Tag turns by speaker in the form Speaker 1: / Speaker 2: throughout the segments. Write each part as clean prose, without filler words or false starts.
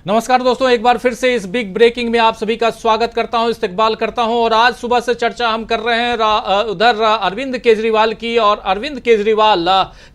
Speaker 1: नमस्कार दोस्तों, एक बार फिर से इस बिग ब्रेकिंग में आप सभी का स्वागत करता हूं, इस्तकबाल करता हूं। और आज सुबह से चर्चा हम कर रहे हैं उधर अरविंद केजरीवाल की। और अरविंद केजरीवाल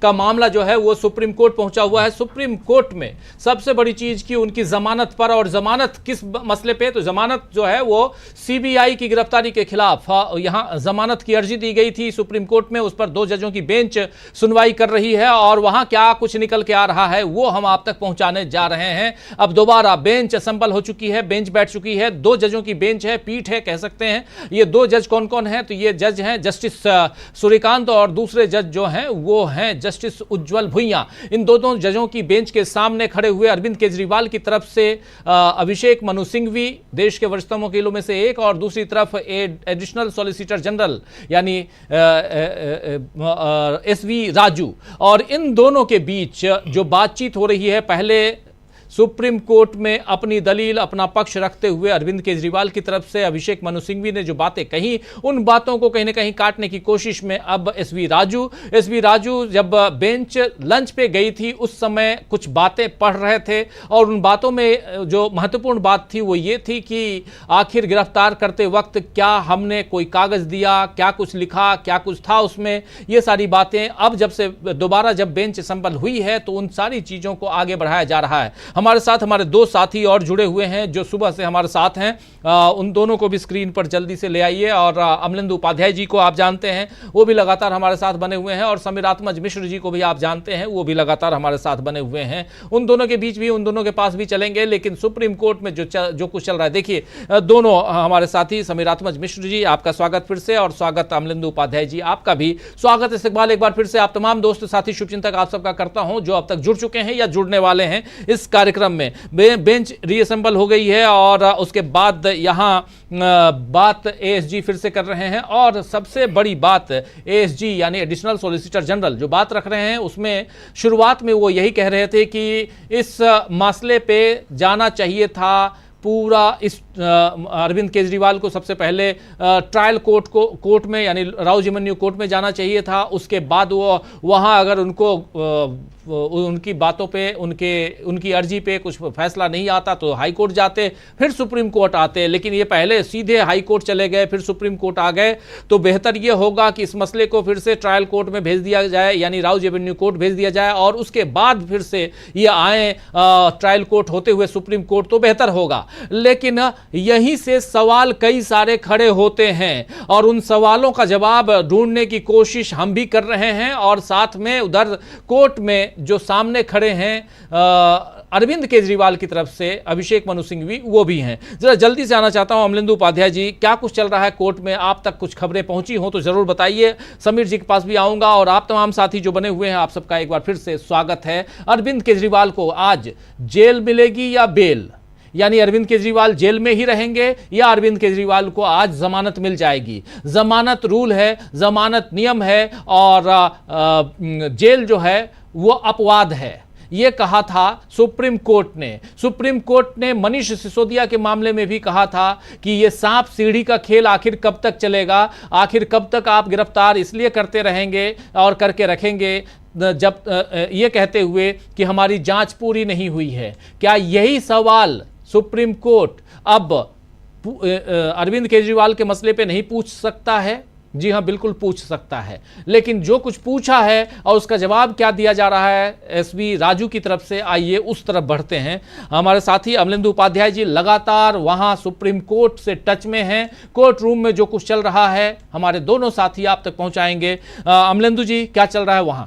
Speaker 1: का मामला जो है वो सुप्रीम कोर्ट पहुंचा हुआ है। सुप्रीम कोर्ट में सबसे बड़ी चीज की उनकी जमानत पर, और जमानत किस मसले पे, तो जमानत जो है वो सीबीआई की गिरफ्तारी के खिलाफ यहां जमानत की अर्जी दी गई थी सुप्रीम कोर्ट में। उस पर 2 जजों की बेंच सुनवाई कर रही है और वहां क्या कुछ निकल के आ रहा है वो हम आप तक पहुंचाने जा रहे हैं। अब दोबारा बेंच असेंबल हो चुकी है, बेंच बैठ चुकी है। 2 जजों की बेंच है, पीठ है कह सकते हैं। ये 2 जज कौन कौन है? तो ये जज हैं जस्टिस सूर्यकांत, और दूसरे जज जो हैं वो हैं जस्टिस उज्जवल भुइयां। इन दोनों जजों की बेंच के सामने खड़े हुए अरविंद केजरीवाल की तरफ से अभिषेक मनु सिंघवी, देश के वरिष्ठतम वकीलों में से एक, और दूसरी तरफ एडिशनल सॉलिसिटर जनरल यानी SV राजू। और इन दोनों के बीच जो बातचीत हो रही है, पहले सुप्रीम कोर्ट में अपनी दलील, अपना पक्ष रखते हुए अरविंद केजरीवाल की तरफ से अभिषेक मनु सिंघवी ने जो बातें कही, उन बातों को कहीं ना कहीं काटने की कोशिश में अब SV राजू जब बेंच लंच पे गई थी उस समय कुछ बातें पढ़ रहे थे। और उन बातों में जो महत्वपूर्ण बात थी वो ये थी कि आखिर गिरफ्तार करते वक्त क्या हमने कोई कागज दिया, क्या कुछ लिखा, क्या कुछ था उसमें, ये सारी बातें अब जब से दोबारा जब बेंच संपन्न हुई है तो उन सारी चीजों को आगे बढ़ाया जा रहा है। हमारे साथ हमारे 2 साथी और जुड़े हुए हैं जो सुबह से हमारे साथ हैं। उन दोनों को भी स्क्रीन पर जल्दी से ले आइए। और अमलेंदु उपाध्याय जी को आप जानते हैं, वो भी लगातार हमारे साथ बने हुए हैं। और समीरात्मज मिश्र जी को भी आप जानते हैं, वो भी लगातार हमारे साथ बने हुए हैं। उन दोनों के बीच भी, उन दोनों के पास भी चलेंगे। लेकिन सुप्रीम कोर्ट में जो कुछ चल रहा है, देखिए दोनों हमारे साथी समीरात्मज मिश्र जी, आपका स्वागत फिर से, और स्वागत अमलेंदु उपाध्याय जी, आपका भी स्वागत। इस्तकबाल एक बार फिर से आप तमाम दोस्त साथी शुभचिंतक आप सबका करता हूं जो अब तक जुड़ चुके हैं या जुड़ने वाले हैं इस कार्यक्रम में। बेंच रीअसेंबल हो गई है और उसके बाद यहां बात ASG फिर से कर रहे हैं। और सबसे बड़ी बात ASG यानी एडिशनल सॉलिसिटर जनरल जो बात रख रहे हैं, उसमें शुरुआत में वो यही कह रहे थे कि इस मसले पे जाना चाहिए था पूरा इस अरविंद केजरीवाल को सबसे पहले ट्रायल कोर्ट में यानी राव जेएमएनयू कोर्ट में जाना चाहिए था। उसके बाद वो वहाँ अगर उनको उनकी बातों पे, उनकी अर्जी पे कुछ फैसला नहीं आता तो हाई कोर्ट जाते, फिर सुप्रीम कोर्ट आते। लेकिन ये पहले सीधे हाई कोर्ट चले गए, फिर सुप्रीम कोर्ट आ गए। तो बेहतर ये होगा कि इस मसले को फिर से ट्रायल कोर्ट में भेज दिया जाए, यानी राव जेएमएनयू कोर्ट भेज दिया जाए, और उसके बाद फिर से ये आए ट्रायल कोर्ट होते हुए सुप्रीम कोर्ट, तो बेहतर होगा। लेकिन यहीं से सवाल कई सारे खड़े होते हैं और उन सवालों का जवाब ढूंढने की कोशिश हम भी कर रहे हैं। और साथ में उधर कोर्ट में जो सामने खड़े हैं अरविंद केजरीवाल की तरफ से अभिषेक मनु सिंघवी, वो भी हैं। जरा जल्दी से आना चाहता हूं अमलेंदु उपाध्याय जी, क्या कुछ चल रहा है कोर्ट में? आप तक कुछ खबरें पहुंची हो तो जरूर बताइए। समीर जी के पास भी आऊंगा, और आप तमाम साथी जो बने हुए हैं आप सबका एक बार फिर से स्वागत है। अरविंद केजरीवाल को आज जेल मिलेगी या बेल? यानी अरविंद केजरीवाल जेल में ही रहेंगे या अरविंद केजरीवाल को आज जमानत मिल जाएगी? जमानत रूल है, जमानत नियम है, और जेल जो है वो अपवाद है, ये कहा था सुप्रीम कोर्ट ने। सुप्रीम कोर्ट ने मनीष सिसोदिया के मामले में भी कहा था कि ये सांप सीढ़ी का खेल आखिर कब तक चलेगा, आखिर कब तक आप गिरफ्तार इसलिए करते रहेंगे और करके रखेंगे जब ये कहते हुए कि हमारी जांच पूरी नहीं हुई है। क्या यही सवाल सुप्रीम कोर्ट अब अरविंद केजरीवाल के मसले पे नहीं पूछ सकता है? जी हां, बिल्कुल पूछ सकता है। लेकिन जो कुछ पूछा है और उसका जवाब क्या दिया जा रहा है SV राजू की तरफ से, आइए उस तरफ बढ़ते हैं। हमारे साथी अमलेंदु उपाध्याय जी लगातार वहां सुप्रीम कोर्ट से टच में हैं। कोर्ट रूम में जो कुछ चल रहा है हमारे दोनों साथी आप तक पहुंचाएंगे। अमलेंदु जी, क्या चल रहा है वहां?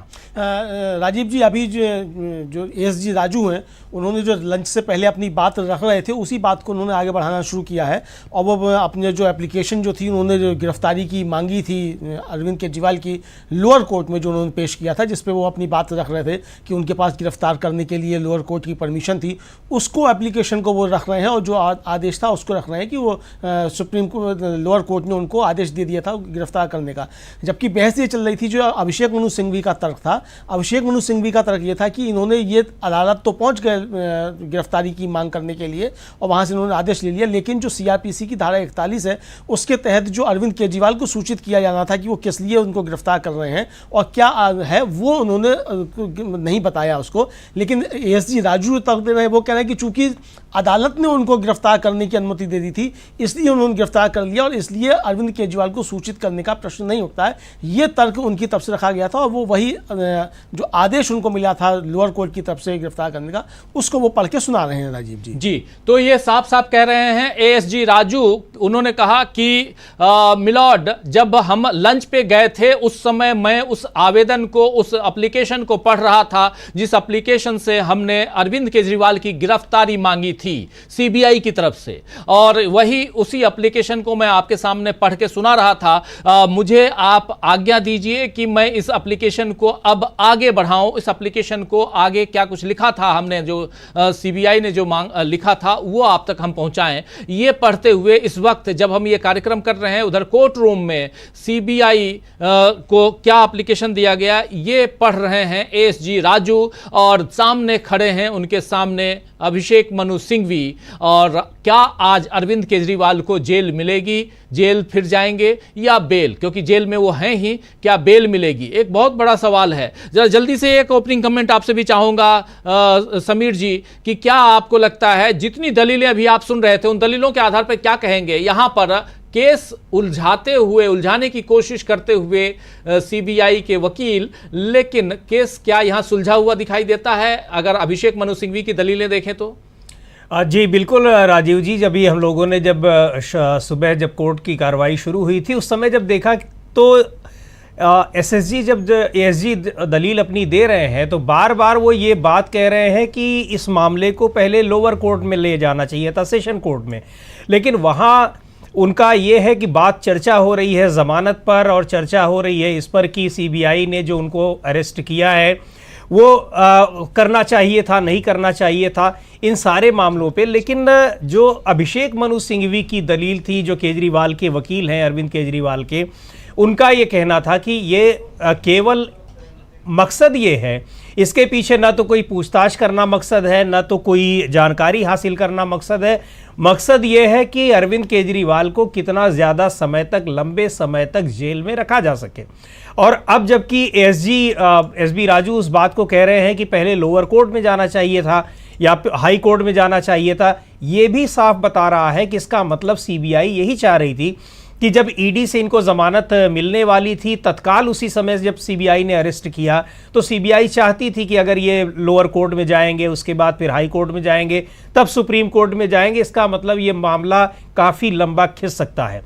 Speaker 2: राजीव जी, अभी जो ASG राजू हैं, उन्होंने जो लंच से पहले अपनी बात रख रहे थे उसी बात को उन्होंने आगे बढ़ाना शुरू किया है। और वो अपने जो एप्लीकेशन जो थी, उन्होंने जो गिरफ्तारी की मांगी थी अरविंद केजरीवाल की लोअर कोर्ट में, जो उन्होंने पेश किया था, जिस पे वो अपनी बात रख रहे थे कि उनके पास गिरफ्तार करने के लिए लोअर कोर्ट की परमिशन थी, उसको एप्लीकेशन को वो रख रहे हैं। और जो आदेश था उसको रख रहे हैं कि वो सुप्रीम कोर्ट लोअर कोर्ट ने उनको आदेश दे दिया था गिरफ्तार करने का। जबकि बहस ये चल रही थी, जो अभिषेक मनु सिंघवी का तर्क था, अभिषेक मनु सिंघवी का तर्क ये था कि इन्होंने ये अदालत तो पहुंच गए गिरफ्तारी की मांग करने के लिए और वहां से इन्होंने आदेश ले लिया, लेकिन जो CRPC की धारा 41 है उसके तहत जो अरविंद केजरीवाल को सूचित किया जाना था कि वो किस लिए उनको गिरफ्तार कर रहे हैं और क्या है वो उन्होंने नहीं बताया उसको। लेकिन एएसजी राजू तक दे रहे हैं, वो कह रहे हैं कि चूंकि अदालत ने उनको गिरफ्तार करने की अनुमति दे दी थी इसलिए उन्होंने गिरफ्तार कर लिया और इसलिए अरविंद केजरीवाल को सूचित करने का प्रश्न नहीं उठता है। ये तर्क उनकी तरफ से रखा गया था और वो वही जो आदेश उनको मिला था लोअर कोर्ट की तरफ से गिरफ्तार करने का, उसको वो पढ़ के सुना रहे हैं राजीव जी।
Speaker 1: जी, तो ये साफ साफ कह रहे हैं एएसजी राजू, उन्होंने कहा कि मिलॉर्ड, जब हम लंच पे गए थे उस समय मैं उस आवेदन को, उस एप्लीकेशन को पढ़ रहा था जिस एप्लीकेशन से हमने अरविंद केजरीवाल की गिरफ्तारी मांगी थी सीबीआई की तरफ से, और वही उसी एप्लीकेशन को मैं आपके सामने पढ़ के सुना रहा था। मुझे आप आज्ञा दीजिए कि मैं इस एप्लीकेशन को अब आगे बढ़ाऊं। इस एप्लीकेशन को आगे क्या कुछ लिखा था हमने, जो सीबीआई ने जो लिखा था वो आप तक हम पहुंचाएं। ये पढ़ते हुए इस वक्त जब हम ये कार्यक्रम कर रहे हैं उधर कोर्ट रूम में सीबीआई को क्या एप्लीकेशन दिया गया ये पढ़ रहे हैं एएसजी राजू, और सामने खड़े हैं उनके सामने अभिषेक मनु सिंघवी। और क्या आज अरविंद केजरीवाल को जेल मिलेगी, जेल फिर जाएंगे या बेल, क्योंकि जेल में वो हैं ही, क्या बेल मिलेगी, एक बहुत बड़ा सवाल है। जरा जल्दी से एक ओपनिंग कमेंट आपसे भी चाहूंगा समीर जी कि क्या आपको लगता है, जितनी दलीलें अभी आप सुन रहे थे उन दलीलों के आधार पर क्या कहेंगे, यहां पर केस उलझाने की कोशिश करते हुए सीबीआई के वकील, लेकिन केस क्या यहां सुलझा हुआ दिखाई देता है अगर अभिषेक मनु सिंघवी की दलीलें देखें तो?
Speaker 3: जी बिल्कुल राजीव जी, जब हम लोगों ने जब सुबह जब कोर्ट की कार्रवाई शुरू हुई थी उस समय जब देखा तो एसएसजी जब एएसजी दलील अपनी दे रहे हैं तो बार बार वो ये बात कह रहे हैं कि इस मामले को पहले लोअर कोर्ट में ले जाना चाहिए था, सेशन कोर्ट में। लेकिन वहाँ उनका ये है कि बात चर्चा हो रही है ज़मानत पर, और चर्चा हो रही है इस पर कि सीबीआई ने जो उनको अरेस्ट किया है वो करना चाहिए था, नहीं करना चाहिए था, इन सारे मामलों पे। लेकिन जो अभिषेक मनु सिंघवी की दलील थी, जो केजरीवाल के वकील हैं अरविंद केजरीवाल के, उनका ये कहना था कि ये केवल मकसद ये है, इसके पीछे ना तो कोई पूछताछ करना मकसद है, ना तो कोई जानकारी हासिल करना मकसद है। मकसद ये है कि अरविंद केजरीवाल को कितना ज़्यादा समय तक, लंबे समय तक जेल में रखा जा सके। और अब जबकि एसबी राजू उस बात को कह रहे हैं कि पहले लोअर कोर्ट में जाना चाहिए था या हाई कोर्ट में जाना चाहिए था, ये भी साफ बता रहा है कि इसका मतलब सीबीआई यही चाह रही थी कि जब ईडी से इनको ज़मानत मिलने वाली थी, तत्काल उसी समय जब सीबीआई ने अरेस्ट किया तो सीबीआई चाहती थी कि अगर ये लोअर कोर्ट में जाएंगे, उसके बाद फिर हाई कोर्ट में जाएंगे, तब सुप्रीम कोर्ट में जाएंगे। इसका मतलब ये मामला काफ़ी लंबा खिंच सकता है।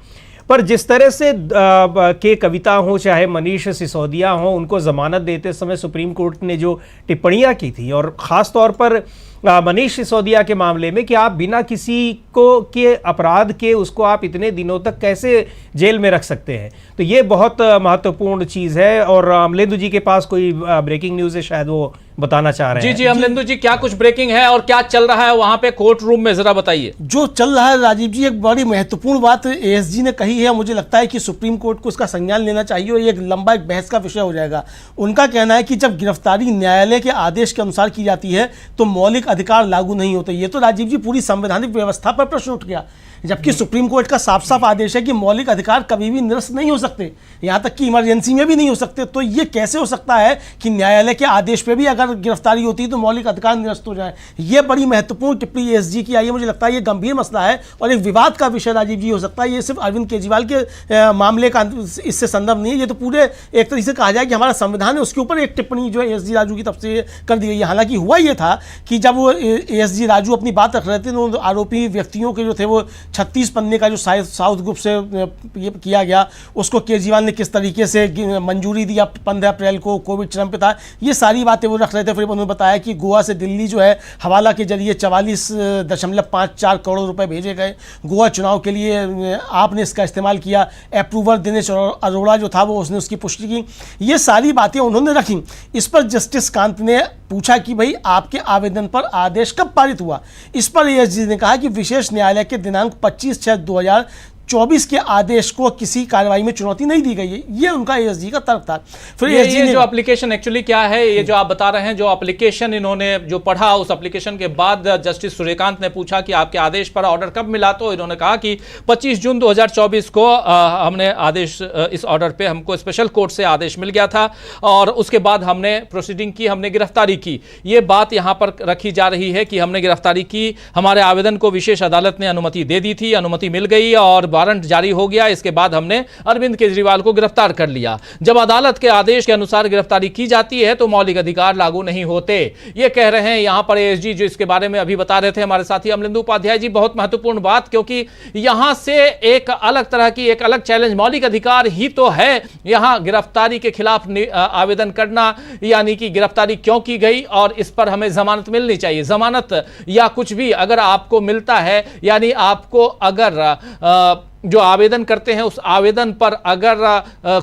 Speaker 3: पर जिस तरह से के कविता हो, चाहे मनीष सिसोदिया हो, उनको ज़मानत देते समय सुप्रीम कोर्ट ने जो टिप्पणियाँ की थी, और ख़ास तौर पर मनीष सिसोदिया के मामले में कि आप बिना किसी को के अपराध के उसको आप इतने दिनों तक कैसे जेल में रख सकते हैं, तो ये बहुत महत्वपूर्ण चीज़ है। और अमलेंदु जी के पास कोई ब्रेकिंग न्यूज़ है, शायद वो बताना चाह रहे हैं।
Speaker 1: जी अमलेंदु जी, क्या कुछ ब्रेकिंग है और क्या चल रहा है वहां पे कोर्ट रूम में, जरा बताइए।
Speaker 2: जो चल रहा है राजीव जी, एक बड़ी महत्वपूर्ण बात एएसजी ने कही है, मुझे लगता है कि सुप्रीम कोर्ट को इसका संज्ञान लेना चाहिए और ये एक लंबा एक बहस का विषय हो जाएगा। उनका कहना है कि जब गिरफ्तारी न्यायालय के आदेश के अनुसार की जाती है तो मौलिक अधिकार लागू नहीं होते। ये तो राजीव जी पूरी संवैधानिक व्यवस्था पर प्रश्न उठ गया, जबकि सुप्रीम कोर्ट का साफ साफ आदेश है कि मौलिक अधिकार कभी भी निरस्त नहीं हो सकते, यहाँ तक कि इमरजेंसी में भी नहीं हो सकते। तो ये कैसे हो सकता है कि न्यायालय के आदेश पे भी अगर गिरफ्तारी होती है तो मौलिक अधिकार निरस्त हो जाए? ये बड़ी महत्वपूर्ण टिप्पणी एएसजी की आई है। मुझे लगता है ये गंभीर मसला है और एक विवाद का विषय राजीव जी हो सकता है। ये सिर्फ अरविंद केजरीवाल के मामले का इससे संदर्भ नहीं है, ये तो पूरे एक तरीके से कहा जाए कि हमारा संविधान है उसके ऊपर एक टिप्पणी जो है एएसजी राजू की तरफ से कर दी गई है। हालांकि हुआ ये था कि जब वो एएसजी राजू अपनी बात रख रहे थे तो आरोपी व्यक्तियों के जो थे वो 36 पन्ने का जो साउथ ग्रुप से ये किया गया, उसको केजरीवाल ने किस तरीके से मंजूरी दिया 15 अप्रैल को, कोविड चरम पे था, ये सारी बातें वो रख रहे थे। फिर उन्होंने बताया कि गोवा से दिल्ली जो है हवाला के जरिए 44.54 करोड़ रुपए भेजे गए गोवा चुनाव के लिए, आपने इसका इस्तेमाल किया। अप्रूवर दिनेश अरोड़ा जो था वो उसने उसकी पुष्टि की। ये सारी बातें उन्होंने रखी। इस पर जस्टिस कांत ने पूछा कि भाई आपके आवेदन पर आदेश कब पारित हुआ? इस पर एएसजी ने कहा कि विशेष न्यायालय के दिनांक 25/6/2023 24 के आदेश को किसी कार्रवाई में चुनौती नहीं दी गई है। ये उनका एएसजी का तर्क था। फिर
Speaker 1: ये जो एप्लीकेशन एक्चुअली क्या है, ये जो आप बता रहे हैं, जो एप्लीकेशन इन्होंने जो पढ़ा, उस एप्लीकेशन के बाद जस्टिस सूर्यकांत ने पूछा कि आपके आदेश पर ऑर्डर कब मिला, तो इन्होंने कहा कि 25 जून 2024 को हमने आदेश, इस ऑर्डर पे हमको स्पेशल कोर्ट से आदेश मिल गया था और उसके बाद हमने प्रोसीडिंग की, हमने गिरफ्तारी की। ये बात यहां पर रखी जा रही है कि हमने गिरफ्तारी की, हमारे आवेदन को विशेष अदालत ने अनुमति दे दी थी, अनुमति मिल गई और वारंट जारी हो गया। इसके बाद हमने अरविंद केजरीवाल को गिरफ्तार कर लिया। जब अदालत के आदेश के अनुसार गिरफ्तारी की जाती है तो मौलिक अधिकार लागू नहीं होते, ये कह रहे हैं यहां पर एएसजी, जो इसके बारे में अभी बता रहे थे हमारे साथी अमलेंदु उपाध्याय जी। बहुत महत्वपूर्ण बात, क्योंकि यहां से एक अलग तरह की, एक अलग चैलेंज, मौलिक अधिकार ही तो है यहां गिरफ्तारी के खिलाफ आवेदन करना, यानी कि गिरफ्तारी क्यों की गई और इस पर हमें जमानत मिलनी चाहिए। जमानत या कुछ भी अगर आपको मिलता है, यानी आपको अगर जो आवेदन करते हैं उस आवेदन पर अगर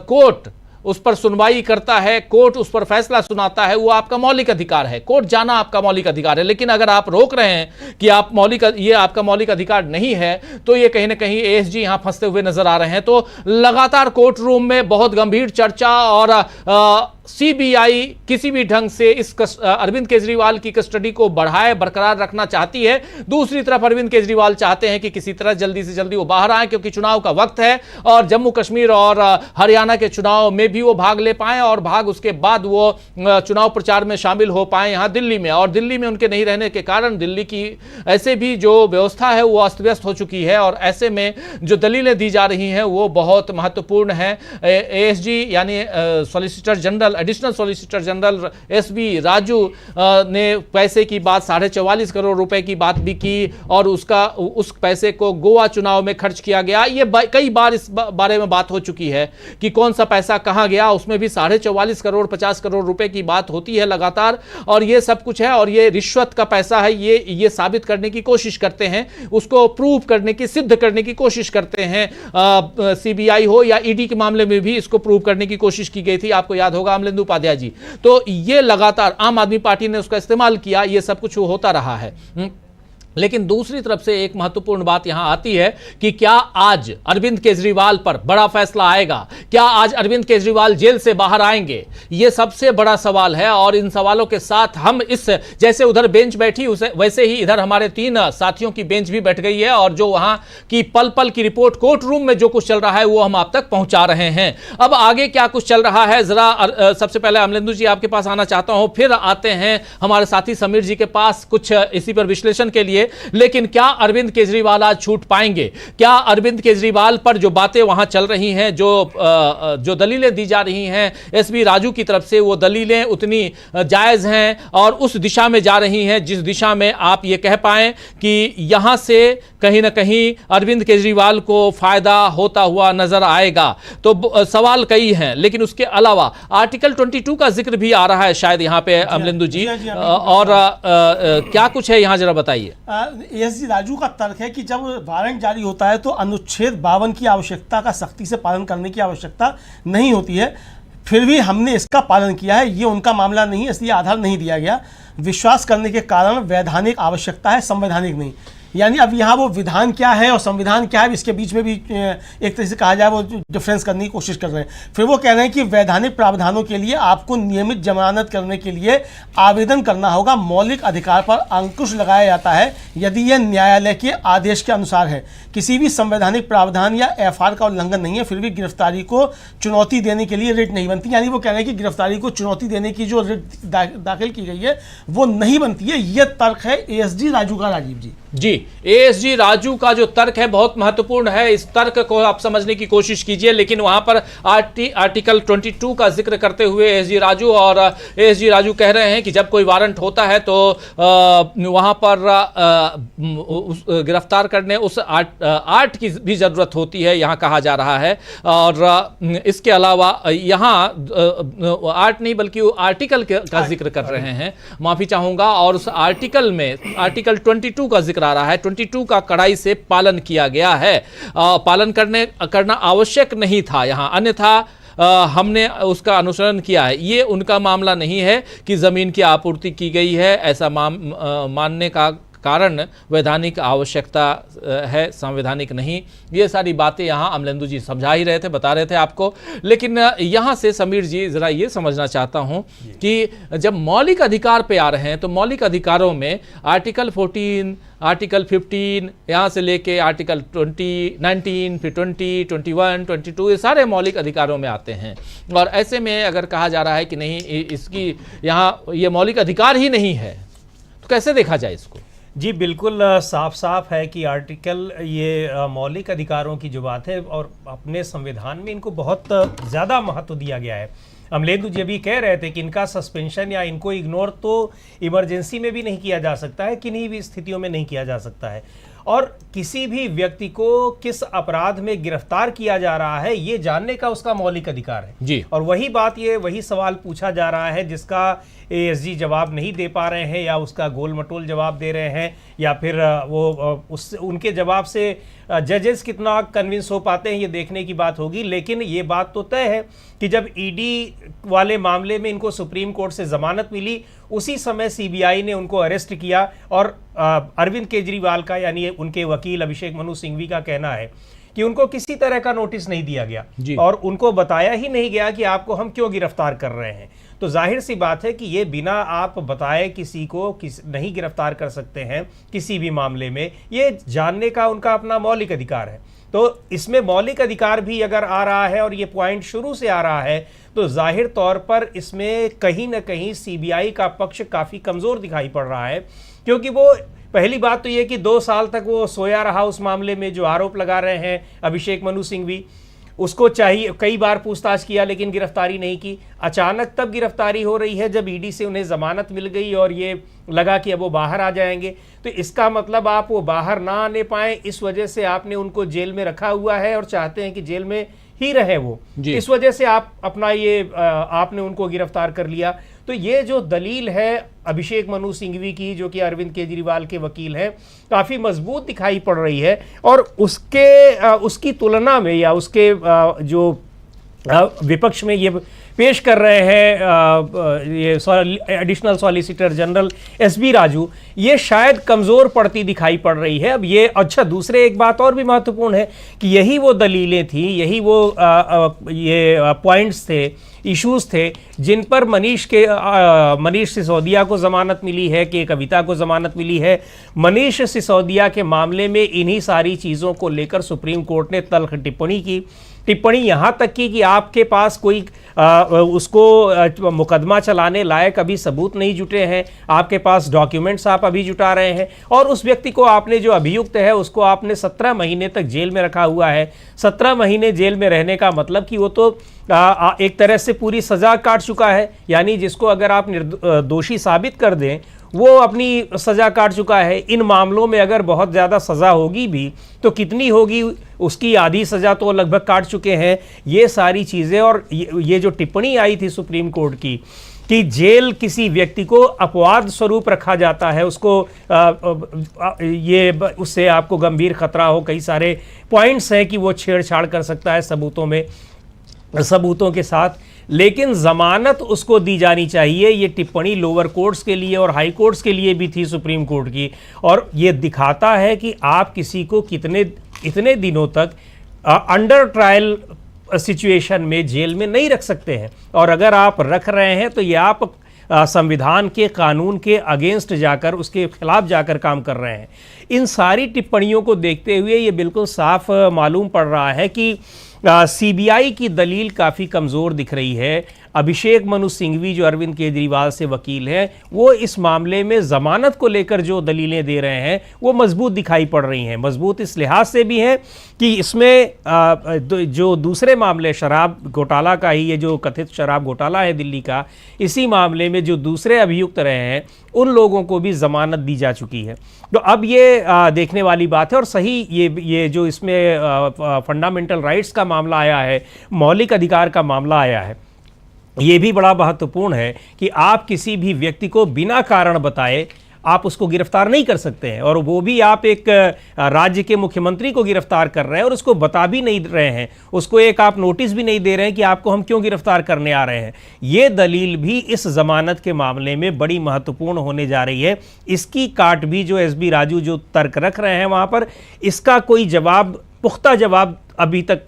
Speaker 1: कोर्ट उस पर सुनवाई करता है, कोर्ट उस पर फैसला सुनाता है, वो आपका मौलिक अधिकार है। कोर्ट जाना आपका मौलिक अधिकार है। लेकिन अगर आप रोक रहे हैं कि आप ये आपका मौलिक अधिकार नहीं है, तो ये कहीं ना कहीं एएसजी यहां फंसते हुए नजर आ रहे हैं। तो लगातार कोर्ट रूम में बहुत गंभीर चर्चा और सीबीआई किसी भी ढंग से इस अरविंद केजरीवाल की कस्टडी को बढ़ाए, बरकरार रखना चाहती है। दूसरी तरफ अरविंद केजरीवाल चाहते हैं कि किसी तरह जल्दी से जल्दी वो बाहर आए, क्योंकि चुनाव का वक्त है और जम्मू कश्मीर और हरियाणा के चुनाव में भी वो भाग ले पाए और उसके बाद वो चुनाव प्रचार में शामिल हो पाए यहां दिल्ली में। और दिल्ली में उनके नहीं रहने के कारण दिल्ली की ऐसे भी जो व्यवस्था है वो अस्त व्यस्त हो चुकी है और ऐसे में जो दलीलें दी जा रही हैं वो बहुत महत्वपूर्ण है। एएसजी यानी solicitor general, additional solicitor general SB Raju ने पैसे की बात, 44.5 करोड़ रुपए की बात भी की और उस पैसे को गोवा चुनाव में खर्च किया गया। ये कई बार इस बारे में बात हो चुकी है कि कौन सा पैसा कहां गया, उसमें भी 44.5 करोड़ 50 करोड़ रुपए की बात होती है लगातार। और ये सब कुछ है और ये रिश्वत का पैसा है, ये साबित करने की कोशिश करते हैं, उसको प्रूव करने की, सिद्ध करने की कोशिश करते हैं। सीबीआई हो या ईडी के मामले में भी इसको प्रूव करने की कोशिश की गई थी, आपको याद होगा अमलेंदु उपाध्याय जी। तो ये लगातार आम आदमी पार्टी ने उसका इस्तेमाल किया, ये सब कुछ होता रहा है। लेकिन दूसरी तरफ से एक महत्वपूर्ण बात यहां आती है कि क्या आज अरविंद केजरीवाल पर बड़ा फैसला आएगा, क्या आज अरविंद केजरीवाल जेल से बाहर आएंगे, यह सबसे बड़ा सवाल है। और इन सवालों के साथ हम जैसे उधर बेंच बैठी वैसे ही इधर हमारे 3 साथियों की बेंच भी बैठ गई है और जो वहां की पल पल की रिपोर्ट, कोर्ट रूम में जो कुछ चल रहा है वो हम आप तक पहुंचा रहे हैं। अब आगे क्या कुछ चल रहा है, जरा सबसे पहले अमलेंदु जी आपके पास आना चाहता हूं, फिर आते हैं हमारे साथी समीर जी के पास कुछ इसी पर विश्लेषण के लिए। लेकिन क्या अरविंद केजरीवाल आज छूट पाएंगे? क्या अरविंद केजरीवाल पर जो बातें वहां चल रही हैं, जो दलीलें दी जा रही हैं एसबी राजू की तरफ से, वो दलीलें उतनी जायज हैं और उस दिशा में जा रही हैं जिस दिशा में आप ये कह पाएं कि यहां से कहीं ना कहीं अरविंद केजरीवाल को फायदा होता हुआ नजर आएगा? तो सवाल कई हैं, लेकिन उसके अलावा आर्टिकल 22 का जिक्र भी आ रहा है शायद यहां पे अमलेंदु जी, और क्या कुछ है यहां, जरा बताइए।
Speaker 2: एएसजी राजू का तर्क है कि जब वारंट जारी होता है तो अनुच्छेद 52 की आवश्यकता का सख्ती से पालन करने की आवश्यकता नहीं होती है, फिर भी हमने इसका पालन किया है, ये उनका मामला नहीं है, इसलिए आधार नहीं दिया गया। विश्वास करने के कारण वैधानिक आवश्यकता है, संवैधानिक नहीं। यानी अब यहाँ वो विधान क्या है और संविधान क्या है, इसके बीच में भी एक तरह से कहा जाए वो डिफरेंस करने की कोशिश कर रहे हैं। फिर वो कह रहे हैं कि वैधानिक प्रावधानों के लिए आपको नियमित जमानत करने के लिए आवेदन करना होगा, मौलिक अधिकार पर अंकुश लगाया जाता है यदि यह न्यायालय के आदेश के अनुसार है। किसी भी संवैधानिक प्रावधान या एफआर का उल्लंघन नहीं है, फिर भी गिरफ्तारी को चुनौती देने के लिए रिट नहीं बनती। यानी वो कह रहे हैं कि गिरफ्तारी को चुनौती देने की जो रिट दाखिल की गई है वो नहीं बनती है। यह तर्क है एएसजी राजू का। राजीव जी,
Speaker 1: एएसजी राजू का जो तर्क है बहुत महत्वपूर्ण है, इस तर्क को आप समझने की कोशिश कीजिए। लेकिन वहां पर आर्टिकल 22 का जिक्र करते हुए एएसजी राजू कह रहे हैं कि जब कोई वारंट होता है तो वहां पर गिरफ्तार करने उस आर्ट की भी जरूरत होती है, यहां कहा जा रहा है। और इसके अलावा यहां आर्ट नहीं बल्कि आर्टिकल का जिक्र कर रहे हैं, माफी चाहूंगा। और उस आर्टिकल में आर्टिकल 22 का जिक्र आ रहा है, 22 का कड़ाई से पालन किया गया है। पालन करना आवश्यक नहीं था यहां, अन्यथा हमने उसका अनुसरण किया है। ये उनका मामला नहीं है कि जमीन की आपूर्ति की गई है, ऐसा मानने का कारण वैधानिक आवश्यकता है, संवैधानिक नहीं। ये सारी बातें यहाँ अमलेंदु जी समझा ही रहे थे, बता रहे थे आपको। लेकिन यहाँ से समीर जी ज़रा ये समझना चाहता हूँ कि जब मौलिक अधिकार पे आ रहे हैं तो मौलिक अधिकारों में आर्टिकल 14, आर्टिकल 15, यहाँ से लेके आर्टिकल 20, 19, फिर 20, 21, 22, ये सारे मौलिक अधिकारों में आते हैं। और ऐसे में अगर कहा जा रहा है कि नहीं इसकी यहाँ ये मौलिक अधिकार ही नहीं है, तो कैसे देखा जाए इसको?
Speaker 3: जी बिल्कुल, साफ साफ है कि आर्टिकल ये मौलिक अधिकारों की जो बात है और अपने संविधान में इनको बहुत ज़्यादा महत्व दिया गया है। अमलेंदु जी अभी कह रहे थे कि इनका सस्पेंशन या इनको इग्नोर तो इमरजेंसी में भी नहीं किया जा सकता है, किन्हीं भी स्थितियों में नहीं किया जा सकता है। और किसी भी व्यक्ति को किस अपराध में गिरफ्तार किया जा रहा है ये जानने का उसका मौलिक अधिकार है
Speaker 1: जी।
Speaker 3: और वही सवाल पूछा जा रहा है जिसका एएसजी जवाब नहीं दे पा रहे हैं, या उसका गोल मटोल जवाब दे रहे हैं, या फिर उनके जवाब से जजेस कितना कन्विंस हो पाते हैं, ये देखने की बात होगी। लेकिन ये बात तो तय है कि जब ईडी वाले मामले में इनको सुप्रीम कोर्ट से जमानत मिली, उसी समय सीबीआई ने उनको अरेस्ट किया। और अरविंद केजरीवाल का यानी उनके वकील अभिषेक मनु सिंघवी का कहना है कि उनको किसी तरह का नोटिस नहीं दिया गया और उनको बताया ही नहीं गया कि आपको हम क्यों गिरफ्तार कर रहे हैं। तो जाहिर सी बात है कि ये बिना आप बताए किसी को नहीं गिरफ्तार कर सकते हैं किसी भी मामले में, ये जानने का उनका अपना मौलिक अधिकार है। तो इसमें मौलिक अधिकार भी अगर आ रहा है और ये पॉइंट शुरू से आ रहा है तो जाहिर तौर पर इसमें कहीं ना कहीं सीबीआई का पक्ष काफ़ी कमज़ोर दिखाई पड़ रहा है, क्योंकि वो पहली बात तो ये कि 2 साल तक वो सोया रहा उस मामले में जो आरोप लगा रहे हैं अभिषेक मनु सिंघवी। उसको चाहिए कई बार पूछताछ किया लेकिन गिरफ्तारी नहीं की। अचानक तब गिरफ्तारी हो रही है जब ईडी से उन्हें जमानत मिल गई और ये लगा कि अब वो बाहर आ जाएंगे। तो इसका मतलब आप वो बाहर ना आने पाए, इस वजह से आपने उनको जेल में रखा हुआ है और चाहते हैं कि जेल में ही रहे वो, इस वजह से आप अपना आपने उनको गिरफ्तार कर लिया। तो ये जो दलील है अभिषेक मनु सिंघवी की, जो कि अरविंद केजरीवाल के वकील हैं, काफ़ी मजबूत दिखाई पड़ रही है। और उसकी तुलना में या उसके जो विपक्ष में ये पेश कर रहे हैं ये additional solicitor general SB Raju, ये शायद कमज़ोर पड़ती दिखाई पड़ रही है। अब ये अच्छा, दूसरे एक बात और भी महत्वपूर्ण है कि यही वो दलीलें थी, यही वो ये पॉइंट्स थे, इश्यूज थे जिन पर मनीष सिसोदिया को ज़मानत मिली है, कि कविता को ज़मानत मिली है। मनीष सिसोदिया के मामले में इन्हीं सारी चीज़ों को लेकर सुप्रीम कोर्ट ने तल्ख टिप्पणी यहाँ तक की कि आपके पास कोई उसको मुकदमा चलाने लायक अभी सबूत नहीं जुटे हैं, आपके पास डॉक्यूमेंट्स आप अभी जुटा रहे हैं, और उस व्यक्ति को आपने जो अभियुक्त है उसको आपने 17 महीने तक जेल में रखा हुआ है। 17 महीने जेल में रहने का मतलब कि वो तो एक तरह से पूरी सज़ा काट चुका है, यानी जिसको अगर आप दोषी साबित कर दें वो अपनी सज़ा काट चुका है। इन मामलों में अगर बहुत ज़्यादा सज़ा होगी भी तो कितनी होगी, उसकी आधी सज़ा तो लगभग काट चुके हैं। ये सारी चीज़ें और ये जो टिप्पणी आई थी सुप्रीम कोर्ट की कि जेल किसी व्यक्ति को अपवाद स्वरूप रखा जाता है, उसको ये उससे आपको गंभीर खतरा हो, कई सारे पॉइंट्स हैं कि वो छेड़छाड़ कर सकता है सबूतों के साथ, लेकिन ज़मानत उसको दी जानी चाहिए। ये टिप्पणी लोअर कोर्ट्स के लिए और हाई कोर्ट्स के लिए भी थी सुप्रीम कोर्ट की, और ये दिखाता है कि आप किसी को इतने दिनों तक अंडर ट्रायल सिचुएशन में जेल में नहीं रख सकते हैं। और अगर आप रख रहे हैं तो ये आप संविधान के कानून के अगेंस्ट जाकर, उसके खिलाफ जाकर काम कर रहे हैं। इन सारी टिप्पणियों को देखते हुए ये बिल्कुल साफ मालूम पड़ रहा है कि सीबीआई की दलील काफ़ी कमज़ोर दिख रही है। अभिषेक मनु सिंघवी जो अरविंद केजरीवाल से वकील हैं, वो इस मामले में ज़मानत को लेकर जो दलीलें दे रहे हैं वो मजबूत दिखाई पड़ रही हैं। मजबूत इस लिहाज से भी हैं कि इसमें जो दूसरे मामले शराब घोटाला का ही, ये जो कथित शराब घोटाला है दिल्ली का, इसी मामले में जो दूसरे अभियुक्त रहे हैं उन लोगों को भी ज़मानत दी जा चुकी है। तो अब ये देखने वाली बात है। और सही ये जो इसमें फंडामेंटल राइट्स का मामला आया है, मौलिक अधिकार का मामला आया है, ये भी बड़ा महत्वपूर्ण है कि आप किसी भी व्यक्ति को बिना कारण बताए आप उसको गिरफ्तार नहीं कर सकते हैं, और वो भी आप एक राज्य के मुख्यमंत्री को गिरफ्तार कर रहे हैं और उसको बता भी नहीं रहे हैं, उसको एक आप नोटिस भी नहीं दे रहे हैं कि आपको हम क्यों गिरफ्तार करने आ रहे हैं। ये दलील भी इस जमानत के मामले में बड़ी महत्वपूर्ण होने जा रही है। इसकी काट भी जो एसबी राजू जो तर्क रख रहे हैं वहां पर, इसका कोई जवाब, पुख्ता जवाब अभी तक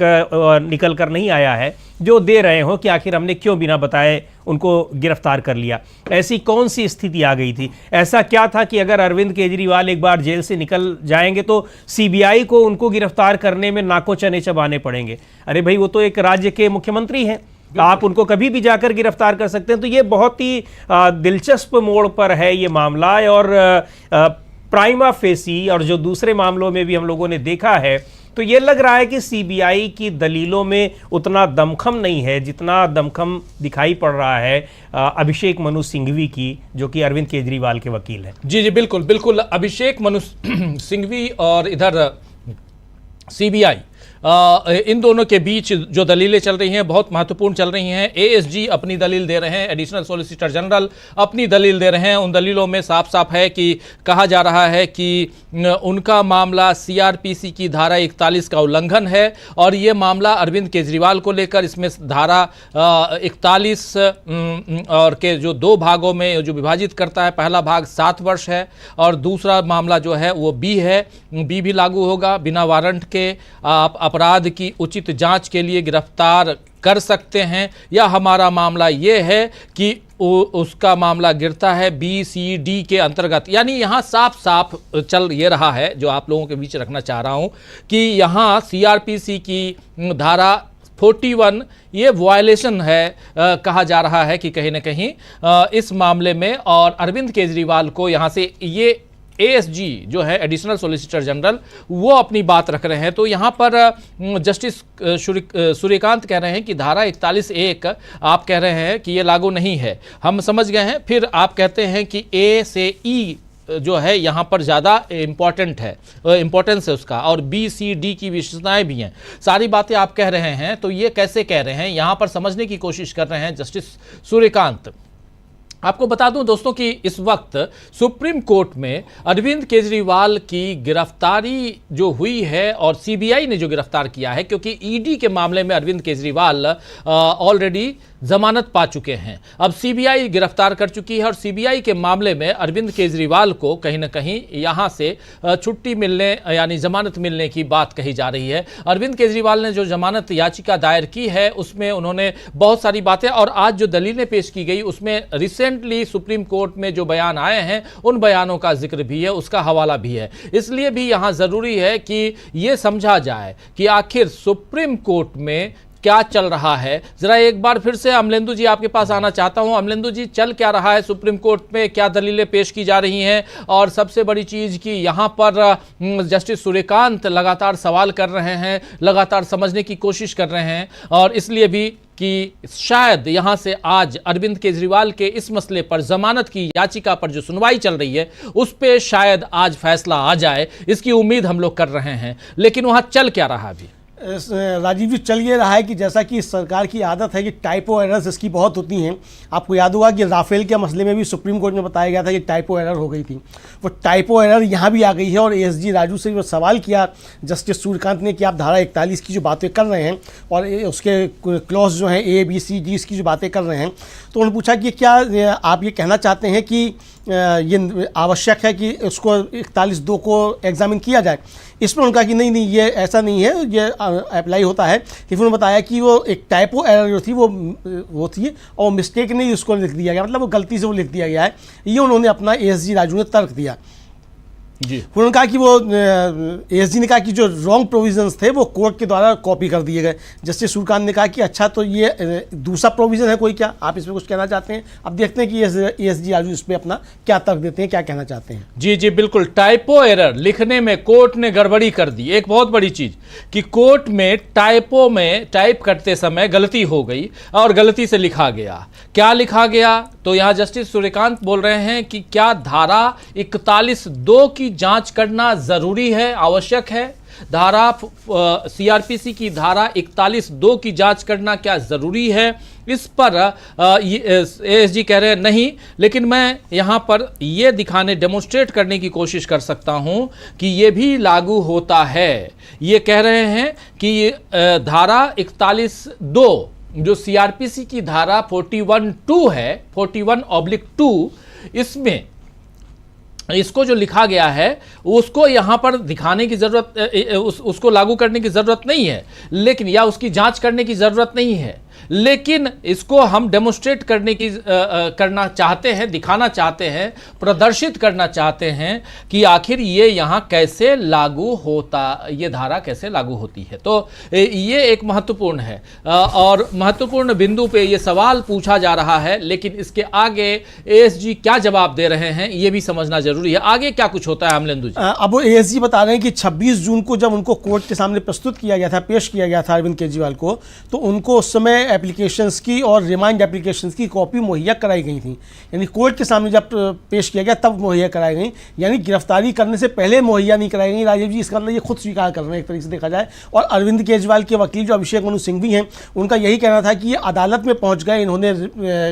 Speaker 3: निकल कर नहीं आया है जो दे रहे हो कि आखिर हमने क्यों बिना बताए उनको गिरफ्तार कर लिया। ऐसी कौन सी स्थिति आ गई थी? ऐसा क्या था कि अगर अरविंद केजरीवाल एक बार जेल से निकल जाएंगे तो सीबीआई को उनको गिरफ्तार करने में नाको चने चबाने पड़ेंगे? अरे भाई, वो तो एक राज्य के मुख्यमंत्री हैं, आप उनको कभी भी जाकर गिरफ्तार कर सकते हैं। तो ये बहुत ही दिलचस्प मोड़ पर है ये मामला। और प्राइमा फेसी और जो दूसरे मामलों में भी हम लोगों ने देखा है, तो ये लग रहा है कि सीबीआई की दलीलों में उतना दमखम नहीं है जितना दमखम दिखाई पड़ रहा है अभिषेक मनु सिंघवी की, जो कि अरविंद केजरीवाल के वकील हैं।
Speaker 1: जी जी, बिल्कुल बिल्कुल। अभिषेक मनु सिंघवी और इधर सीबीआई, इन दोनों के बीच जो दलीलें चल रही हैं बहुत महत्वपूर्ण चल रही हैं। एएसजी अपनी दलील दे रहे हैं, एडिशनल सॉलिसिटर जनरल अपनी दलील दे रहे हैं। उन दलीलों में साफ साफ है कि कहा जा रहा है कि उनका मामला सीआरपीसी की धारा 41 का उल्लंघन है, और ये मामला अरविंद केजरीवाल को लेकर, इसमें धारा 41 और के जो दो भागों में जो विभाजित करता है, पहला भाग 7 वर्ष है और दूसरा मामला जो है वो बी है। बी भी लागू होगा। बिना वारंट के आप अपराध की उचित जांच के लिए गिरफ्तार कर सकते हैं, या हमारा मामला ये है कि उसका मामला गिरता है BCD के अंतर्गत। यानी यहाँ साफ साफ चल ये रहा है, जो आप लोगों के बीच रखना चाह रहा हूँ, कि यहाँ सीआरपीसी की धारा 41 ये वायलेशन है, कहा जा रहा है कि कहीं ना कहीं इस मामले में। और अरविंद केजरीवाल को यहाँ से ये एएसजी जो है एडिशनल सॉलिसिटर जनरल, वो अपनी बात रख रहे हैं। तो यहाँ पर जस्टिस सूर्यकांत कह रहे हैं कि धारा 41(1) आप कह रहे हैं कि ये लागू नहीं है, हम समझ गए हैं। फिर आप कहते हैं कि ए से ई जो है यहाँ पर ज़्यादा इम्पॉर्टेंट है, इम्पोर्टेंस है उसका, और BCD की विशेषताएं भी हैं। सारी बातें आप कह रहे हैं, तो ये कैसे कह रहे हैं, यहाँ पर समझने की कोशिश कर रहे हैं जस्टिस सूर्यकांत। आपको बता दूं दोस्तों कि इस वक्त सुप्रीम कोर्ट में अरविंद केजरीवाल की गिरफ्तारी जो हुई है, और सीबीआई ने जो गिरफ्तार किया है, क्योंकि ईडी के मामले में अरविंद केजरीवाल ऑलरेडी जमानत पा चुके हैं। अब सीबीआई गिरफ्तार कर चुकी है, और सीबीआई के मामले में अरविंद केजरीवाल को कहीं ना कहीं यहां से छुट्टी मिलने यानी जमानत मिलने की बात कही जा रही है। अरविंद केजरीवाल ने जो जमानत याचिका दायर की है उसमें उन्होंने बहुत सारी बातें, और आज जो दलीलें पेश की गई उसमें रिसेंटली सुप्रीम कोर्ट में जो बयान आए हैं उन बयानों का जिक्र भी है, उसका हवाला भी है। इसलिए भी यहां जरूरी है कि यह समझा जाए कि आखिर सुप्रीम कोर्ट में क्या चल रहा है। जरा एक बार फिर से अमलेंदु जी आपके पास आना चाहता हूं। अमलेंदु जी, चल क्या रहा है सुप्रीम कोर्ट में, क्या दलीलें पेश की जा रही हैं, और सबसे बड़ी चीज कि यहां पर जस्टिस सूर्यकांत लगातार सवाल कर रहे हैं, लगातार समझने की कोशिश कर रहे हैं, और इसलिए भी कि शायद यहां से आज अरविंद केजरीवाल के इस मसले पर, जमानत की याचिका पर जो सुनवाई चल रही है उस पे शायद आज फैसला आ जाए, इसकी उम्मीद हम लोग कर रहे हैं। लेकिन वहां चल क्या रहा अभी?
Speaker 2: राजीव जी, चल ये रहा है कि जैसा कि सरकार की आदत है कि टाइपो एरर्स इसकी बहुत होती हैं। आपको याद होगा कि राफेल के मसले में भी सुप्रीम कोर्ट में बताया गया था कि टाइपो एरर हो गई थी, वो टाइपो एरर यहाँ भी आ गई है। और एएसजी राजू से जो सवाल किया जस्टिस सूर्यकांत ने कि आप धारा 41 की जो बातें कर रहे हैं और उसके क्लॉज जो हैं ABCD इसकी जो बातें कर रहे हैं, तो उन्होंने पूछा कि क्या आप ये कहना चाहते हैं कि ये आवश्यक है कि उसको 41(2) को एग्जामिन किया जाए। इस पर उनका कि नहीं ये ऐसा नहीं है, ये अप्लाई होता है। लेकिन उन्होंने बताया कि वो एक टाइपो एरर जो थी वो थी, और मिस्टेक नहीं उसको लिख दिया गया, मतलब वो गलती से वो लिख दिया गया है। ये उन्होंने अपना एएसजी राजू ने तर्क दिया
Speaker 1: जी।
Speaker 2: उन्होंने कहा कि वो एएसजी ने कहा कि जो रॉन्ग प्रोविजंस थे वो कोर्ट के द्वारा कॉपी कर दिए गए। जस्टिस सूर्यकांत ने कहा कि अच्छा, तो ये दूसरा प्रोविजन है कोई, क्या आप इसमें कुछ कहना चाहते हैं? अब देखते हैं कि एएसजी राजू इस पर अपना क्या तर्क देते हैं, क्या कहना चाहते हैं।
Speaker 1: जी जी, बिल्कुल। टाइपो एरर लिखने में कोर्ट ने गड़बड़ी कर दी। एक बहुत बड़ी चीज कि कोर्ट में टाइपो में टाइप करते समय गलती हो गई और गलती से लिखा गया। क्या लिखा गया? तो यहाँ जस्टिस सूर्यकांत बोल रहे हैं कि क्या धारा 41(2) की की जांच करना जरूरी है, आवश्यक है? धारा सीआरपीसी की धारा 41(2) की जांच करना क्या जरूरी है? इस पर एएसजी कह रहे हैं नहीं, लेकिन मैं यहां पर यह दिखाने, डेमोन्स्ट्रेट करने की कोशिश कर सकता हूं कि यह भी लागू होता है। ये कह रहे हैं कि धारा 41(2) जो सीआरपीसी की धारा 41(2) है, 41/2, इसमें इसको जो लिखा गया है उसको यहां पर दिखाने की जरूरत, उसको लागू करने की जरूरत नहीं है, लेकिन या उसकी जांच करने की जरूरत नहीं है, लेकिन इसको हम डेमोन्स्ट्रेट करना चाहते हैं, दिखाना चाहते हैं, प्रदर्शित करना चाहते हैं कि आखिर ये यहां कैसे लागू होता, ये धारा कैसे लागू होती है। तो ये एक महत्वपूर्ण है और महत्वपूर्ण बिंदु पे ये सवाल पूछा जा रहा है, लेकिन इसके आगे एएसजी क्या जवाब दे रहे हैं ये भी समझना जरूरी है। आगे क्या कुछ होता है अमलेंदु जी?
Speaker 2: अब वो एएसजी बता रहे हैं कि 26 जून को जब उनको कोर्ट के सामने प्रस्तुत किया गया था, पेश किया गया था अरविंद केजरीवाल को, तो उनको उस समय एप्लीकेशंस की और रिमांड एप्लीकेशंस की कॉपी मुहैया कराई गई थी। यानी कोर्ट के सामने जब पेश किया गया तब मुहैया कराई गई, यानी गिरफ्तारी करने से पहले मुहैया नहीं कराई गई। राजीव जी इसका मतलब ये खुद स्वीकार कर रहे हैं एक तरीके से देखा जाए। और अरविंद केजरीवाल के वकील जो अभिषेक मनु सिंघवी हैं, उनका यही कहना था कि ये अदालत में पहुंच गए, इन्होंने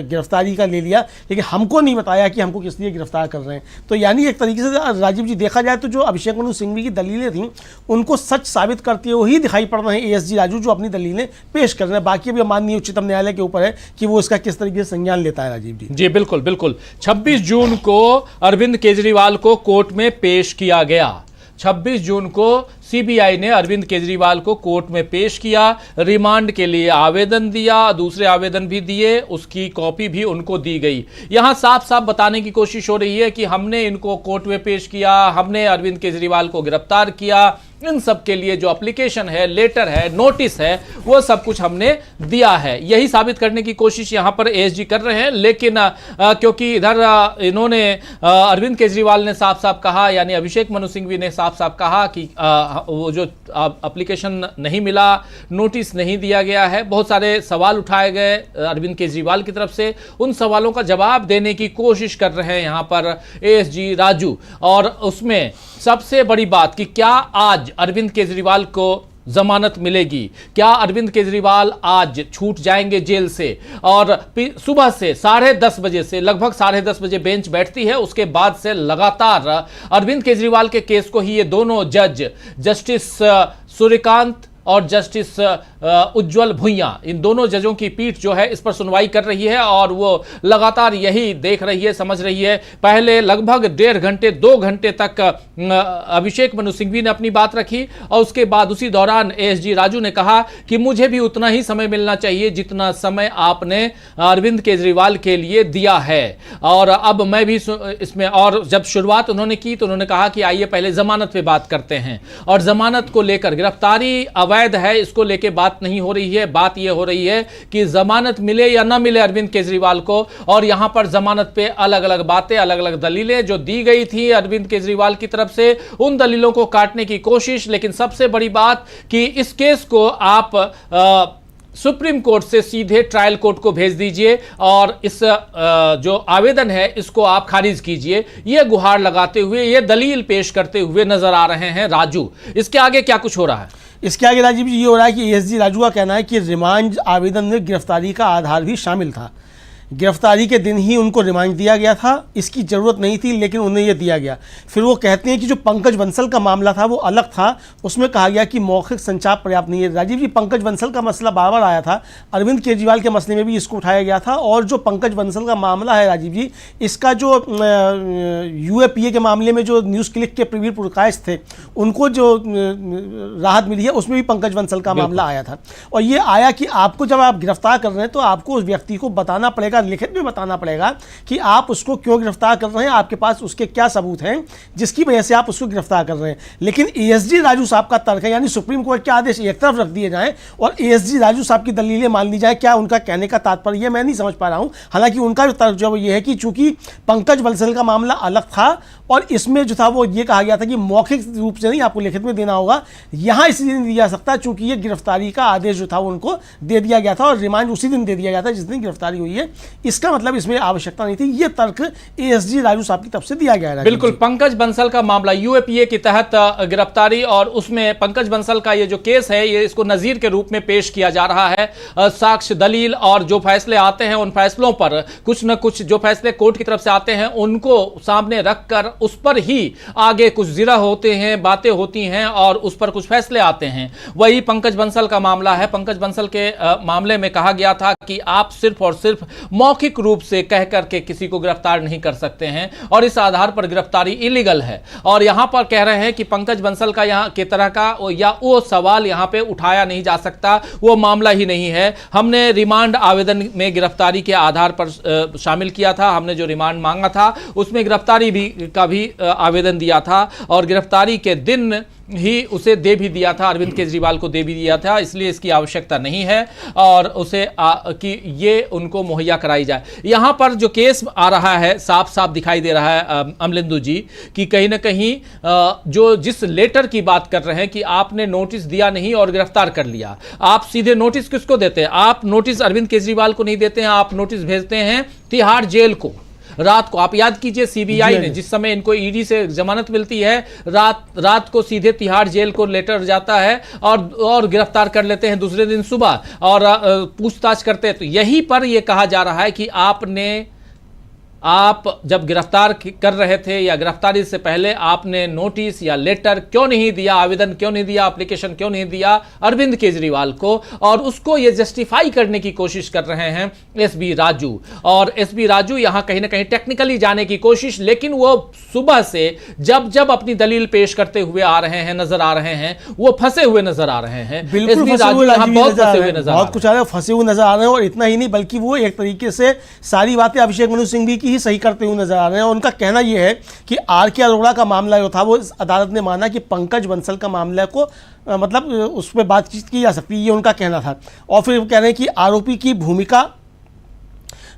Speaker 2: गिरफ्तारी का ले लिया, लेकिन हमको नहीं बताया कि हमको किस लिए गिरफ्तार कर रहे हैं। तो यानी एक तरीके से राजीव जी देखा जाए तो जो अभिषेक मनु सिंघवी की दलीलें थी उनको सच साबित करते हुए ही दिखाई पड़ रहे हैं एएसजी राजू, जो अपनी दलीलें पेश कर रहे हैं। बाकी अभी माननीय उच्चतम न्यायालय के ऊपर है कि वो इसका किस तरीके से संज्ञान लेता है। राजीव जी
Speaker 1: जी बिल्कुल बिल्कुल। 26 जून को अरविंद केजरीवाल को कोर्ट में पेश किया गया। 26 जून को सीबीआई ने अरविंद केजरीवाल को कोर्ट में पेश किया, रिमांड के लिए आवेदन दिया, दूसरे आवेदन भी दिए, उसकी कॉपी भी उनको दी गई। यहां साफ साफ बताने की कोशिश हो रही है कि हमने इनको कोर्ट में पेश किया, हमने अरविंद केजरीवाल को गिरफ्तार किया, इन सब के लिए जो एप्लीकेशन है, लेटर है, नोटिस है, वो सब कुछ हमने दिया है। यही साबित करने की कोशिश यहां पर एएसजी कर रहे हैं। लेकिन क्योंकि इधर इन्होंने अरविंद केजरीवाल ने साफ साफ कहा, यानी अभिषेक मनु सिंघवी ने साफ साफ कहा कि वो जो एप्लीकेशन नहीं मिला, नोटिस नहीं दिया गया है, बहुत सारे सवाल उठाए गए अरविंद केजरीवाल की तरफ से, उन सवालों का जवाब देने की कोशिश कर रहे हैं यहां पर एएसजी राजू। और उसमें सबसे बड़ी बात कि क्या आज अरविंद केजरीवाल को जमानत मिलेगी, क्या अरविंद केजरीवाल आज छूट जाएंगे जेल से? और सुबह से 10:30 बजे से लगभग 10:30 बजे बेंच बैठती है, उसके बाद से लगातार अरविंद केजरीवाल के केस को ही ये दोनों जज, जस्टिस सूर्यकांत और जस्टिस उज्जवल भुइयां, इन दोनों जजों की पीठ जो है इस पर सुनवाई कर रही है और वो लगातार यही देख रही है, समझ रही है। पहले लगभग 1.5 घंटे 2 घंटे तक अभिषेक मनु सिंघवी ने अपनी बात रखी और उसके बाद उसी दौरान एएसजी राजू ने कहा कि मुझे भी उतना ही समय मिलना चाहिए जितना समय आपने अरविंद केजरीवाल के लिए दिया है, और अब मैं भी इसमें। और जब शुरुआत उन्होंने की तो उन्होंने कहा कि आइए पहले जमानत पे बात करते हैं, और जमानत को लेकर, गिरफ्तारी अवैध है इसको लेकर बात नहीं हो रही है, बात यह हो रही है कि जमानत मिले या ना मिले अरविंद केजरीवाल को। और यहां पर जमानत पे अलग अलग बातें, अलग अलग दलीलें जो दी गई थी अरविंद केजरीवाल की तरफ से, उन दलीलों को काटने की कोशिश। लेकिन सबसे बड़ी बात कि इस केस को आप सुप्रीम कोर्ट से सीधे ट्रायल कोर्ट को भेज दीजिए और इस जो आवेदन है इसको आप खारिज कीजिए, ये गुहार लगाते हुए, ये दलील पेश करते हुए नजर आ रहे हैं राजू। इसके आगे क्या कुछ हो रहा है?
Speaker 2: इसके आगे राजीव जी ये हो रहा है कि एएसजी राजू का कहना है कि रिमांड आवेदन में गिरफ्तारी का आधार भी शामिल था। गिरफ्तारी के दिन ही उनको रिमांड दिया गया था, इसकी ज़रूरत नहीं थी लेकिन उन्हें यह दिया गया। फिर वो कहते हैं कि जो पंकज बंसल का मामला था वो अलग था, उसमें कहा गया कि मौखिक संचार पर्याप्त नहीं है। राजीव जी पंकज बंसल का मसला बार बार आया था, अरविंद केजरीवाल के मसले में भी इसको उठाया गया था। और जो पंकज बंसल का मामला है राजीव जी, इसका जो यूएपीए के मामले में जो न्यूज़ क्लिक के प्रवीण पुरकाश थे उनको जो राहत मिली है उसमें भी पंकज बंसल का मामला आया था। और ये आया कि आपको जब आप गिरफ्तार कर रहे हैं तो आपको उस व्यक्ति को बताना पड़ेगा, लिखित में बताना पड़ेगा कि आप उसको क्यों गिरफ्तार कर रहे हैं, आपके पास उसके क्या सबूत हैं जिसकी वजह से आप उसको गिरफ्तार कर रहे हैं। लेकिन एएसजी राजू साहब का तर्क है, यानी सुप्रीम कोर्ट के आदेश एक तरफ रख दिए जाएं और एएसजी राजू साहब की दलीलें मान ली जाए, क्या उनका कहने का तात्पर्य मैं नहीं समझ पा रहा हूं। हालांकि उनका जो तर्क जो ये है कि चूंकि पंकज बंसल का मामला अलग था और इसमें जो था वो ये कहा गया था कि मौखिक रूप से नहीं, आपको लिखित में देना होगा, यहां इसलिए नहीं दिया सकता चूंकि ये गिरफ्तारी का आदेश जो था वो उनको दे दिया गया था और रिमांड उसी दिन दे दिया गया था जिस दिन गिरफ्तारी हुई है। इसका मतलब इसमें आवश्यकता नहीं थी। ये तर्क एएसजी राजू साहब की तरफ से दिया गया है।
Speaker 1: बिल्कुल, पंकज बंसल का मामला यूएपीए के तहत गिरफ्तारी, और उसमें पंकज बंसल का ये जो केस है ये इसको नजीर के रूप में पेश किया जा रहा है। साक्ष्य, दलील और जो फैसले आते हैं उन फैसलों पर कुछ न कुछ जो फैसले कोर्ट की तरफ से आते हैं उनको सामने रखकर उस पर ही आगे कुछ जिरा होते हैं, बातें होती हैं और उस पर कुछ फैसले आते हैं। वही पंकज बंसल का मामला है। पंकज बंसल के मामले में कहा गया था कि आप सिर्फ और सिर्फ मौखिक रूप से कह करके किसी को गिरफ्तार नहीं कर सकते हैं और इस आधार पर गिरफ्तारी इलीगल है। और यहां पर कह रहे हैं कि पंकज बंसल का यहां की तरह का या वो सवाल यहां पे उठाया नहीं जा सकता, वो मामला ही नहीं है। हमने रिमांड आवेदन में गिरफ्तारी के आधार पर शामिल किया था, हमने जो रिमांड मांगा था उसमें गिरफ्तारी का भी आवेदन दिया था और गिरफ्तारी के दिन ही उसे दे भी दिया था, अरविंद केजरीवाल को दे भी दिया था, इसलिए इसकी आवश्यकता नहीं है और उसे कि ये उनको मुहैया कराई जाए। यहां पर जो केस आ रहा है साफ साफ दिखाई दे रहा है अमलेंदु जी कि कहीं ना कहीं जो जिस लेटर की बात कर रहे हैं कि आपने नोटिस दिया नहीं और गिरफ्तार कर लिया, आप सीधे नोटिस किसको देते हैं? आप नोटिस अरविंद केजरीवाल को नहीं देते हैं, आप नोटिस भेजते हैं तिहाड़ जेल को। रात को आप याद कीजिए सीबीआई ने जिस समय इनको ईडी से जमानत मिलती है, रात को सीधे तिहाड़ जेल को लेटर जाता है और गिरफ्तार कर लेते हैं दूसरे दिन सुबह और पूछताछ करते हैं। तो यहीं पर यह कहा जा रहा है कि आप जब गिरफ्तार कर रहे थे या गिरफ्तारी से पहले आपने नोटिस या लेटर क्यों नहीं दिया, आवेदन क्यों नहीं दिया, एप्लीकेशन क्यों नहीं दिया अरविंद केजरीवाल को? और उसको ये जस्टिफाई करने की कोशिश कर रहे हैं एसबी राजू। और एसबी राजू यहां कहीं ना कहीं टेक्निकली जाने की कोशिश, लेकिन वो सुबह से जब अपनी दलील पेश करते हुए आ रहे हैं, नजर आ रहे हैं, वो फंसे हुए नजर आ रहे हैं।
Speaker 2: बिल्कुल बहुत कुछ आ रहा है, फंसे हुए नजर आ रहे हैं। और इतना ही नहीं बल्कि वो एक तरीके से सारी बातें अभिषेक मनु सिंघवी की ही सही करते हुए नजर आ रहे हैं। उनका कहना यह है कि आर.के. अरोड़ा का मामला जो था वो अदालत ने माना कि पंकज बंसल का मामला को मतलब उस पर बातचीत की जा सकती है, ये उनका कहना था। और फिर कह रहे हैं कि आरोपी की भूमिका,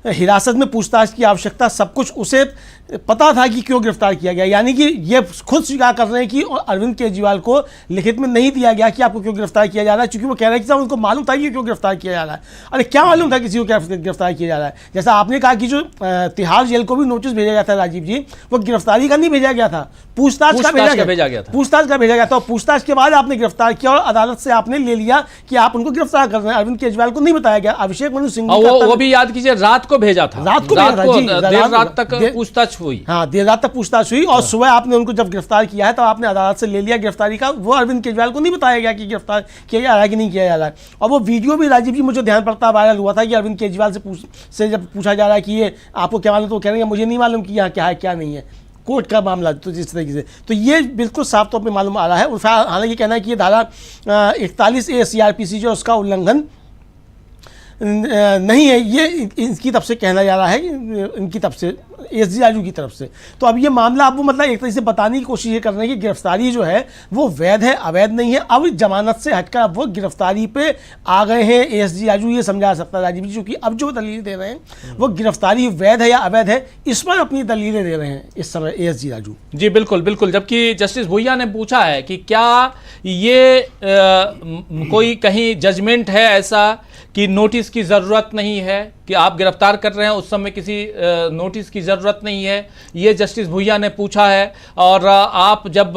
Speaker 2: हिरासत में पूछताछ की आवश्यकता, सब कुछ उसे पता था कि क्यों गिरफ्तार किया गया। यानी कि ये खुद स्वीकार कर रहे हैं कि अरविंद केजरीवाल को लिखित में नहीं दिया गया कि आपको क्यों गिरफ्तार किया जा रहा है, क्योंकि वो कह रहे हैं कि साहब उनको मालूम था कि क्यों गिरफ्तार किया जा रहा है। अरे क्या मालूम था किसी को क्या गिरफ्तार किया जा रहा है? जैसा आपने कहा कि जो तिहाड़ जेल को भी नोटिस भेजा गया था राजीव जी, वो गिरफ्तारी का नहीं भेजा गया था, पूछताछ का भेजा गया था। पूछताछ का भेजा गया था और पूछताछ के बाद आपने गिरफ्तार किया और अदालत से आपने ले लिया कि आप उनको गिरफ्तार कर रहे हैं। अरविंद केजरीवाल को नहीं बताया गया। अभिषेक मनु सिंघवी
Speaker 1: वो भी याद कीजिए रात को भेजा था, रात को तक पूछताछ हुई।
Speaker 2: हाँ, देर रात तक पूछताछ हुई और सुबह आपने उनको जब गिरफ्तार किया है तब आपने अदालत से ले लिया गिरफ्तारी का। वो अरविंद केजरीवाल को नहीं बताया गया कि गिरफ्तार किया जा रहा है कि नहीं किया जा रहा है। और वो वीडियो भी राजीव जी मुझे ध्यान पड़ता वायरल हुआ था कि अरविंद केजरीवाल से जब पूछा जा रहा है कि ये आपको क्या मालूम, तो कह रहे हैं मुझे नहीं मालूम कि यहाँ क्या है क्या नहीं है, कोर्ट का मामला। तो जिस तरीके से तो ये बिल्कुल साफ तौर पर मालूम आ रहा है। हालांकि कहना है कि ये धारा 41A CRPC जो उसका उल्लंघन नहीं है, ये इनकी तरफ से कहना जा रहा है, इनकी तरफ से एसजी राजू की तरफ से। तो अब ये मामला अब वो मतलब एक तरह से बताने की कोशिश ये कर रहे हैं कि गिरफ्तारी जो है वो वैध है, अवैध नहीं है। अब जमानत से हटकर अब वो गिरफ्तारी पे आ गए हैं। एसजी राजू ये समझा सकता है राजीव जी, क्योंकि अब जो दलील दे रहे हैं वो गिरफ्तारी वैध है या अवैध है, इस पर अपनी दलीलें दे रहे हैं इस समय एसजी राजू।
Speaker 1: जी बिल्कुल बिल्कुल। जबकि जस्टिस भुइया ने पूछा है कि क्या ये कोई कहीं जजमेंट है ऐसा कि नोटिस की ज़रूरत नहीं है, कि आप गिरफ्तार कर रहे हैं उस समय किसी नोटिस की ज़रूरत नहीं है, ये जस्टिस भुइया ने पूछा है। और आप जब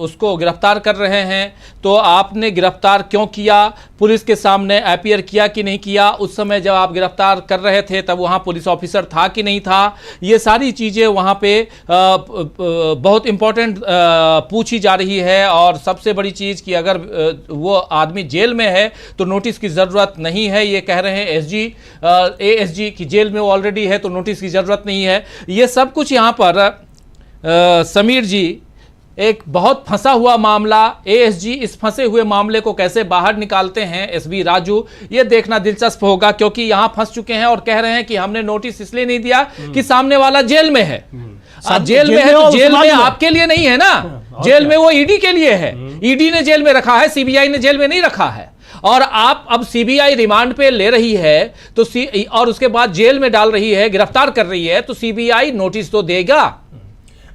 Speaker 1: उसको गिरफ्तार कर रहे हैं तो आपने गिरफ्तार क्यों किया, पुलिस के सामने अपीयर किया कि नहीं किया, उस समय जब आप गिरफ्तार कर रहे थे तब वहाँ पुलिस ऑफिसर था कि नहीं था, ये सारी चीज़ें वहाँ पे बहुत इम्पोर्टेंट पूछी जा रही है। और सबसे बड़ी चीज़ कि अगर वो आदमी जेल में है तो नोटिस की ज़रूरत नहीं है, ये कह रहे हैं एएसजी की जेल में वो ऑलरेडी है तो नोटिस की ज़रूरत नहीं है। ये सब कुछ यहाँ पर समीर जी एक बहुत फंसा हुआ मामला, एएसजी इस फंसे हुए मामले को कैसे बाहर निकालते हैं एसबी राजू, ये देखना दिलचस्प होगा। क्योंकि यहाँ फंस चुके हैं और कह रहे हैं कि हमने नोटिस इसलिए नहीं दिया कि सामने वाला जेल में है। जेल में है तो जेल में आपके लिए नहीं है ना, जेल में वो ईडी के लिए है, ईडी ने जेल में रखा है, सीबीआई ने जेल में नहीं रखा है। और आप अब सीबीआई रिमांड पे ले रही है तो और उसके बाद जेल में डाल रही है, गिरफ्तार कर रही है, तो सीबीआई नोटिस तो देगा।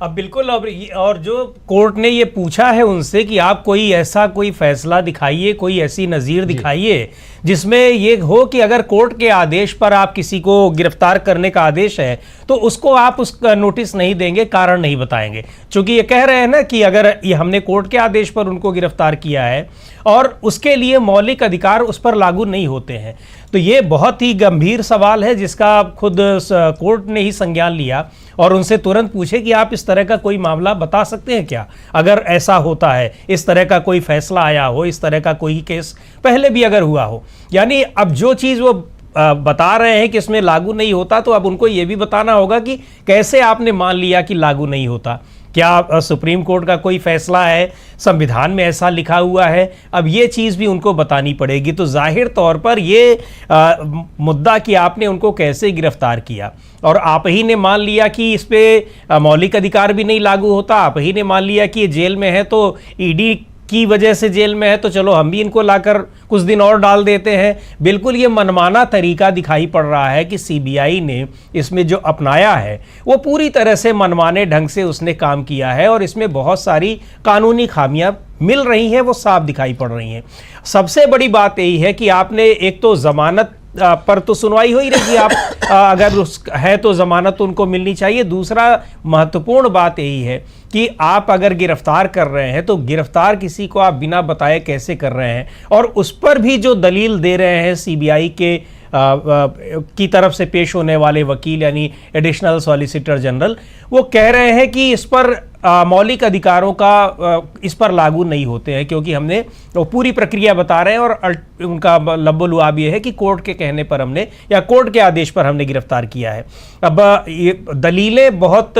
Speaker 3: अब बिल्कुल। और जो कोर्ट ने ये पूछा है उनसे कि आप कोई फैसला दिखाइए, कोई ऐसी नज़ीर दिखाइए जिसमें ये हो कि अगर कोर्ट के आदेश पर आप किसी को गिरफ्तार करने का आदेश है तो उसको आप उसका नोटिस नहीं देंगे, कारण नहीं बताएंगे। चूंकि ये कह रहे हैं ना कि अगर ये हमने कोर्ट के आदेश पर उनको गिरफ्तार किया है और उसके लिए मौलिक अधिकार उस पर लागू नहीं होते हैं, तो ये बहुत ही गंभीर सवाल है जिसका खुद कोर्ट ने ही संज्ञान लिया और उनसे तुरंत पूछे कि आप इस तरह का कोई मामला बता सकते हैं क्या, अगर ऐसा होता है, इस तरह का कोई फैसला आया हो, इस तरह का कोई केस पहले भी अगर हुआ हो। यानी अब जो चीज़ वो बता रहे हैं कि इसमें लागू नहीं होता, तो अब उनको ये भी बताना होगा कि कैसे आपने मान लिया कि लागू नहीं होता। क्या सुप्रीम कोर्ट का कोई फैसला है, संविधान में ऐसा लिखा हुआ है? अब ये चीज़ भी उनको बतानी पड़ेगी। तो जाहिर तौर पर ये मुद्दा कि आपने उनको कैसे गिरफ्तार किया और आप ही ने मान लिया कि इस पे मौलिक अधिकार भी नहीं लागू होता, आप ही ने मान लिया कि ये जेल में है तो ईडी की वजह से जेल में है तो चलो हम भी इनको लाकर कुछ दिन और डाल देते हैं। बिल्कुल ये मनमाना तरीका दिखाई पड़ रहा है कि सीबीआई ने इसमें जो अपनाया है वो पूरी तरह से मनमाने ढंग से उसने काम किया है और इसमें बहुत सारी कानूनी खामियां मिल रही हैं, वो साफ दिखाई पड़ रही हैं। सबसे बड़ी बात यही है कि आपने एक तो जमानत पर तो सुनवाई हो ही रही, आप अगर उस है तो जमानत उनको मिलनी चाहिए। दूसरा महत्वपूर्ण बात यही है कि आप अगर गिरफ्तार कर रहे हैं तो गिरफ्तार किसी को आप बिना बताए कैसे कर रहे हैं, और उस पर भी जो दलील दे रहे हैं सीबीआई के की तरफ से पेश होने वाले वकील यानी एडिशनल सॉलिसिटर जनरल, वो कह रहे हैं कि इस पर मौलिक अधिकारों का इस पर लागू नहीं होते हैं, क्योंकि हमने वो पूरी प्रक्रिया बता रहे हैं और उनका लब्बो लुआब ये है कि कोर्ट के कहने पर हमने या कोर्ट के आदेश पर हमने गिरफ्तार किया है। अब ये दलीलें बहुत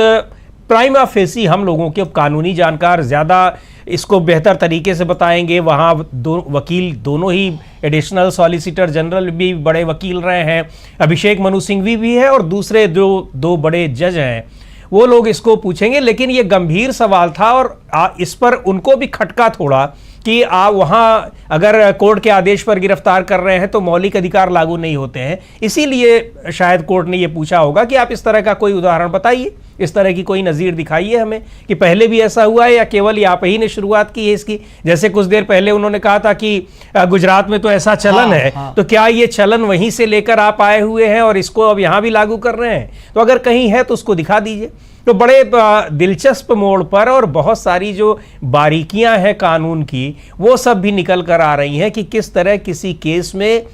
Speaker 3: प्राइमा फेसी हम लोगों के कानूनी जानकार ज़्यादा इसको बेहतर तरीके से बताएंगे। वहाँ वकील दोनों ही एडिशनल सॉलिसिटर जनरल भी बड़े वकील रहे हैं, अभिषेक मनु सिंघवी भी है और दूसरे दो बड़े जज हैं, वो लोग इसको पूछेंगे। लेकिन ये गंभीर सवाल था और इस पर उनको भी खटका थोड़ा कि आप वहाँ अगर कोर्ट के आदेश पर गिरफ्तार कर रहे हैं तो मौलिक अधिकार लागू नहीं होते हैं। इसीलिए शायद कोर्ट ने ये पूछा होगा कि आप इस तरह का कोई उदाहरण बताइए, इस तरह की कोई नज़ीर दिखाइए हमें कि पहले भी ऐसा हुआ है या केवल आप ही ने शुरुआत की है इसकी। जैसे कुछ देर पहले उन्होंने कहा था कि गुजरात में तो ऐसा चलन है, तो क्या ये चलन वहीं से लेकर आप आए हुए हैं और इसको अब यहाँ भी लागू कर रहे हैं? तो अगर कहीं है तो उसको दिखा दीजिए। तो बड़े दिलचस्प मोड़ पर और बहुत सारी जो बारीकियां हैं कानून की वो सब भी निकल कर आ रही हैं कि किस तरह किसी केस में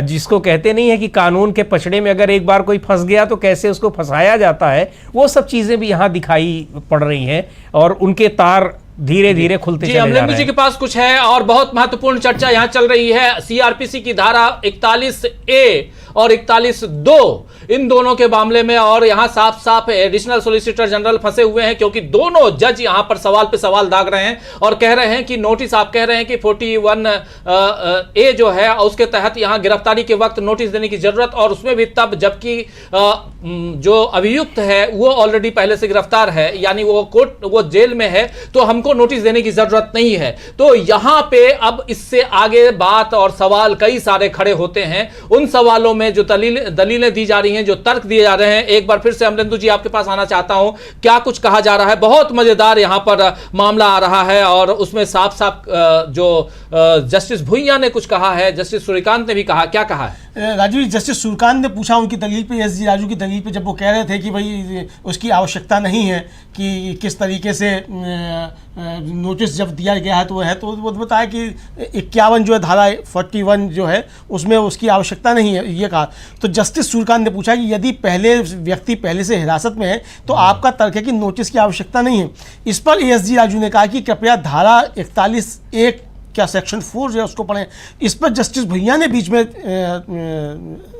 Speaker 3: जिसको कहते नहीं है कि कानून के पछड़े में अगर एक बार कोई फंस गया तो कैसे उसको फंसाया जाता है, वो सब चीज़ें भी यहाँ दिखाई पड़ रही हैं और उनके तार धीरे धीरे खुलते चले जा रहे हैं।
Speaker 1: अमलेंदु जी के पास कुछ है और बहुत महत्वपूर्ण चर्चा यहाँ चल रही है। सीआरपीसी की धारा 41A और 41(2) इन दोनों के मामले में, और यहाँ साफ साफ एडिशनल सॉलिसिटर जनरल फंसे हुए हैं क्योंकि दोनों जज यहाँ पर सवाल पे सवाल दाग रहे हैं और कह रहे हैं कि नोटिस, आप कह रहे हैं कि 41A जो है उसके तहत यहाँ गिरफ्तारी के वक्त नोटिस देने की जरूरत, और उसमें भी तब जबकि जो अभियुक्त है वो ऑलरेडी पहले से गिरफ्तार है, यानी वो जेल में है, तो हमको नोटिस देने की जरूरत नहीं है। तो यहां पे अब इससे आगे बात और सवाल कई सारे खड़े होते हैं। उन सवालों में जो दलीलें दी जा रही हैं, जो तर्क दिए जा रहे हैं, एक बार फिर से अमलेंदु जी आपके पास आना चाहता हूं, क्या कुछ कहा जा रहा है? बहुत मजेदार यहां पर मामला आ रहा है और उसमें साफ साफ जो जस्टिस भुइयां ने कुछ कहा है, जस्टिस सूर्यकांत ने भी कहा, क्या कहा है?
Speaker 2: राजीव, जस्टिस सूर्यकांत ने पूछा उनकी दलील पे, एसजी राजू की दलील पे, जब वो कह रहे थे कि भाई उसकी आवश्यकता नहीं है कि किस तरीके से नोटिस जब दिया गया है तो वो है, तो वो बताया कि 51 जो है धारा 41 जो है उसमें उसकी आवश्यकता नहीं है, ये कहा। तो जस्टिस सूर्यकांत ने पूछा कि यदि व्यक्ति पहले से हिरासत में है तो आपका तर्क है कि नोटिस की आवश्यकता नहीं है। इस पर एसजी राजू ने कहा कि कृपया धारा 41(1) क्या सेक्शन 4 जो है उसको पढ़ें। इस पर जस्टिस भैया ने बीच में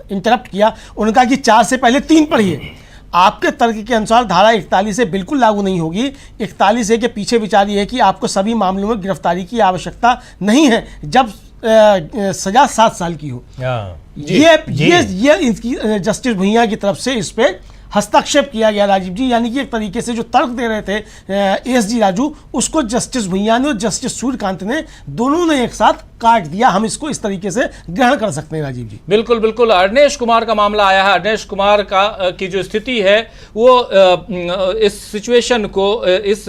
Speaker 2: इंटरप्ट किया, उन्होंने कहा कि 4 से पहले 3 पढ़िए। आपके तर्क के अनुसार धारा 41 बिल्कुल लागू नहीं होगी। 41 के पीछे विचार ये है कि आपको सभी मामलों में गिरफ्तारी की आवश्यकता नहीं है जब सजा 7 साल की हो। ये इनकी जस्टिस भैया की तरफ से इस पे हस्तक्षेप किया गया राजीव जी, यानी कि एक तरीके से जो तर्क दे रहे थे एसजी राजू, उसको जस्टिस भैया ने और जस्टिस सूर्यकांत ने दोनों ने एक साथ काट दिया, हम इसको इस तरीके से ग्रहण कर सकते हैं राजीव जी।
Speaker 1: बिल्कुल बिल्कुल। अरनेश कुमार का मामला आया है। अरनेश कुमार की जो स्थिति है वो इस सिचुएशन को, इस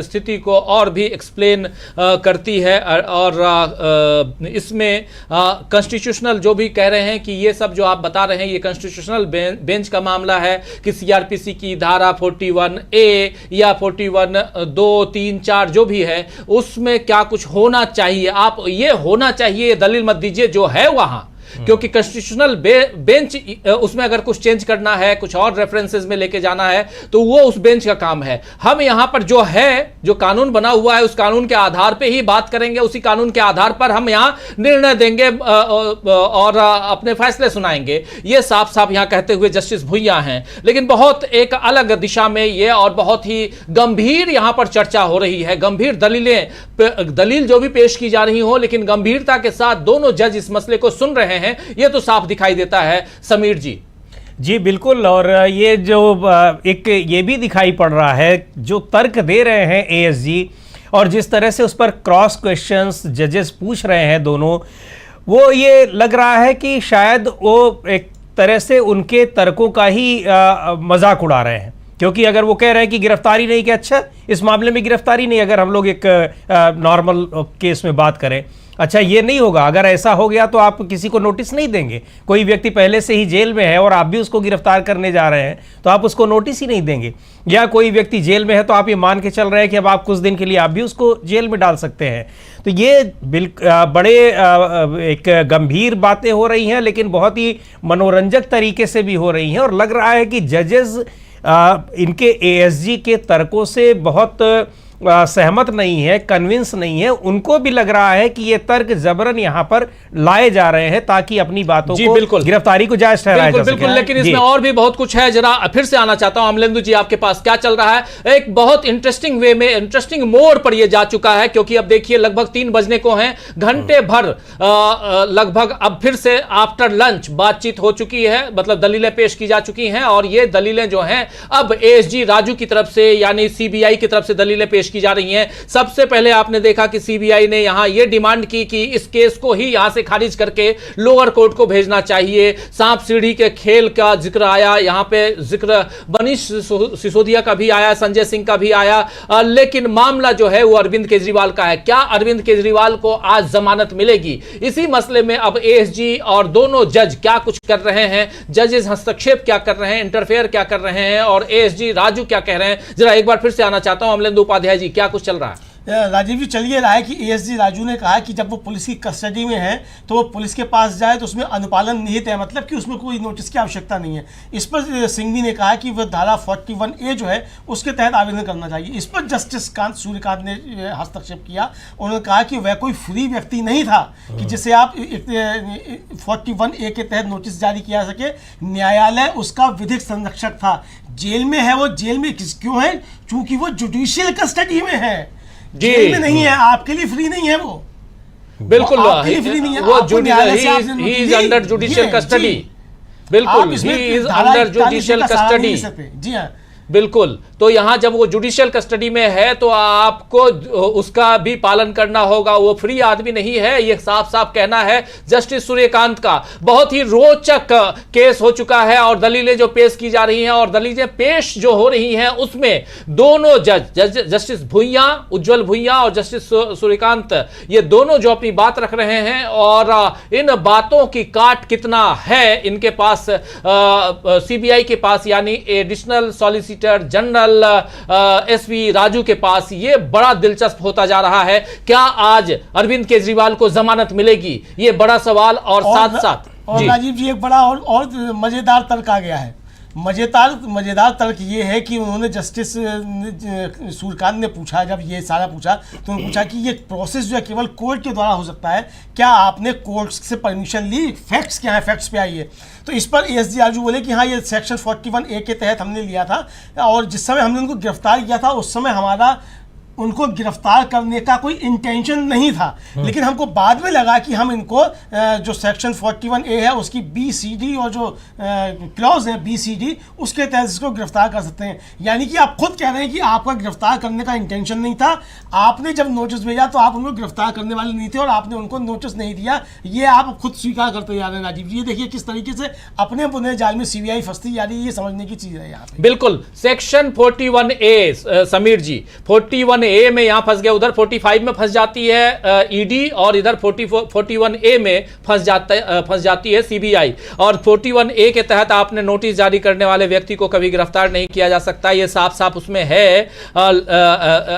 Speaker 1: स्थिति को और भी एक्सप्लेन करती है। और इसमें कॉन्स्टिट्यूशनल जो भी कह रहे हैं कि ये सब जो आप बता रहे हैं ये कॉन्स्टिट्यूशनल बेंच का मामला है कि सीआरपीसी की धारा 41A या 41(2), 3, 4 जो भी है उसमें क्या कुछ होना चाहिए। आप ये होना चाहिए दलील मत दीजिए जो है वहां, क्योंकि कॉन्स्टिट्यूशनल बेंच उसमें अगर कुछ चेंज करना है, कुछ और रेफरेंसेस में लेके जाना है तो वो उस बेंच का काम है। हम यहां पर जो है, जो कानून बना हुआ है उस कानून के आधार पे ही बात करेंगे, उसी कानून के आधार पर हम यहां निर्णय देंगे और अपने फैसले सुनाएंगे। ये साफ साफ यहां कहते हुए जस्टिस भुइयां हैं। लेकिन बहुत एक अलग दिशा में ये और बहुत ही गंभीर यहां पर चर्चा हो रही है। गंभीर दलील जो भी पेश की जा रही हो, लेकिन गंभीरता के साथ दोनों जज इस मसले को सुन रहे हैं, ये तो साफ दिखाई देता है समीर जी।
Speaker 3: जी बिल्कुल। और ये जो एक ये भी दिखाई पड़ रहा है जो तर्क दे रहे हैं एएसजी और जिस तरह से उस पर क्रॉस क्वेश्चंस जजेस पूछ रहे हैं दोनों, वो ये लग रहा है कि शायद वो एक तरह से उनके तर्कों का ही मजाक उड़ा रहे हैं। क्योंकि अगर वो कह रहे हैं कि गिरफ्तारी नहीं, कि अच्छा इस मामले में गिरफ्तारी नहीं, अगर हम लोग एक नॉर्मल केस में बात करें, अच्छा ये नहीं होगा। अगर ऐसा हो गया तो आप किसी को नोटिस नहीं देंगे। कोई व्यक्ति पहले से ही जेल में है और आप भी उसको गिरफ्तार करने जा रहे हैं तो आप उसको नोटिस ही नहीं देंगे। या कोई व्यक्ति जेल में है तो आप ये मान के चल रहे हैं कि अब आप कुछ दिन के लिए आप भी उसको जेल में डाल सकते हैं। तो ये बड़े एक गंभीर बातें हो रही हैं, लेकिन बहुत ही मनोरंजक तरीके से भी हो रही हैं। और लग रहा है कि जजेस इनके एएसजी के तर्कों से बहुत सहमत नहीं है, कन्विंस नहीं है। उनको भी लग रहा है कि ये तर्क जबरन यहां पर लाए जा रहे हैं ताकि अपनी बातों को, गिरफ्तारी को जायज ठहराया जा सके।
Speaker 1: बिल्कुल, लेकिन इसमें और भी बहुत कुछ है। जरा फिर से आना चाहता हूं अमलेंदु जी, आपके पास क्या चल रहा है। एक बहुत इंटरेस्टिंग वे में, इंटरेस्टिंग मोड़ पर यह जा चुका है, क्योंकि अब देखिए लगभग 3 बजने को हैं, घंटे भर लगभग अब फिर से आफ्टर लंच बातचीत हो चुकी है, मतलब दलीलें पेश की जा चुकी हैं। और ये दलीलें जो हैं अब एएसजी राजू की तरफ से, यानी सीबीआई की तरफ से दलीलें पेश की जा रही हैं। सबसे पहले आपने देखा कि सीबीआई ने यहां यह डिमांड की कि इस केस को ही यहां से खारिज करके लोअर कोर्ट को भेजना चाहिए। सांप सीढ़ी के खेल का जिक्र आया, यहां पे जिक्र मनीष सिसोदिया का भी आया, संजय सिंह का भी आया। लेकिन मामला जो है वो अरविंद केजरीवाल का है। क्या अरविंद केजरीवाल को आज जमानत मिलेगी? इसी मसले में अब एएसजी और दोनों जज क्या कुछ कर रहे हैं, जजेस हस्तक्षेप क्या कर रहे हैं, इंटरफेयर क्या कर रहे हैं, और एएसजी राजू क्या कह रहे हैं। जरा एक बार फिर से आना चाहता हूं अमलेंदु उपाध्याय जी, क्या कुछ चल रहा है?
Speaker 2: राजीव जी, चलिए रहा है कि एएसजी राजू ने कहा कि जब वो पुलिस की कस्टडी में है तो वो पुलिस के पास जाए तो उसमें अनुपालन निहित है, मतलब कि उसमें कोई नोटिस की आवश्यकता नहीं है। इस पर सिंघवी ने कहा कि वह धारा 41A जो है उसके तहत आवेदन करना चाहिए। इस पर जस्टिस सूर्यकांत ने हस्तक्षेप किया। उन्होंने कहा कि वह कोई फ्री व्यक्ति नहीं था कि जिसे आप 41A के तहत नोटिस जारी किया सके। न्यायालय उसका विधिक संरक्षक था। जेल में है, वो जेल में क्यों है? चूंकि वो जुडिशियल कस्टडी में है, जेल में नहीं है। आपके लिए फ्री नहीं है वो,
Speaker 1: बिल्कुल
Speaker 2: फ्री नहीं है।
Speaker 1: वो he is under judicial custody. बिल्कुल, he is under judicial custody.
Speaker 2: जी हाँ,
Speaker 1: बिल्कुल। तो यहां जब वो जुडिशियल कस्टडी में है तो आपको उसका भी पालन करना होगा। वो फ्री आदमी नहीं है, ये साफ साफ कहना है जस्टिस सूर्यकांत का। बहुत ही रोचक केस हो चुका है और दलीलें जो पेश की जा रही हैं और दलीलें पेश जो हो रही हैं उसमें दोनों जज, जस्टिस भुइयां, उज्जवल भुइयां और जस्टिस सूर्यकांत, ये दोनों जो अपनी बात रख रहे हैं और इन बातों की काट कितना है इनके पास, सीबीआई के पास, यानी additional solicitor general SV Raju के पास, ये बड़ा दिलचस्प होता जा रहा है। क्या आज अरविंद केजरीवाल को जमानत मिलेगी? ये बड़ा सवाल। और साथ साथ
Speaker 2: राजीव जी एक बड़ा और मजेदार तर्क आ गया है। मजेदार तर्क ये है कि उन्होंने जस्टिस सूर्यकांत ने पूछा, जब ये सारा पूछा तो उन्होंने पूछा कि ये प्रोसेस जो है केवल कोर्ट के द्वारा हो सकता है, क्या आपने कोर्ट से परमिशन ली? फैक्ट्स क्या है, फैक्ट्स पे आइए। तो इस पर एएसजी राजू बोले कि हाँ, ये सेक्शन 41A के तहत हमने लिया था और जिस समय हमने उनको गिरफ्तार किया था उस समय हमारा उनको गिरफ्तार करने का कोई इंटेंशन नहीं था, लेकिन हमको बाद में लगा कि हम इनको जो सेक्शन 41A है उसकी BCD और जो क्लॉज है BCD उसके तहत इसको गिरफ्तार कर सकते हैं। यानी कि आप खुद कह रहे हैं कि आपका गिरफ्तार करने का इंटेंशन नहीं था, आपने जब नोटिस भेजा तो आप उनको गिरफ्तार करने वाले नहीं थे और आपने उनको नोटिस नहीं दिया, ये आप खुद स्वीकार करते जा रहे हैं राजीव जी। ये देखिए किस तरीके से अपने बुने जाल में CBI फंसती जा रही है, ये समझने की चीज है यहाँ पे।
Speaker 1: बिल्कुल, सेक्शन 41A समीर जी, 41A में यहां फंस गया, उधर 45 में फंस जाती है ईडी और इधर 41A में फंस जाती है CBI। और 41A के तहत आपने नोटिस जारी करने वाले व्यक्ति को कभी गिरफ्तार नहीं किया जा सकता, ये साफ साफ उसमें है।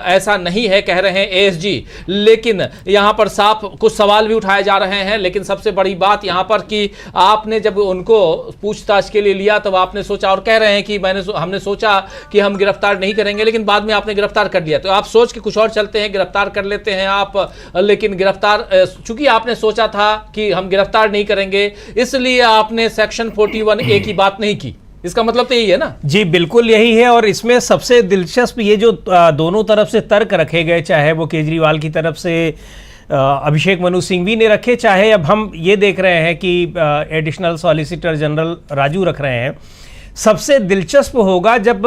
Speaker 1: ऐसा नहीं है कह रहे हैं ASG, लेकिन यहां पर साफ कुछ सवाल भी उठाए जा रहे हैं। लेकिन सबसे बड़ी बात यहां पर कि आपने जब उनको पूछताछ के लिए लिया तब आपने सोचा, और कह रहे हैं कि हमने सोचा कि हम गिरफ्तार नहीं करेंगे, लेकिन बाद में आपने गिरफ्तार कर लिया। तो आप सोच के कुछ और चलते हैं, गिरफ्तार कर लेते हैं आप, लेकिन गिरफ्तार चूंकि आपने सोचा था कि हम गिरफ्तार नहीं करेंगे, इसलिए आपने सेक्शन 41A की बात नहीं की। इसका मतलब तो यही है ना?
Speaker 3: जी बिल्कुल यही है। और इसमें सबसे दिलचस्प ये जो दोनों तरफ से तर्क रखे गए, चाहे वो केजरीवाल की तरफ से अभिषेक मनु सिंघवी ने रखे, चाहे अब हम ये देख रहे हैं कि एडिशनल सॉलिसिटर जनरल राजू रख रहे हैं, सबसे दिलचस्प होगा जब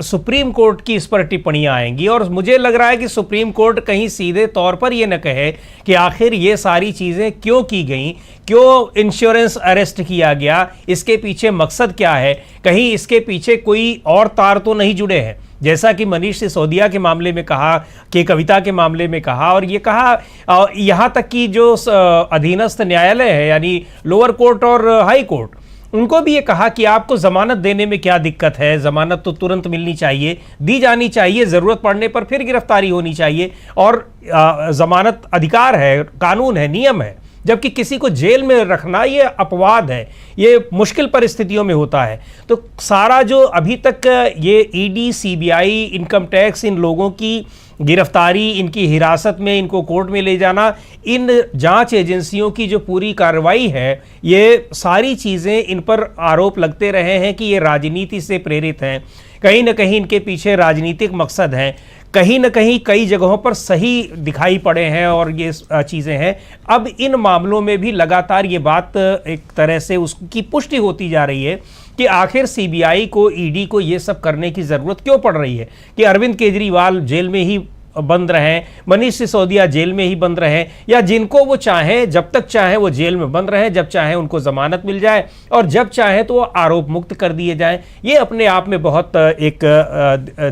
Speaker 3: सुप्रीम कोर्ट की इस पर टिप्पणियां आएंगी। और मुझे लग रहा है कि सुप्रीम कोर्ट कहीं सीधे तौर पर ये न कहे कि आखिर ये सारी चीज़ें क्यों की गई, क्यों इंश्योरेंस अरेस्ट किया गया, इसके पीछे मकसद क्या है, कहीं इसके पीछे कोई और तार तो नहीं जुड़े हैं, जैसा कि मनीष सिसोदिया के मामले में कहा, कि कविता के मामले में कहा, और ये कहा यहाँ तक कि जो अधीनस्थ न्यायालय है यानी लोअर कोर्ट और हाई कोर्ट, उनको भी ये कहा कि आपको जमानत देने में क्या दिक्कत है, जमानत तो तुरंत मिलनी चाहिए, दी जानी चाहिए, ज़रूरत पड़ने पर फिर गिरफ्तारी होनी चाहिए, और जमानत अधिकार है, कानून है, नियम है। जबकि किसी को जेल में रखना ये अपवाद है, ये मुश्किल परिस्थितियों में होता है। तो सारा जो अभी तक ये ईडी, CBI, इनकम टैक्स, इन लोगों की गिरफ्तारी, इनकी हिरासत में, इनको कोर्ट में ले जाना, इन जांच एजेंसियों की जो पूरी कार्रवाई है, ये सारी चीज़ें इन पर आरोप लगते रहे हैं कि ये राजनीति से प्रेरित हैं, कहीं ना कहीं इनके पीछे राजनीतिक मकसद हैं, कहीं ना कहीं कई जगहों पर सही दिखाई पड़े हैं और ये चीज़ें हैं। अब इन मामलों में भी लगातार ये बात एक तरह से उसकी पुष्टि होती जा रही है कि आखिर CBI को, ED को ये सब करने की ज़रूरत क्यों पड़ रही है, कि अरविंद केजरीवाल जेल में ही बंद रहें, मनीष सिसोदिया जेल में ही बंद रहें, या जिनको वो चाहें, जब तक चाहें वो जेल में बंद रहें, जब चाहें उनको ज़मानत मिल जाए और जब चाहें तो वो आरोप मुक्त कर दिए जाएं। ये अपने आप में बहुत एक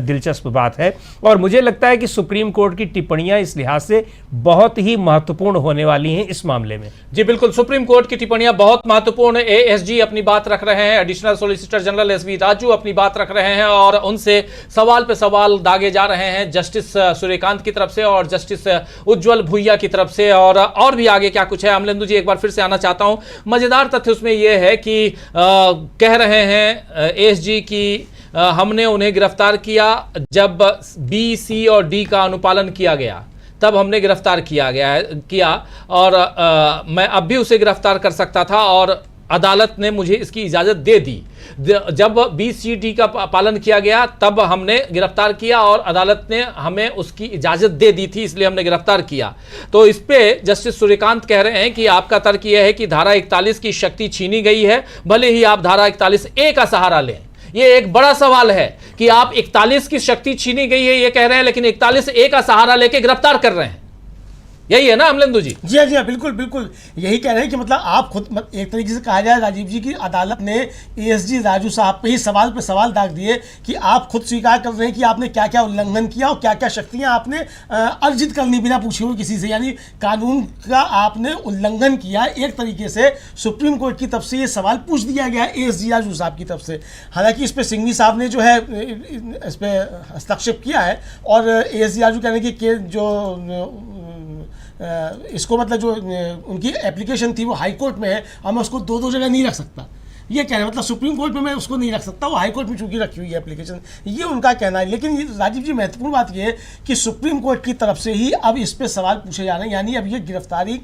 Speaker 3: दिलचस्प बात है। और मुझे लगता है कि सुप्रीम कोर्ट की टिप्पणियां इस लिहाज से बहुत ही महत्वपूर्ण होने वाली हैं इस मामले में।
Speaker 1: जी बिल्कुल, सुप्रीम कोर्ट की टिप्पणियां बहुत महत्वपूर्ण है। ASG अपनी बात रख रहे हैं, additional solicitor general SV Raju अपनी बात रख रहे हैं, और उनसे सवाल पे सवाल दागे जा रहे हैं जस्टिस सूर्यकांत की तरफ से और जस्टिस उज्जवल भुइया की तरफ से, और भी आगे क्या कुछ है। अमलेंदु जी, एक बार फिर से आना चाहता हूं। मजेदार तथ्य उसमें यह है कि कह रहे हैं ASG की हमने उन्हें गिरफ्तार किया जब B, C और D का अनुपालन किया गया, तब हमने गिरफ्तार किया और मैं अब भी उसे गिरफ्तार कर सकता था और अदालत ने मुझे इसकी इजाज़त दे दी। जब BCD का पालन किया गया तब हमने गिरफ्तार किया और अदालत ने हमें उसकी इजाज़त दे दी थी, इसलिए हमने गिरफ्तार किया। तो इस पे जस्टिस सूर्यकांत कह रहे हैं कि आपका तर्क यह है कि धारा 41 की शक्ति छीनी गई है, भले ही आप धारा 41A का सहारा लें। ये एक बड़ा सवाल है कि आप 41 की शक्ति छीनी गई है ये कह रहे हैं, लेकिन 41A का सहारा लेके गिरफ्तार कर रहे हैं। यही है ना अमलेंदु जी?
Speaker 2: जी हाँ, जी हाँ, बिल्कुल बिल्कुल यही कह रहे हैं कि मतलब आप खुद एक तरीके से कहा जाए राजीव जी की अदालत ने ASG राजू साहब पे ही सवाल पे सवाल दाग दिए कि आप खुद स्वीकार कर रहे हैं कि आपने क्या क्या उल्लंघन किया और क्या क्या शक्तियां आपने अर्जित करनी बिना पूछे हुए किसी से, यानी कानून का आपने उल्लंघन किया। एक तरीके से सुप्रीम कोर्ट की तरफ से ये सवाल पूछ दिया गया ASG राजू साहब की तरफ से। हालांकि इस पर सिंघवी साहब ने जो है इस पर हस्तक्षेप किया है और ASG राजू कहने की जो इसको मतलब जो उनकी एप्लीकेशन थी वो हाई कोर्ट में है, मैं उसको दो जगह नहीं रख सकता। ये कह रहे हैं, मतलब सुप्रीम कोर्ट में मैं उसको नहीं रख सकता, वो हाई कोर्ट में चूंकि रखी हुई है एप्लीकेशन, ये उनका कहना है। लेकिन राजीव जी महत्वपूर्ण बात ये है कि सुप्रीम कोर्ट की तरफ से ही अब इस पे सवाल पूछे जा रहे हैं, यानी अब ये गिरफ्तारी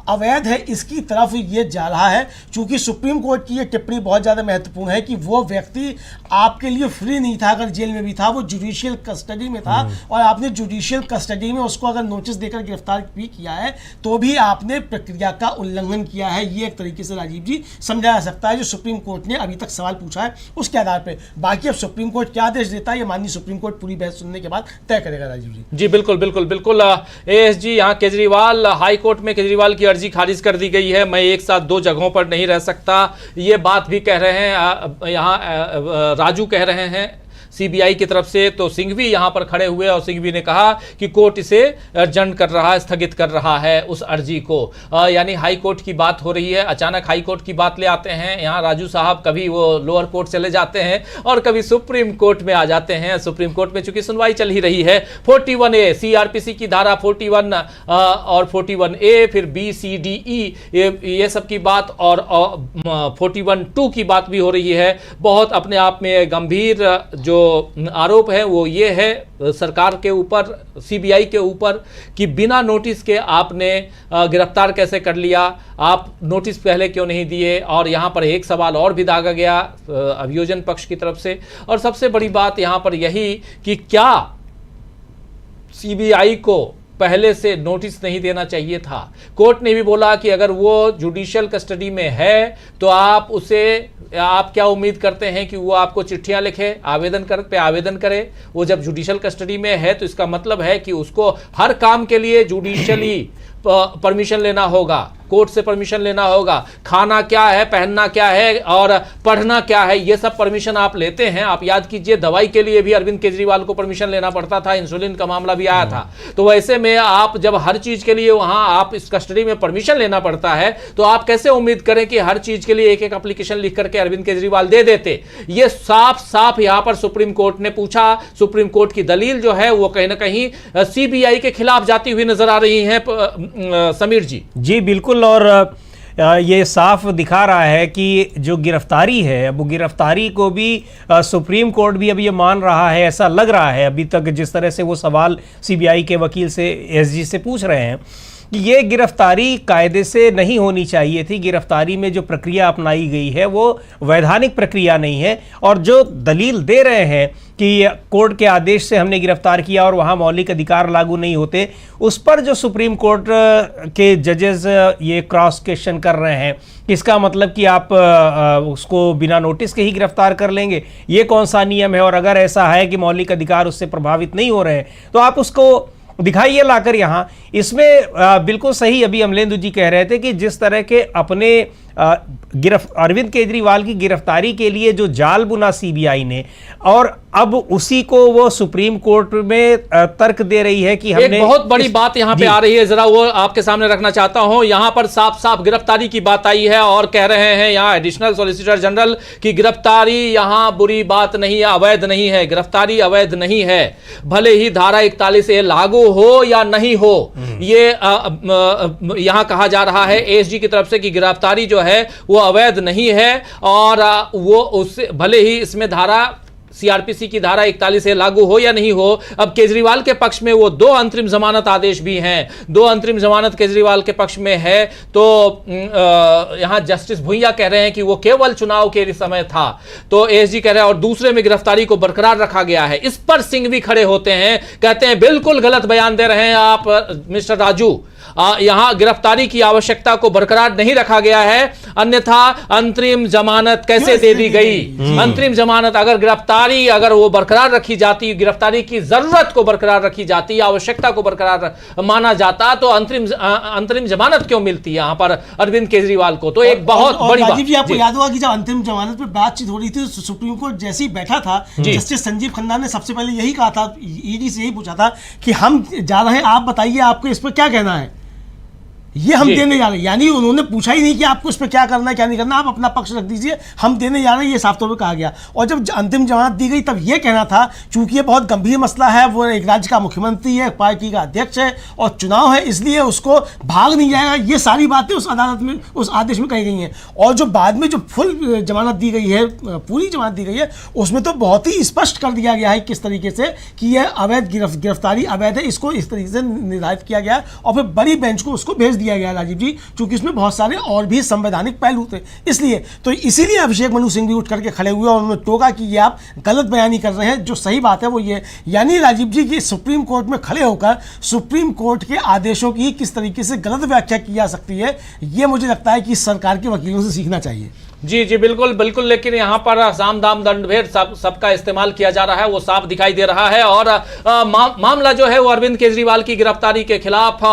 Speaker 2: अवैध है इसकी तरफ ये जा रहा है। चूंकि सुप्रीम कोर्ट की ये टिप्पणी बहुत ज़्यादा महत्वपूर्ण है कि वो व्यक्ति आपके लिए फ्री नहीं था, अगर जेल में भी था, वो जुडिशियल कस्टडी में था, और आपने जुडिशियल कस्टडी में उसको अगर नोटिस देकर गिरफ्तार भी किया है तो भी आपने प्रक्रिया का उल्लंघन किया है। ये एक तरीके से राजीव जी समझा जा सकता है जो सुप्रीम कोर्ट ने अभी तक सवाल पूछा है उसके आधार पर। बाकी अब सुप्रीम कोर्ट क्या आदेश देता है ये माननीय सुप्रीम कोर्ट पूरी बहस सुनने के बाद तय करेगा। राजीव जी
Speaker 1: जी बिल्कुल बिल्कुल बिल्कुल। एएसजी यहाँ केजरीवाल, हाई कोर्ट में केजरीवाल की अर्जी खारिज कर दी गई है, मैं एक साथ दो जगहों पर नहीं रह सकता, ये बात भी कह रहे हैं यहाँ राजू कह रहे हैं सीबीआई की तरफ से। तो सिंघवी यहां पर खड़े हुए और सिंघवी ने कहा कि कोर्ट इसे अर्जेंट कर रहा है, स्थगित कर रहा है उस अर्जी को। यानी हाई कोर्ट की बात हो रही है, अचानक हाई कोर्ट की बात ले आते हैं यहाँ राजू साहब, कभी वो लोअर कोर्ट चले जाते हैं और कभी सुप्रीम कोर्ट में आ जाते हैं। सुप्रीम कोर्ट में चूंकि सुनवाई चल ही रही है, 41A सीआरपीसी की धारा 41 और 41A, फिर BCDE ये सब की बात, और 41(2) की बात भी हो रही है। बहुत अपने आप में गंभीर जो आरोप है वो ये है सरकार के ऊपर, सीबीआई के ऊपर, कि बिना नोटिस के आपने गिरफ्तार कैसे कर लिया, आप नोटिस पहले क्यों नहीं दिए। और यहां पर एक सवाल और भी दागा गया अभियोजन पक्ष की तरफ से, और सबसे बड़ी बात यहां पर यही कि क्या सीबीआई को पहले से नोटिस नहीं देना चाहिए था। कोर्ट ने भी बोला कि अगर वो जुडिशियल कस्टडी में है तो आप क्या उम्मीद करते हैं कि वो आपको चिट्ठियां लिखे, आवेदन करे। वो जब जुडिशियल कस्टडी में है तो इसका मतलब है कि उसको हर काम के लिए जुडिशियली परमिशन लेना होगा, कोर्ट से परमिशन लेना होगा, खाना क्या है, पहनना क्या है और पढ़ना क्या है, ये सब परमिशन आप लेते हैं। आप याद कीजिए दवाई के लिए भी अरविंद केजरीवाल को परमिशन लेना पड़ता था, इंसुलिन का मामला भी आया था। तो वैसे में आप जब हर चीज के लिए वहां आप इस कस्टडी में परमिशन लेना पड़ता है तो आप कैसे उम्मीद करें कि हर चीज के लिए एक एक एप्लीकेशन लिख करके अरविंद केजरीवाल दे देते। ये साफ साफ यहां पर सुप्रीम कोर्ट ने पूछा। सुप्रीम कोर्ट की दलील जो है वो कहीं ना कहीं सीबीआई के खिलाफ जाती हुई नजर आ रही है समीर जी।
Speaker 3: जी बिल्कुल, और ये साफ दिखा रहा है कि जो गिरफ्तारी है, अब गिरफ्तारी को भी सुप्रीम कोर्ट भी अब ये मान रहा है, ऐसा लग रहा है अभी तक जिस तरह से वो सवाल सीबीआई के वकील से, एसजी से पूछ रहे हैं कि ये गिरफ्तारी कायदे से नहीं होनी चाहिए थी। गिरफ्तारी में जो प्रक्रिया अपनाई गई है वो वैधानिक प्रक्रिया नहीं है, और जो दलील दे रहे हैं कि कोर्ट के आदेश से हमने गिरफ्तार किया और वहाँ मौलिक अधिकार लागू नहीं होते, उस पर जो सुप्रीम कोर्ट के जजेस ये क्रॉस क्वेश्चन कर रहे हैं, इसका मतलब कि आप उसको बिना नोटिस के ही गिरफ्तार कर लेंगे, ये कौन सा नियम है। और अगर ऐसा है कि मौलिक अधिकार उससे प्रभावित नहीं हो रहे हैं तो आप उसको दिखाइए लाकर यहाँ। इसमें बिल्कुल सही अभी अमलेंदु जी कह रहे थे कि जिस तरह के अपने अरविंद केजरीवाल की गिरफ्तारी के लिए जो जाल बुना सीबीआई ने, और अब उसी को वो सुप्रीम कोर्ट में तर्क दे रही है कि हमने
Speaker 1: एक बहुत बड़ी बात यहां पे आ रही है, जरा वो आपके सामने रखना चाहता हूं। यहां पर साफ साफ गिरफ्तारी की बात आई है और कह रहे हैं यहां एडिशनल सॉलिसिटर जनरल की गिरफ्तारी यहां बुरी बात नहीं है, अवैध नहीं है, गिरफ्तारी अवैध नहीं है, भले ही धारा 41A लागू हो या नहीं हो। ये यहां कहा जा रहा है एएसजी की तरफ से कि गिरफ्तारी जो है वो अवैध नहीं है, और वो उससे भले ही इसमें धारा सीआरपीसी की धारा 41A लागू हो या नहीं हो। अब केजरीवाल के पक्ष में वो 2 अंतरिम जमानत आदेश भी हैं, 2 अंतरिम जमानत केजरीवाल के पक्ष में है। तो यहां जस्टिस भुइया कह रहे हैं कि वो केवल चुनाव के समय था, तो एएसजी कह रहे हैं और दूसरे में गिरफ्तारी को बरकरार रखा गया है। इस पर सिंघवी खड़े होते हैं, कहते हैं बिल्कुल गलत बयान दे रहे हैं आप मिस्टर राजू, यहां गिरफ्तारी की आवश्यकता को बरकरार नहीं रखा गया है, अन्यथा अंतरिम जमानत कैसे दे दी गई। अंतरिम जमानत अगर वो बरकरार रखी जाती, गिरफ्तारी की जरूरत को बरकरार रखी जाती, आवश्यकता को बरकरार माना जाता, तो अंतरिम जमानत क्यों मिलती यहां पर अरविंद केजरीवाल को। तो एक बहुत बड़ी बात
Speaker 2: जी, आपको याद होगा कि जब अंतरिम जमानत पे बातचीत हो रही थी तो सुप्रीम कोर्ट जैसे ही बैठा था, जस्टिस संजीव खन्ना ने सबसे पहले यही कहा था, ईडी से यही पूछा था कि हम जा रहे हैं, आप बताइए आपको इस पर क्या कहना है। ये हम देने जा रहे हैं। यानी उन्होंने पूछा ही नहीं कि आपको इस पर क्या करना है क्या नहीं करना, आप अपना पक्ष रख दीजिए, हम देने जा रहे हैं, ये साफ तौर पर कहा गया। और जब अंतिम जमानत दी गई तब ये कहना था, चूंकि ये बहुत गंभीर मसला है, वो एक राज्य का मुख्यमंत्री है, पार्टी का अध्यक्ष है और चुनाव है, इसलिए उसको भाग नहीं जाएगा। ये सारी बातें उस अदालत में, उस आदेश में कही गई हैं। और जो बाद में जो फुल जमानत दी गई है, पूरी जमानत दी गई है, उसमें तो बहुत ही स्पष्ट कर दिया गया है किस तरीके से कि यह अवैध गिरफ्तारी अवैध है, इसको इस तरीके से निर्धारित किया गया और फिर बड़ी बेंच को उसको भेज दिया गया राजीव जी, क्योंकि इसमें बहुत सारे और भी संवैधानिक पहलू थे। इसलिए तो इसीलिए अभिषेक मनु सिंह भी उठ करके खड़े हुए और उन्होंने टोका कि ये आप गलत बयानी कर रहे हैं। जो सही बात है वो ये, यानी राजीव जी की सुप्रीम कोर्ट में खड़े होकर सुप्रीम कोर्ट के आदेशों की किस तरीके से गलत व्याख्या की जा सकती है, ये मुझे लगता है कि सरकार के वकीलों से सीखना चाहिए।
Speaker 1: जी जी बिल्कुल बिल्कुल, लेकिन यहाँ पर साम दाम दंड भेद सबका इस्तेमाल किया जा रहा है, वो साफ दिखाई दे रहा है। और मामला जो है वो अरविंद केजरीवाल की गिरफ्तारी के खिलाफ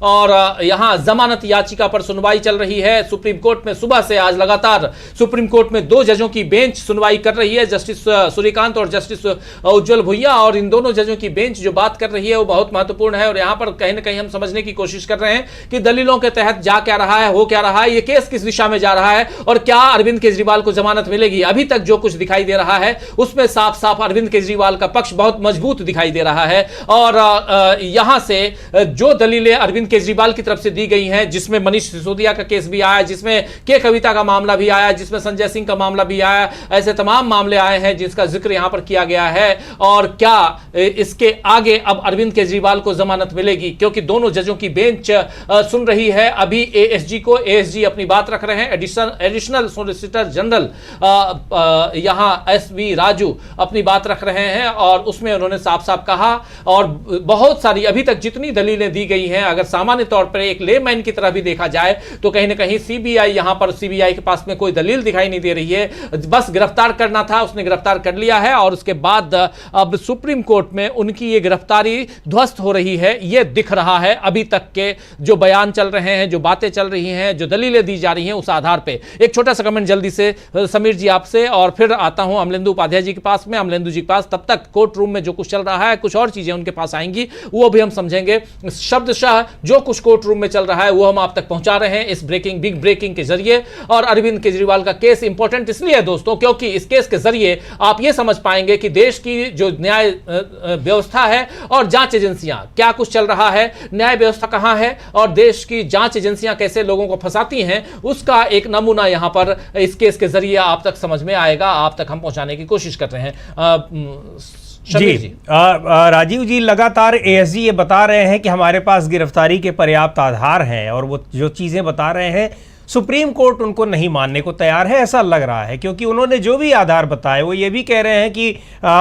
Speaker 1: और यहाँ जमानत याचिका पर सुनवाई चल रही है सुप्रीम कोर्ट में। सुबह से आज लगातार सुप्रीम कोर्ट में 2 जजों की बेंच सुनवाई कर रही है, जस्टिस सूर्यकांत और जस्टिस उज्जवल भुइया। और इन दोनों जजों की बेंच जो बात कर रही है वो बहुत महत्वपूर्ण है। और यहाँ पर कहीं ना कहीं हम समझने की कोशिश कर रहे हैं कि दलीलों के तहत जा क्या रहा है, हो क्या रहा है, ये केस किस दिशा में जा रहा है और क्या अरविंद केजरीवाल को जमानत मिलेगी। अभी तक जो कुछ दिखाई दे रहा है उसमें साफ साफ अरविंद केजरीवाल का पक्ष बहुत मजबूत दिखाई दे रहा है। और यहां से जो दलीलें अरविंद केजरीवाल की तरफ से दी गई हैं, जिसमें मनीष सिसोदिया का केस भी आया, जिसमें के कविता का मामला भी आया, जिसमें संजय सिंह का मामला भी आया, ऐसे तमाम मामले आए हैं जिसका जिक्र यहां पर किया गया है। और क्या इसके आगे अब अरविंद केजरीवाल को जमानत मिलेगी, क्योंकि दोनों जजों की बेंच सुन रही है अभी एएसजी को। एएसजी अपनी बात रख रहे हैं, एडिशनल सॉलिसिटर जनरल यहां एसवी राजू अपनी बात रख रहे हैं और उसमें उन्होंने साफ साफ कहा। और बहुत सारी अभी तक जितनी दलीलें दी गई हैं, अगर सामान्य तौर पर एक लेमैन की तरह भी देखा जाए तो कहीं ना कहीं सीबीआई, यहां पर सीबीआई के पास में कोई दलील दिखाई नहीं दे रही है, बस गिरफ्तार करना था, उसने गिरफ्तार कर लिया है। और उसके बाद अब सुप्रीम कोर्ट में उनकी ये गिरफ्तारी ध्वस्त हो रही है, ये दिख रहा है। अभी तक के जो बयान चल रहे हैं, जो बातें चल रही हैं, जो दलीलें दी जा रही हैं, उस आधार पे एक छोटा सा कमेंट जल्दी से समीर जी आपसे, और फिर आता हूं अमलेंदु उपाध्याय जी के पास में, अमलेंदु जी के पास। तब तक कोर्ट रूम में जो कुछ चल रहा है, कुछ और चीजें उनके पास आएंगी, वो भी हम समझेंगे। शब्दशाह जो कुछ कोर्ट रूम में चल रहा है वो हम आप तक पहुंचा रहे हैं इस बिग ब्रेकिंग के जरिए। और अरविंद केजरीवाल का केस इंपॉर्टेंट इसलिए है दोस्तों, क्योंकि इस केस के जरिए आप ये समझ पाएंगे कि देश की जो न्याय व्यवस्था है और जांच एजेंसियां, क्या कुछ चल रहा है, न्याय व्यवस्था कहां है और देश की जांच एजेंसियां कैसे लोगों को फंसाती हैं, उसका एक नमूना यहां पर इस केस के जरिए आप तक समझ में आएगा। आप तक हम पहुंचाने की कोशिश कर रहे हैं।
Speaker 3: जी राजीव जी, लगातार एएसजी ये बता रहे हैं कि हमारे पास गिरफ्तारी के पर्याप्त आधार हैं और वो जो चीज़ें बता रहे हैं सुप्रीम कोर्ट उनको नहीं मानने को तैयार है, ऐसा लग रहा है। क्योंकि उन्होंने जो भी आधार बताए वो ये भी कह रहे हैं कि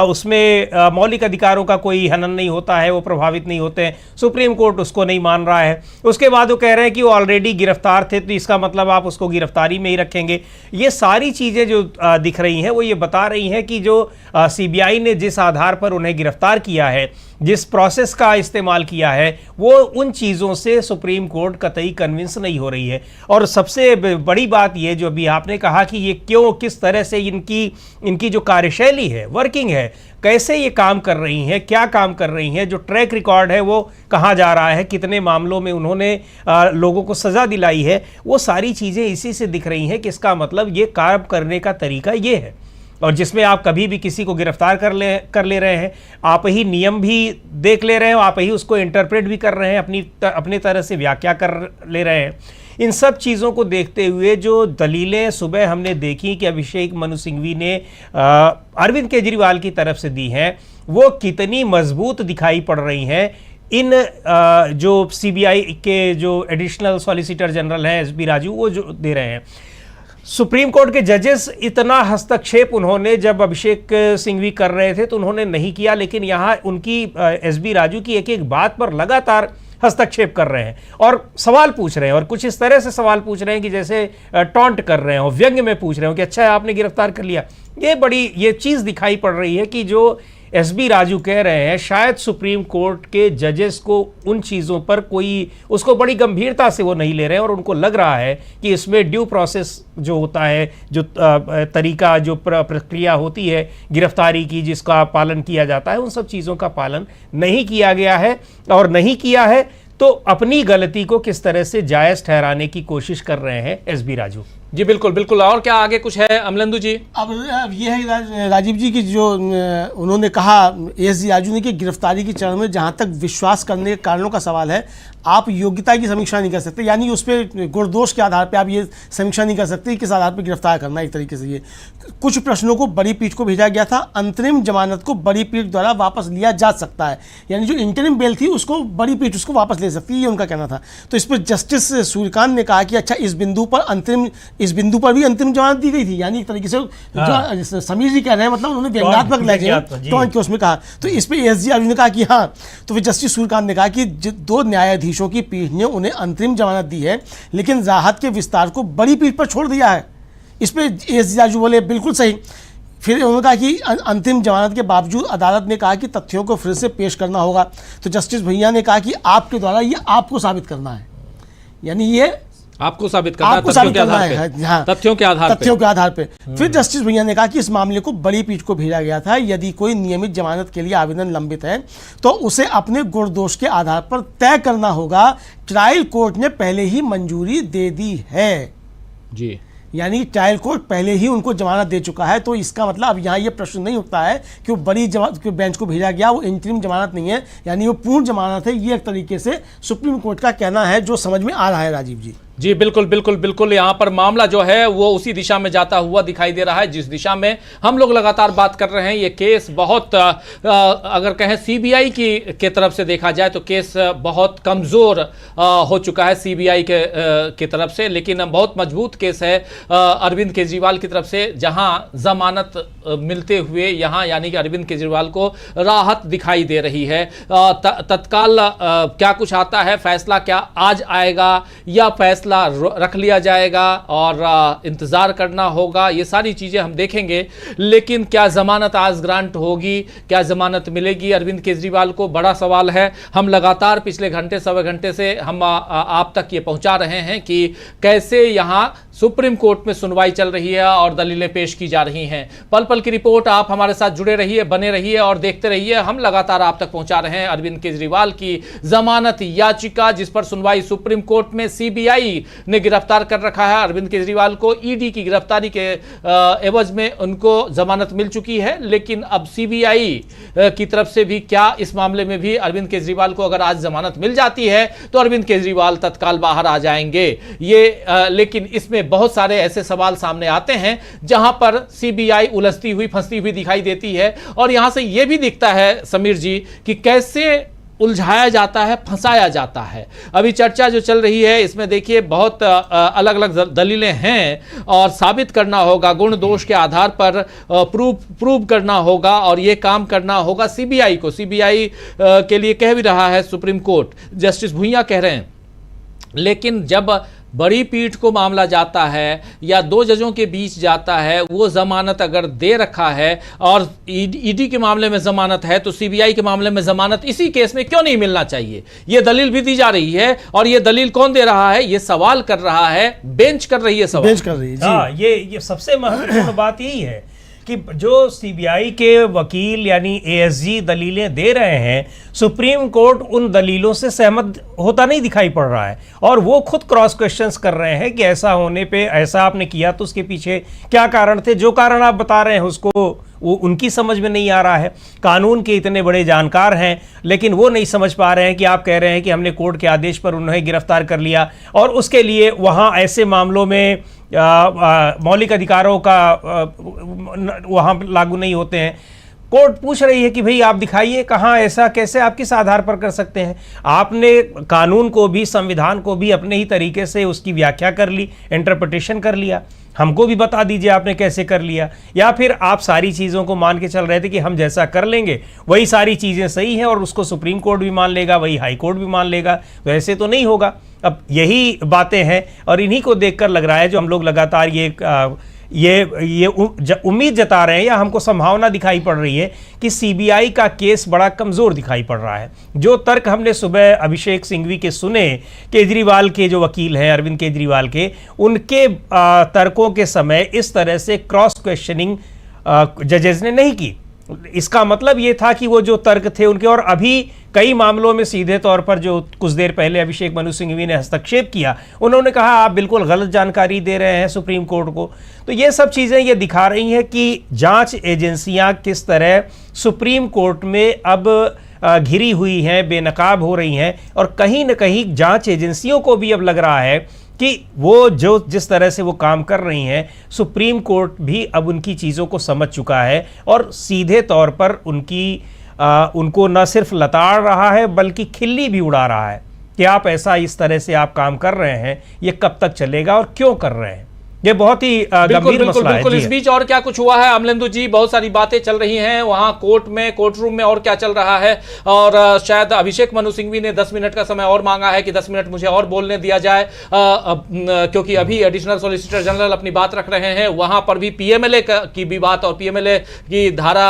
Speaker 3: उसमें मौलिक अधिकारों का कोई हनन नहीं होता है, वो प्रभावित नहीं होते हैं, सुप्रीम कोर्ट उसको नहीं मान रहा है। उसके बाद वो कह रहे हैं कि वो ऑलरेडी गिरफ्तार थे, तो इसका मतलब आप उसको गिरफ्तारी में ही रखेंगे। ये सारी चीज़ें जो दिख रही हैं वो ये बता रही हैं कि जो सीबीआई ने जिस आधार पर उन्हें गिरफ्तार किया है, जिस प्रोसेस का इस्तेमाल किया है, वो उन चीज़ों से सुप्रीम कोर्ट कतई कन्विंस नहीं हो रही है। और सबसे बड़ी बात ये जो अभी आपने कहा कि ये क्यों, किस तरह से इनकी जो कार्यशैली है, वर्किंग है, कैसे ये काम कर रही हैं, क्या काम कर रही हैं, जो ट्रैक रिकॉर्ड है वो कहाँ जा रहा है, कितने मामलों में उन्होंने लोगों को सज़ा दिलाई है, वो सारी चीज़ें इसी से दिख रही हैं कि इसका मतलब ये काम करने का तरीका ये है। और जिसमें आप कभी भी किसी को गिरफ्तार कर ले रहे हैं, आप ही नियम भी देख ले रहे हैं, आप ही उसको इंटरप्रेट भी कर रहे हैं, अपनी तरह से व्याख्या कर ले रहे हैं। इन सब चीज़ों को देखते हुए जो दलीलें सुबह हमने देखी कि अभिषेक मनु सिंघवी ने अरविंद केजरीवाल की तरफ से दी हैं, वो कितनी मजबूत दिखाई पड़ रही हैं। इन जो सीबीआई के जो एडिशनल सॉलिसिटर जनरल हैं एसबी राजू, वो जो दे रहे हैं। सुप्रीम कोर्ट के जजेस इतना हस्तक्षेप उन्होंने जब अभिषेक सिंघवी कर रहे थे तो उन्होंने नहीं किया, लेकिन यहाँ उनकी एसबी राजू की एक एक बात पर लगातार हस्तक्षेप कर रहे हैं और सवाल पूछ रहे हैं, और कुछ इस तरह से सवाल पूछ रहे हैं कि जैसे टॉन्ट कर रहे हो, व्यंग्य में पूछ रहे हो कि अच्छा है आपने गिरफ्तार कर लिया। ये चीज़ दिखाई पड़ रही है कि जो एसबी राजू कह रहे हैं, शायद सुप्रीम कोर्ट के जजेस को उन चीज़ों पर उसको बड़ी गंभीरता से वो नहीं ले रहे हैं, और उनको लग रहा है कि इसमें ड्यू प्रोसेस जो होता है, जो तरीका, जो प्रक्रिया होती है गिरफ्तारी की, जिसका पालन किया जाता है, उन सब चीज़ों का पालन नहीं किया गया है। और नहीं किया है तो अपनी गलती को किस तरह से जायज ठहराने की कोशिश कर रहे हैं एसबी राजू।
Speaker 1: जी बिल्कुल बिल्कुल। और क्या आगे कुछ है अमलेंदु जी?
Speaker 2: अब ये है राजीव जी की जो उन्होंने कहा एसजी राजू ने कि गिरफ्तारी की चरण में जहाँ तक विश्वास करने के कारणों का सवाल है, आप योग्यता की समीक्षा नहीं कर सकते, यानी उस पर गुणदोष के आधार पर आप ये समीक्षा नहीं कर सकते किस आधार पर गिरफ्तार करना। एक तरीके से ये कुछ प्रश्नों को बड़ी पीठ को भेजा गया था, अंतरिम जमानत को बड़ी पीठ द्वारा वापस लिया जा सकता है, यानी जो इंटरिम बेल थी उसको बड़ी पीठ उसको वापस ले सकती है, ये उनका कहना था। तो इस पर जस्टिस सूर्यकांत ने कहा कि अच्छा इस बिंदु पर भी अंतिम जमानत दी गई थी, यानी एक तरीके से जो समीर जी कह रहे हैं मतलब उन्होंने व्यंग्यात्मक लहजे तो उसमें कहा। तो इस पर एसजी राजू ने कहा कि हाँ, तो फिर जस्टिस सूर्यकांत ने कहा कि 2 न्यायाधीशों की पीठ ने उन्हें अंतरिम जमानत दी है, लेकिन राहत के विस्तार को बड़ी पीठ पर छोड़ दिया है। इस पर एसजी राजू बोले बिल्कुल सही। फिर उन्होंने कहा कि अंतिम जमानत के बावजूद अदालत ने कहा कि तथ्यों को फिर से पेश करना होगा। तो जस्टिस भैया ने कहा कि आपके द्वारा ये आपको साबित करना है, यानी ये
Speaker 1: आपको साबित करना है तथ्यों के आधार पे।
Speaker 2: फिर जस्टिस भैया ने कहा कि इस मामले को बड़ी पीठ को भेजा गया था, यदि कोई नियमित जमानत के लिए आवेदन लंबित है तो उसे अपने गुणदोष के आधार पर तय करना होगा। ट्रायल कोर्ट ने पहले ही मंजूरी दे दी है
Speaker 1: जी,
Speaker 2: यानी ट्रायल कोर्ट पहले ही उनको जमानत दे चुका है। तो इसका मतलब अब यहाँ ये प्रश्न नहीं उठता है कि वो बड़ी जमानत बेंच को भेजा गया, वो इंटरिम जमानत नहीं है, यानी वो पूर्ण जमानत है। ये एक तरीके से सुप्रीम कोर्ट का कहना है जो समझ में आ रहा है राजीव जी।
Speaker 1: जी बिल्कुल बिल्कुल बिल्कुल। यहाँ पर मामला जो है वो उसी दिशा में जाता हुआ दिखाई दे रहा है जिस दिशा में हम लोग लगातार बात कर रहे हैं। ये केस बहुत अगर कहें सीबीआई की तरफ से देखा जाए तो केस बहुत कमज़ोर हो चुका है सीबीआई की तरफ से, लेकिन बहुत मजबूत केस है अरविंद केजरीवाल की तरफ से, जहाँ जमानत मिलते हुए यहाँ यानी कि अरविंद केजरीवाल को राहत दिखाई दे रही है। तत्काल क्या कुछ आता है, फैसला क्या आज आएगा या फैसला रख लिया जाएगा और इंतजार करना होगा, ये सारी चीजें हम देखेंगे। लेकिन क्या जमानत आज ग्रांट होगी, क्या जमानत मिलेगी अरविंद केजरीवाल को, बड़ा सवाल है। हम लगातार पिछले घंटे सवा घंटे से हम आप तक ये पहुंचा रहे हैं कि कैसे यहां सुप्रीम कोर्ट में सुनवाई चल रही है और दलीलें पेश की जा रही हैं। पल पल की रिपोर्ट, आप हमारे साथ जुड़े रहिए, बने रहिए और देखते रहिए। हम लगातार आप तक पहुंचा रहे हैं अरविंद केजरीवाल की जमानत याचिका, जिस पर सुनवाई सुप्रीम कोर्ट में सीबीआई ने गिरफ्तार कर रखा है अरविंद केजरीवाल को। ईडी की गिरफ्तारी के एवज में उनको जमानत मिल चुकी है, लेकिन अब सीबीआई की तरफ से भी क्या इस मामले में भी अरविंद केजरीवाल को अगर आज जमानत मिल जाती है तो अरविंद केजरीवाल तत्काल बाहर आ जाएंगे। लेकिन इसमें बहुत सारे ऐसे सवाल सामने आते हैं जहां पर सीबीआई उलझती हुई फंसती हुई दिखाई देती है। और यहां से यह भी दिखता है समीर जी कि कैसे उलझाया जाता है, फंसाया जाता है। अभी चर्चा जो चल रही है इसमें देखिए बहुत अलग अलग दलीलें हैं और साबित करना होगा, गुण दोष के आधार पर प्रूव करना होगा और ये काम करना होगा सीबीआई को। सीबीआई के लिए कह भी रहा है सुप्रीम कोर्ट, जस्टिस भुइयां कह रहे हैं। लेकिन जब बड़ी पीठ को मामला जाता है या 2 जजों के बीच जाता है, वो जमानत अगर दे रखा है और ईडी के मामले में जमानत है तो सीबीआई के मामले में जमानत इसी केस में क्यों नहीं मिलना चाहिए, ये दलील भी दी जा रही है। और ये दलील कौन दे रहा है, ये सवाल कर रहा है, बेंच कर रही है सवाल,
Speaker 2: बेंच कर रही है।
Speaker 3: हाँ, ये सबसे महत्वपूर्ण बात यही है कि जो सीबीआई के वकील यानी एएसजी दलीलें दे रहे हैं, सुप्रीम कोर्ट उन दलीलों से सहमत होता नहीं दिखाई पड़ रहा है और वो खुद क्रॉस क्वेश्चंस कर रहे हैं कि ऐसा होने पे ऐसा आपने किया तो उसके पीछे क्या कारण थे। जो कारण आप बता रहे हैं उसको वो उनकी समझ में नहीं आ रहा है। कानून के इतने बड़े जानकार हैं लेकिन वो नहीं समझ पा रहे हैं कि आप कह रहे हैं कि हमने कोर्ट के आदेश पर उन्हें गिरफ्तार कर लिया और उसके लिए वहाँ ऐसे मामलों में मौलिक अधिकारों का वहाँ लागू नहीं होते हैं। कोर्ट पूछ रही है कि भाई आप दिखाइए कहाँ ऐसा कैसे आप किस आधार पर कर सकते हैं। आपने कानून को भी संविधान को भी अपने ही तरीके से उसकी व्याख्या कर ली, इंटरप्रिटेशन कर लिया, हमको भी बता दीजिए आपने कैसे कर लिया। या फिर आप सारी चीज़ों को मान के चल रहे थे कि हम जैसा कर लेंगे वही सारी चीज़ें सही हैं और उसको सुप्रीम कोर्ट भी मान लेगा, वही हाई कोर्ट भी मान लेगा, तो ऐसे तो नहीं होगा। अब यही बातें हैं और इन्हीं को देखकर लग रहा है जो हम लोग लगातार ये उम्मीद जता रहे हैं या हमको संभावना दिखाई पड़ रही है कि सीबीआई का केस बड़ा कमज़ोर दिखाई पड़ रहा है। जो तर्क हमने सुबह अभिषेक सिंघवी के सुने, केजरीवाल के जो वकील हैं अरविंद केजरीवाल के, उनके तर्कों के समय इस तरह से क्रॉस क्वेश्चनिंग जजेस ने नहीं की। इसका मतलब ये था कि वो जो तर्क थे उनके, और अभी कई मामलों में सीधे तौर पर जो कुछ देर पहले अभिषेक मनु सिंघवी ने हस्तक्षेप किया, उन्होंने कहा आप बिल्कुल गलत जानकारी दे रहे हैं सुप्रीम कोर्ट को। तो ये सब चीज़ें ये दिखा रही हैं कि जांच एजेंसियां किस तरह सुप्रीम कोर्ट में अब घिरी हुई हैं, बेनकाब हो रही हैं, और कहीं न कहीं जांच एजेंसियों को भी अब लग रहा है कि वो जो जिस तरह से वो काम कर रही हैं, सुप्रीम कोर्ट भी अब उनकी चीज़ों को समझ चुका है और सीधे तौर पर उनको न सिर्फ लताड़ रहा है बल्कि खिल्ली भी उड़ा रहा है कि आप ऐसा इस तरह से आप काम कर रहे हैं, ये कब तक चलेगा और क्यों कर रहे हैं। ये बहुत ही गंभीर मसला है।
Speaker 1: बिल्कुल। इस बीच और क्या कुछ हुआ है अमलेंदु जी? बहुत सारी बातें चल रही हैं वहां कोर्ट रूम में, और क्या चल रहा है? और शायद अभिषेक मनु सिंघवी ने 10 मिनट का समय और मांगा है कि 10 मिनट मुझे और बोलने दिया जाए, क्योंकि अभी एडिशनल सॉलिसिटर जनरल अपनी बात रख रहे हैं। वहां पर भी पीएमएलए की भी बात, और पीएमएलए की धारा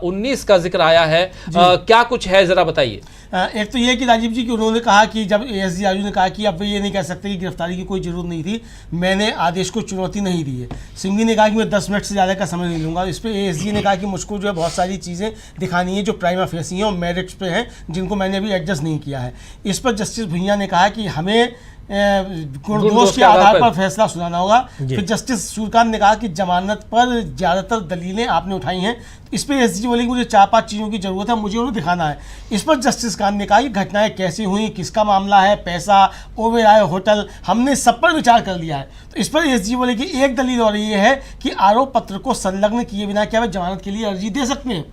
Speaker 1: 19 का जिक्र आया है। क्या कुछ है, जरा बताइए।
Speaker 2: एक तो ये कि राजीव जी कि उन्होंने कहा कि जब एएसजी राजू ने कहा कि अब ये नहीं कह सकते कि गिरफ्तारी की कोई जरूरत नहीं थी, मैंने आदेश को चुनौती नहीं दी है। सिंघवी ने कहा कि मैं 10 मिनट से ज़्यादा का समय नहीं लूँगा। इस पर एएसजी ने कहा कि मुझको जो है बहुत सारी चीज़ें दिखानी है जो प्राइमा फेसी हैं और मेरिट्स पे हैं, जिनको मैंने अभी एडजस्ट नहीं किया है। इस पर जस्टिस भुइयां ने कहा कि हमें गुणदोष के आधार पर फैसला सुनाना होगा। फिर जस्टिस सूर्यकांत ने कहा कि जमानत पर ज़्यादातर दलीलें आपने उठाई हैं। इस पर एसजी बोले कि मुझे 4-5 चीज़ों की ज़रूरत है, मुझे उन्हें दिखाना है। इस पर जस्टिस कांत ने कहा कि घटनाएं कैसे हुई, किसका मामला है, पैसा, ओबेरॉय होटल, हमने सब पर विचार कर लिया है। तो इस पर एसजी बोले कि एक दलील और ये है कि आरोप पत्र को संलग्न किए बिना क्या वे जमानत के लिए अर्जी दे सकते हैं।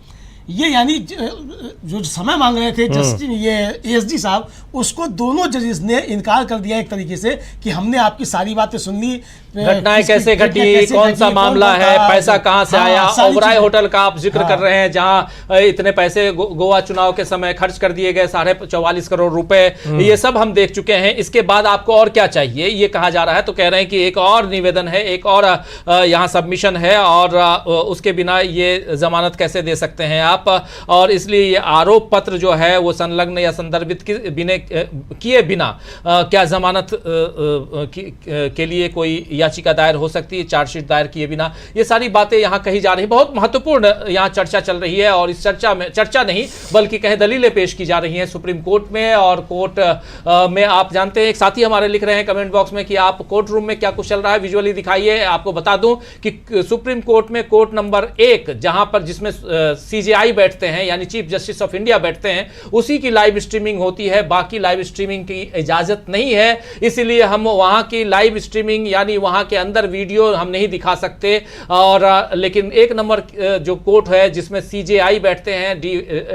Speaker 2: ये यानी जो समय मांग रहे थे जस्टिस ये एएसजी साहब, उसको दोनों जजेस ने इनकार कर दिया एक तरीके से कि हमने आपकी सारी बातें सुन ली,
Speaker 1: घटनाएं कैसे घटी, कौन सा मामला है, पैसा कहां से आया, ओबराय होटल का आप जिक्र कर रहे हैं जहां इतने पैसे गोवा चुनाव के समय खर्च कर दिए गए, 44.5 करोड़ रुपए, ये सब हम देख चुके हैं। इसके बाद आपको और क्या चाहिए, ये कहा जा रहा है। तो कह रहे हैं कि एक और निवेदन है, एक और यहाँ सबमिशन है, और उसके बिना ये जमानत कैसे दे सकते हैं आप, और इसलिए ये आरोप पत्र जो है वो संलग्न या संदर्भित किए बिना क्या जमानत के लिए कोई याचिका दायर हो सकती है, चार्जशीट दायर किए बिना। ये सारी बातें यहाँ कही जा रही हैं। बहुत महत्वपूर्ण यहाँ चर्चा चल रही है, और इस चर्चा नहीं बल्कि कहीं दलीलें पेश की जा रही हैं सुप्रीम कोर्ट में। और कोर्ट में आप जानते हैं, एक साथी हमारे लिख रहे हैं कमेंट बॉक्स में कि आप कोर्ट रूम में क्या कुछ चल रहा है विजुअली दिखाइए। आपको बता दूं कि सुप्रीम कोर्ट में कोर्ट नंबर 1 जहां पर जिसमें सीजेआई बैठते हैं, यानी चीफ जस्टिस ऑफ इंडिया बैठते हैं, उसी की लाइव स्ट्रीमिंग होती है। बाकी लाइव स्ट्रीमिंग की इजाजत नहीं है, इसलिए हम वहां की लाइव स्ट्रीमिंग यानी वहां के अंदर वीडियो हम नहीं दिखा सकते। और लेकिन 1 नंबर जो कोर्ट है जिसमें सीजेआई बैठते हैं,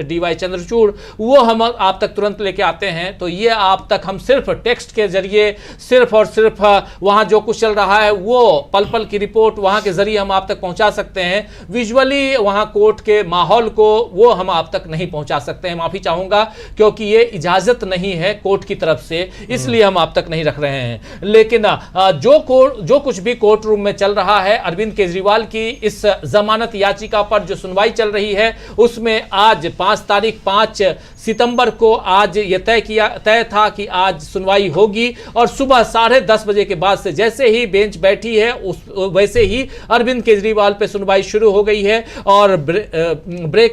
Speaker 1: डीवाई चंद्रचूड़, वो हम आप तक तुरंत लेके आते हैं। तो ये आप तक हम सिर्फ टेक्स्ट के जरिए, सिर्फ और सिर्फ वहां जो कुछ चल रहा है वो पल पल की रिपोर्ट वहां के जरिए हम आप तक पहुंचा सकते हैं। विजुअली वहां कोर्ट के माहौल को वो हम आप तक नहीं पहुंचा सकते हैं। माफी चाहूंगा क्योंकि ये इजाजत नहीं है कोर्ट की तरफ से, इसलिए हम आप तक नहीं रख रहे हैं। लेकिन जो कुछ भी कोर्ट रूम में चल रहा है, अरविंद केजरीवाल की इस जमानत याचिका पर जो सुनवाई चल रही है, उसमें आज 5 सितंबर को आज ये तय था कि आज सुनवाई होगी। और सुबह 10:30 बजे के बाद से जैसे ही बेंच बैठी है वैसे ही अरविंद केजरीवाल पे सुनवाई शुरू हो गई है। और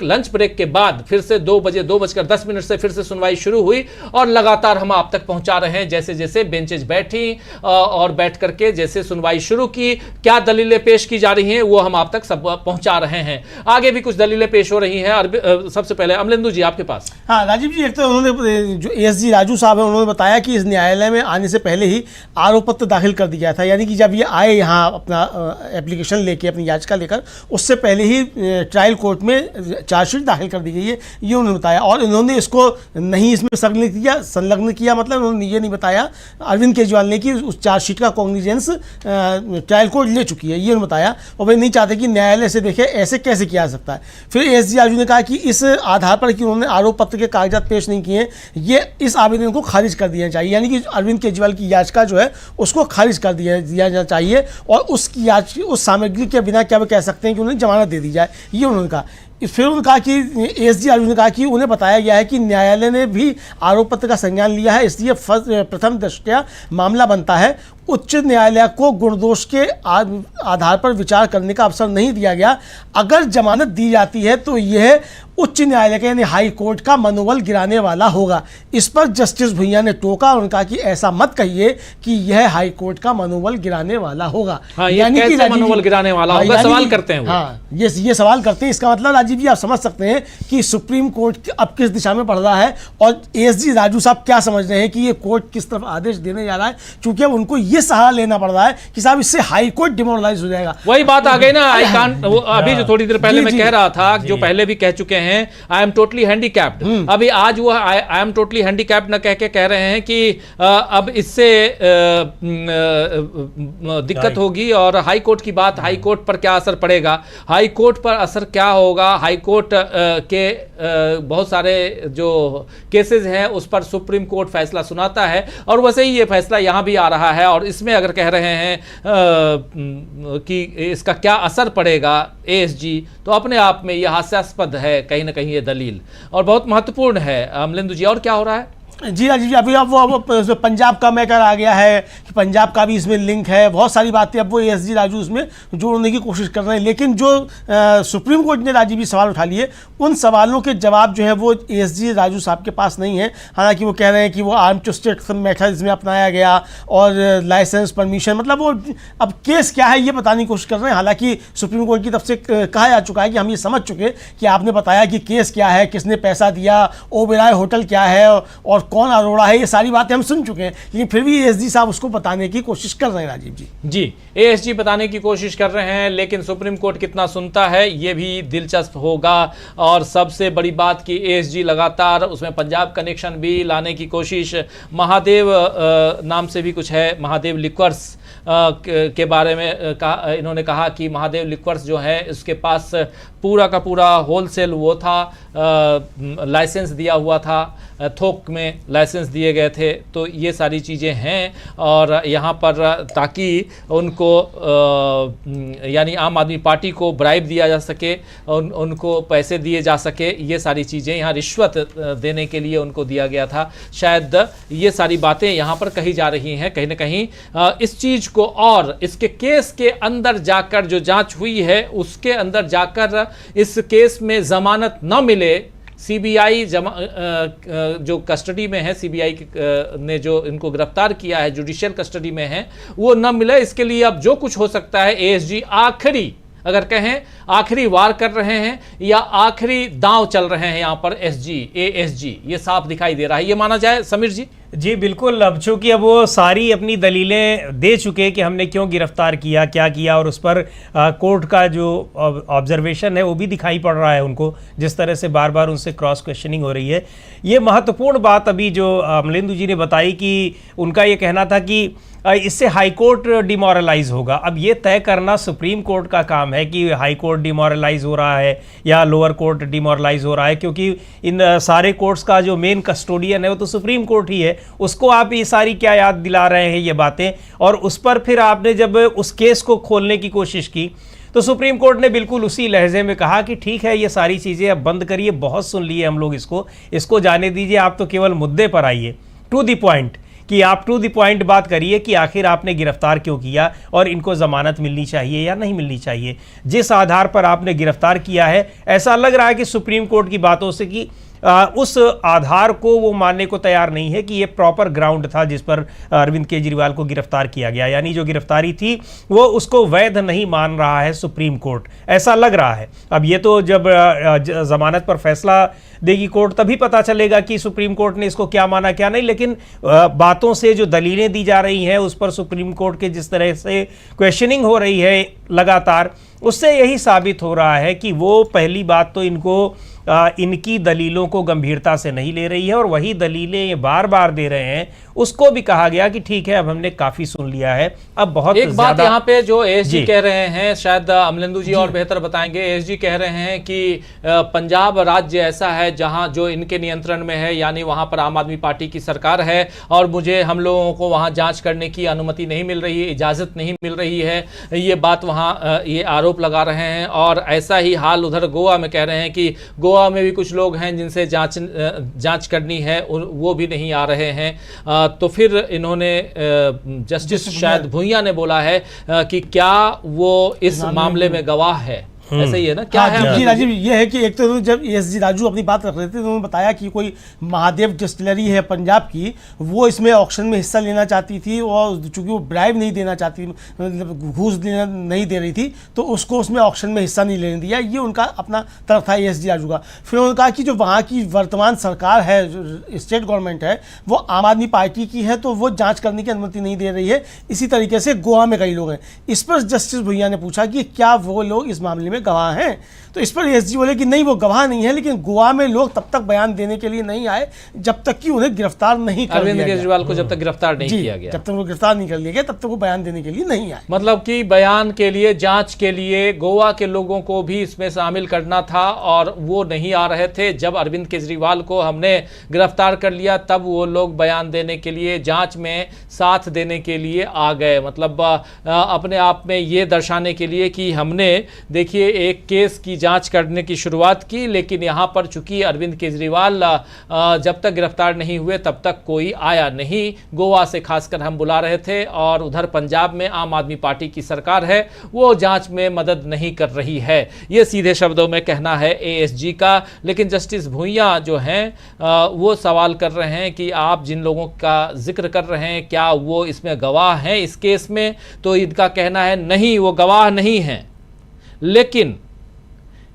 Speaker 1: लंच ब्रेक के बाद फिर से 2:10 से फिर से सुनवाई शुरू हुई, और लगातार हम आप तक पहुंचा रहे हैं जैसे जैसे बेंचेज बैठी और बैठ करके जैसे सुनवाई शुरू की, क्या दलीलें पेश की जा रही हैं वो हम आप तक सब पहुंचा रहे हैं। आगे भी कुछ दलीलें पेश हो रही हैं। सबसे पहले अमलेंदु जी आपके पास।
Speaker 2: हाँ राजीव जी, एक तो उन्होंने जो एएसजी राजू साहब है उन्होंने बताया कि इस न्यायालय में आने से पहले ही आरोप पत्र दाखिल कर दिया था, यानी कि जब ये आए यहाँ अपना एप्लीकेशन लेके, अपनी याचिका लेकर, उससे पहले ही ट्रायल कोर्ट में चार्जशीट दाखिल कर दी गई है, ये उन्होंने बताया। और इन्होंने इसको नहीं इसमें संलग्न किया, मतलब उन्होंने ये नहीं बताया अरविंद केजरीवाल ने कि उस चार्जशीट का कॉग्निजेंस ट्रायल कोर्ट ले चुकी है, ये उन्होंने बताया। और वे नहीं चाहते कि न्यायालय से देखे ऐसे कैसे किया जा सकता है। फिर एएसजी राजू ने कहा कि इस आधार पर कि उन्होंने आरोप पत्र के कागजात पेश नहीं किए, ये इस आवेदन को खारिज कर दिया चाहिए, यानी कि अरविंद केजरीवाल की याचिका जो है उसको खारिज कर दिया जाना चाहिए। और उस सामग्री के बिना क्या वे कह सकते हैं कि उन्हें जमानत दे दी जाए, ये उन्होंने कहा। फिर उन्होंने कहा कि एएसजी राजू ने कहा कि उन्हें बताया गया है कि न्यायालय ने भी आरोप पत्र का संज्ञान लिया है, इसलिए प्रथम दृष्टया मामला बनता है। उच्च न्यायालय को गुणदोष के आधार पर विचार करने का अवसर नहीं दिया गया। अगर जमानत दी जाती है तो यह उच्च न्यायालय के यानी हाई कोर्ट का मनोबल गिराने वाला होगा। इस पर जस्टिस भुइयां ने टोका और कहा कि ऐसा मत कहिए कि यह हाई कोर्ट का मनोबल गिराने वाला होगा।
Speaker 1: हाँ, यानी कैसे मनोबल गिराने वाला होगा, सवाल करते हैं वो।
Speaker 2: हाँ, ये सवाल करते हैं। इसका मतलब राजीव जी आप समझ सकते हैं कि सुप्रीम कोर्ट अब किस दिशा में बढ़ रहा है और एसजी राजू साहब क्या समझ रहे हैं कि ये कोर्ट किस तरफ आदेश देने जा रहा है, क्योंकि अब उनको ये सहारा लेना पड़ रहा है कि साहब इससे हाई कोर्ट डिमोरलाइज हो जाएगा।
Speaker 1: वही बात आ गई ना, आई कांट, अभी जो थोड़ी देर पहले मैं कह रहा था, जो पहले भी कह चुके हैं, आई एम टोटली हैंडीकैप्ड। अभी आज वो आई एम टोटली हैंडीकैप्ड न कह के कह रहे हैं कि अब इससे दिक्कत होगी। और हाई कोर्ट की बात, हाई कोर्ट पर क्या असर पड़ेगा, हाई कोर्ट पर असर क्या होगा, हाई कोर्ट के बहुत सारे जो केसेस हैं उस पर सुप्रीम कोर्ट फैसला सुनाता है और वैसे ही ये फैसला यहां भी आ रहा है। और इसमें अगर कह रहे हैं कि इसका क्या असर पड़ेगा एएसजी, तो अपने आप में यह हास्यास्पद है कहीं ना कहीं ये दलील, और बहुत महत्वपूर्ण है। अमलेंदु जी, और क्या हो रहा है?
Speaker 2: जी राजीव जी, अभी अब वो पंजाब का मैटर आ गया है कि पंजाब का भी इसमें लिंक है, बहुत सारी बातें अब वो एसजी राजू उसमें जोड़ने की कोशिश कर रहे हैं। लेकिन जो सुप्रीम कोर्ट ने राजीव जी सवाल उठा लिए, उन सवालों के जवाब जो है वो एसजी राजू साहब के पास नहीं है। हालांकि वो कह रहे हैं कि वो आर्म ट्विस्टेड मेथड इसमें अपनाया गया और लाइसेंस परमिशन, मतलब वो अब केस क्या है ये बताने की कोशिश कर रहे हैं। हालांकि सुप्रीम कोर्ट की तरफ से कहा जा चुका है कि हम ये समझ चुके कि आपने बताया कि केस क्या है, किसने पैसा दिया, ओबेरॉय होटल क्या है और कौन अरोड़ा है, ये सारी बातें हम सुन चुके हैं। लेकिन फिर भी एएसजी साहब उसको बताने की कोशिश कर रहे हैं राजीव जी।
Speaker 1: जी, एएसजी बताने की कोशिश कर रहे हैं, लेकिन सुप्रीम कोर्ट कितना सुनता है ये भी दिलचस्प होगा। और सबसे बड़ी बात कि एएसजी लगातार उसमें पंजाब कनेक्शन भी लाने की कोशिश, महादेव नाम से भी कुछ है, महादेव लिक्वर्स के बारे में इन्होंने कहा कि महादेव लिक्वर्स जो है उसके पास पूरा का पूरा होलसेल वो था, लाइसेंस दिया हुआ था, थोक में लाइसेंस दिए गए थे। तो ये सारी चीज़ें हैं और यहाँ पर ताकि उनको यानी आम आदमी पार्टी को ब्राइब दिया जा सके, उनको पैसे दिए जा सके, ये सारी चीज़ें यहाँ रिश्वत देने के लिए उनको दिया गया था। शायद ये सारी बातें यहाँ पर कही जा रही हैं कहीं ना कहीं। इस चीज़ को और इसके केस के अंदर जाकर जो जांच हुई है उसके अंदर जाकर इस केस में जमानत न मिले, सीबीआई जो कस्टडी में है, सीबीआई ने जो इनको गिरफ्तार किया है, जुडिशियल कस्टडी में है, वो न मिले, इसके लिए अब जो कुछ हो सकता है एएसजी आखिरी, अगर कहें आखिरी वार कर रहे हैं या आखिरी दांव चल रहे हैं यहाँ पर एएसजी, ये साफ दिखाई दे रहा है, ये माना जाए समीर जी?
Speaker 3: जी बिल्कुल। अब चूंकि अब वो सारी अपनी दलीलें दे चुके कि हमने क्यों गिरफ्तार किया, क्या किया, और उस पर कोर्ट का जो ऑब्जर्वेशन है वो भी दिखाई पड़ रहा है उनको, जिस तरह से बार बार उनसे क्रॉस क्वेश्चनिंग हो रही है। ये महत्वपूर्ण बात अभी जो अमलेंदु जी ने बताई कि उनका ये कहना था कि इससे हाई कोर्ट डिमोरलाइज होगा। अब ये तय करना सुप्रीम कोर्ट का काम है कि हाई कोर्ट डिमोरलाइज हो रहा है या लोअर कोर्ट डिमोरलाइज हो रहा है, क्योंकि इन सारे कोर्ट्स का जो मेन कस्टोडियन है वो तो सुप्रीम कोर्ट ही है। उसको आप ये सारी क्या याद दिला रहे हैं ये बातें, और उस पर फिर आपने जब उस केस को खोलने की कोशिश की तो सुप्रीम कोर्ट ने बिल्कुल उसी लहजे में कहा कि ठीक है, ये सारी चीज़ें अब बंद करिए, बहुत सुन लिए हम लोग, इसको जाने दीजिए, आप तो केवल मुद्दे पर आइए, टू द पॉइंट, कि आप टू द पॉइंट बात करिए कि आखिर आपने गिरफ्तार क्यों किया और इनको ज़मानत मिलनी चाहिए या नहीं मिलनी चाहिए। जिस आधार पर आपने गिरफ्तार किया है, ऐसा लग रहा है कि सुप्रीम कोर्ट की बातों से कि उस आधार को वो मानने को तैयार नहीं है कि ये प्रॉपर ग्राउंड था जिस पर अरविंद केजरीवाल को गिरफ्तार किया गया, यानी जो गिरफ्तारी थी वो उसको वैध नहीं मान रहा है सुप्रीम कोर्ट, ऐसा लग रहा है। अब ये तो जब जमानत पर फैसला देगी कोर्ट तभी पता चलेगा कि सुप्रीम कोर्ट ने इसको क्या माना क्या नहीं, लेकिन बातों से जो दलीलें दी जा रही हैं उस पर सुप्रीम कोर्ट के जिस तरह से क्वेश्चनिंग हो रही है लगातार, उससे यही साबित हो रहा है कि वो पहली बात तो इनकी दलीलों को गंभीरता से नहीं ले रही है, और वही दलीलें ये बार बार दे रहे हैं। उसको भी कहा गया कि ठीक है, अब हमने काफी सुन लिया है, अब बहुत
Speaker 1: एक बात यहाँ पे जो एएसजी कह रहे हैं, शायद अमलेंदु जी और बेहतर बताएंगे। एएसजी कह रहे हैं कि पंजाब राज्य ऐसा है जहां जो इनके नियंत्रण में है, यानी वहां पर आम आदमी पार्टी की सरकार है और हम लोगों को वहां जांच करने की अनुमति नहीं मिल रही है, इजाजत नहीं मिल रही है, ये बात वहां ये आरोप लगा रहे हैं। और ऐसा ही हाल उधर गोवा में कह रहे हैं कि गोवा गोवा में भी कुछ लोग हैं जिनसे जांच करनी है, वो भी नहीं आ रहे हैं। तो फिर इन्होंने जस्टिस शायद भुइयां ने बोला है कि क्या वो इस मामले में गवाह है, ऐसा ही है ना? क्या है
Speaker 2: जी राजीव, ये है कि एक तो जब एसजी राजू अपनी बात रख रहे थे तो उन्होंने बताया कि कोई महादेव डिस्टिलरी है पंजाब की, वो इसमें ऑक्शन में हिस्सा लेना चाहती थी और चूंकि वो ब्राइब नहीं देना चाहती, मतलब घूस देना नहीं दे रही थी, तो उसको उसमें ऑक्शन में हिस्सा नहीं लेने दिया। ये उनका अपना तरफ था एसजी राजू का। फिर उन्होंने कहा कि जो वहाँ की वर्तमान सरकार है, जो स्टेट गवर्नमेंट है, वो आम आदमी पार्टी की है, तो वो जाँच करने की अनुमति नहीं दे रही है। इसी तरीके से गोवा में कई लोग हैं। इस पर जस्टिस भुइयां ने पूछा कि क्या वो लोग इस मामले में गवाह हैं, तो इस पर एसजी बोले कि नहीं, वो गवाह नहीं है, लेकिन गोवा में लोग तब तक बयान देने के लिए नहीं आए जब तक कि उन्हें गिरफ्तार नहीं कर लिया गया।
Speaker 1: अरविंद केजरीवाल को जब तक गिरफ्तार नहीं किया गया,
Speaker 2: जब तक वो गिरफ्तार नहीं कर लिया गया, तब तक वो बयान देने के लिए नहीं आए।
Speaker 1: मतलब कि बयान के लिए, जांच के लिए गोवा के लोगों को भी इसमें शामिल करना था और वो नहीं आ रहे थे। जब अरविंद केजरीवाल को हमने गिरफ्तार कर लिया तब वो लोग बयान देने के लिए, जांच में साथ देने के लिए आ गए। मतलब अपने आप में ये दर्शाने के लिए कि हमने, देखिए, एक केस की जांच करने की शुरुआत की, लेकिन यहाँ पर चूंकि अरविंद केजरीवाल जब तक गिरफ्तार नहीं हुए तब तक कोई आया नहीं। गोवा से खासकर हम बुला रहे थे और उधर पंजाब में आम आदमी पार्टी की सरकार है, वो जांच में मदद नहीं कर रही है, ये सीधे शब्दों में कहना है एएसजी का। लेकिन जस्टिस भुइयां जो हैं वो सवाल कर रहे हैं कि आप जिन लोगों का जिक्र कर रहे हैं, क्या वो इसमें गवाह हैं इस केस में? तो इनका कहना है नहीं, वो गवाह नहीं हैं। लेकिन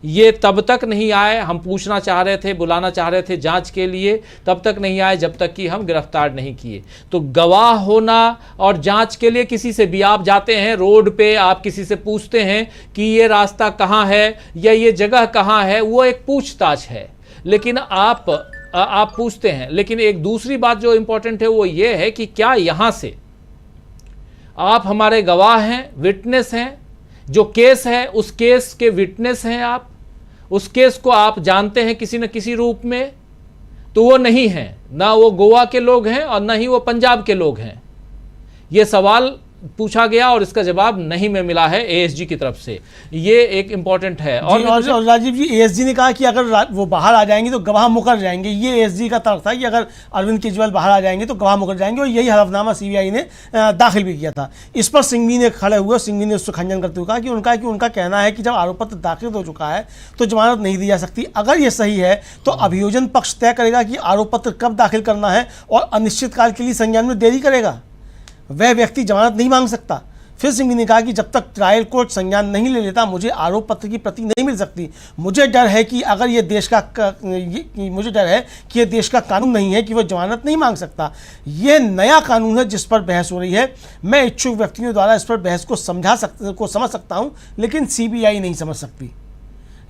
Speaker 1: ये तब तक नहीं आए, हम पूछना चाह रहे थे, बुलाना चाह रहे थे जांच के लिए, तब तक नहीं आए जब तक कि हम गिरफ्तार नहीं किए। तो गवाह होना और जांच के लिए किसी से भी आप जाते हैं रोड पे, आप किसी से पूछते हैं कि ये रास्ता कहाँ है या ये जगह कहाँ है, वो एक पूछताछ है। लेकिन आप पूछते हैं। लेकिन एक दूसरी बात जो इंपॉर्टेंट है वो ये है कि क्या यहाँ से आप हमारे गवाह हैं, विटनेस हैं, जो केस है उस केस के विटनेस हैं, आप उस केस को आप जानते हैं किसी न किसी रूप में? तो वो नहीं है, ना वो गोवा के लोग हैं और ना ही वो पंजाब के लोग हैं। ये सवाल पूछा गया और इसका जवाब नहीं में मिला है एएसजी की तरफ से। ये एक इंपॉर्टेंट है। और
Speaker 2: राजीव जी, एएसजी ने कहा कि अगर वो बाहर आ जाएंगे तो गवाह मुकर जाएंगे। ये एएसजी का तर्क था कि अगर अरविंद केजरीवाल बाहर आ जाएंगे तो गवाह मुकर जाएंगे, और यही हलफनामा सीबीआई ने दाखिल भी किया था। इस पर सिंघवी ने खड़े हुए, सिंघवी ने उसको खंडन करते हुए कहा कि उनका कहना है कि जब आरोप पत्र दाखिल हो चुका है तो जमानत नहीं दी जा सकती। अगर ये सही है तो अभियोजन पक्ष तय करेगा कि आरोप पत्र कब दाखिल करना है और अनिश्चित काल के लिए संज्ञान में देरी करेगा। वह व्यक्ति जमानत नहीं मांग सकता। फिर सिंघवी ने कहा कि जब तक ट्रायल कोर्ट संज्ञान नहीं ले लेता मुझे आरोप पत्र की प्रति नहीं मिल सकती। मुझे डर है कि अगर ये देश का मुझे डर है कि ये देश का कानून नहीं है कि वो जमानत नहीं मांग सकता। ये नया कानून है जिस पर बहस हो रही है। मैं इच्छुक व्यक्तियों द्वारा इस पर बहस को समझ सकता हूँ, लेकिन सीबीआई नहीं समझ सकती।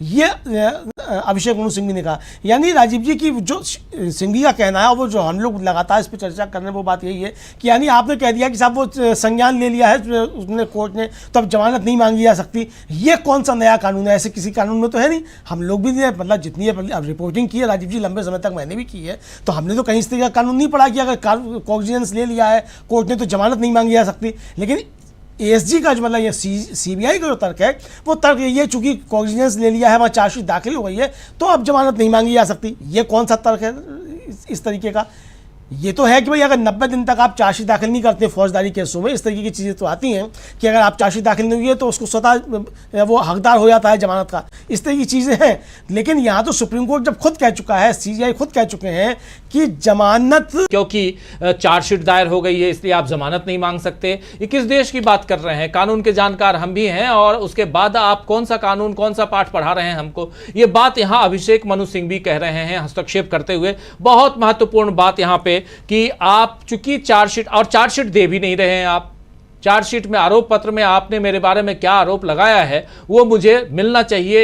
Speaker 2: ये अभिषेक मनु सिंघवी ने कहा। यानी राजीव जी की जो सिंघवी का कहना है, वो जो हम लोग लगातार इस पर चर्चा कर रहे हैं, वो बात यही है कि यानी आपने कह दिया कि साहब वो संज्ञान ले लिया है उसने कोर्ट ने, तो अब जमानत नहीं मांगी जा सकती। ये कौन सा नया कानून है? ऐसे किसी कानून में तो है नहीं। हम लोग भी मतलब जितनी रिपोर्टिंग की है राजीव जी, लंबे समय तक मैंने भी की है, तो हमने तो कहीं इस तरह का कानून नहीं पढ़ा कि अगर कॉग्निजेंस ले लिया है कोर्ट ने तो जमानत नहीं मांगी जा सकती। लेकिन एएसजी का जो मतलब ये सीबीआई का जो तर्क है, वो तर्क ये चूंकि कॉग्निजेंस ले लिया है, वहाँ चार्जशीट दाखिल हो गई है, तो अब जमानत नहीं मांगी जा सकती। ये कौन सा तर्क है इस तरीके का? ये तो है कि भाई अगर 90 दिन तक आप चार्जशीट दाखिल नहीं करते फौजदारी केसों में, इस तरीके की चीज़ें तो आती हैं कि अगर आप चार्जशीट दाखिल नहीं हुई है तो उसको स्वतः वो हकदार हो जाता है जमानत का। इस तरह की चीज़ें हैं। लेकिन यहाँ तो सुप्रीम कोर्ट जब खुद कह चुका है, सीबीआई खुद कह चुके हैं कि जमानत,
Speaker 1: क्योंकि चार्जशीट दायर हो गई है इसलिए आप जमानत नहीं मांग सकते। ये किस देश की बात कर रहे हैं? कानून के जानकार हम भी हैं, और उसके बाद आप कौन सा कानून, कौन सा पाठ पढ़ा रहे हैं हमको? ये बात यहाँ अभिषेक मनु सिंघवी कह रहे हैं हस्तक्षेप करते हुए। बहुत महत्वपूर्ण बात यहाँ पे कि आप चूंकि चार्जशीट दे भी नहीं रहे हैं, आप चार्जशीट में, आरोप पत्र में आपने मेरे बारे में क्या आरोप लगाया है वो मुझे मिलना चाहिए,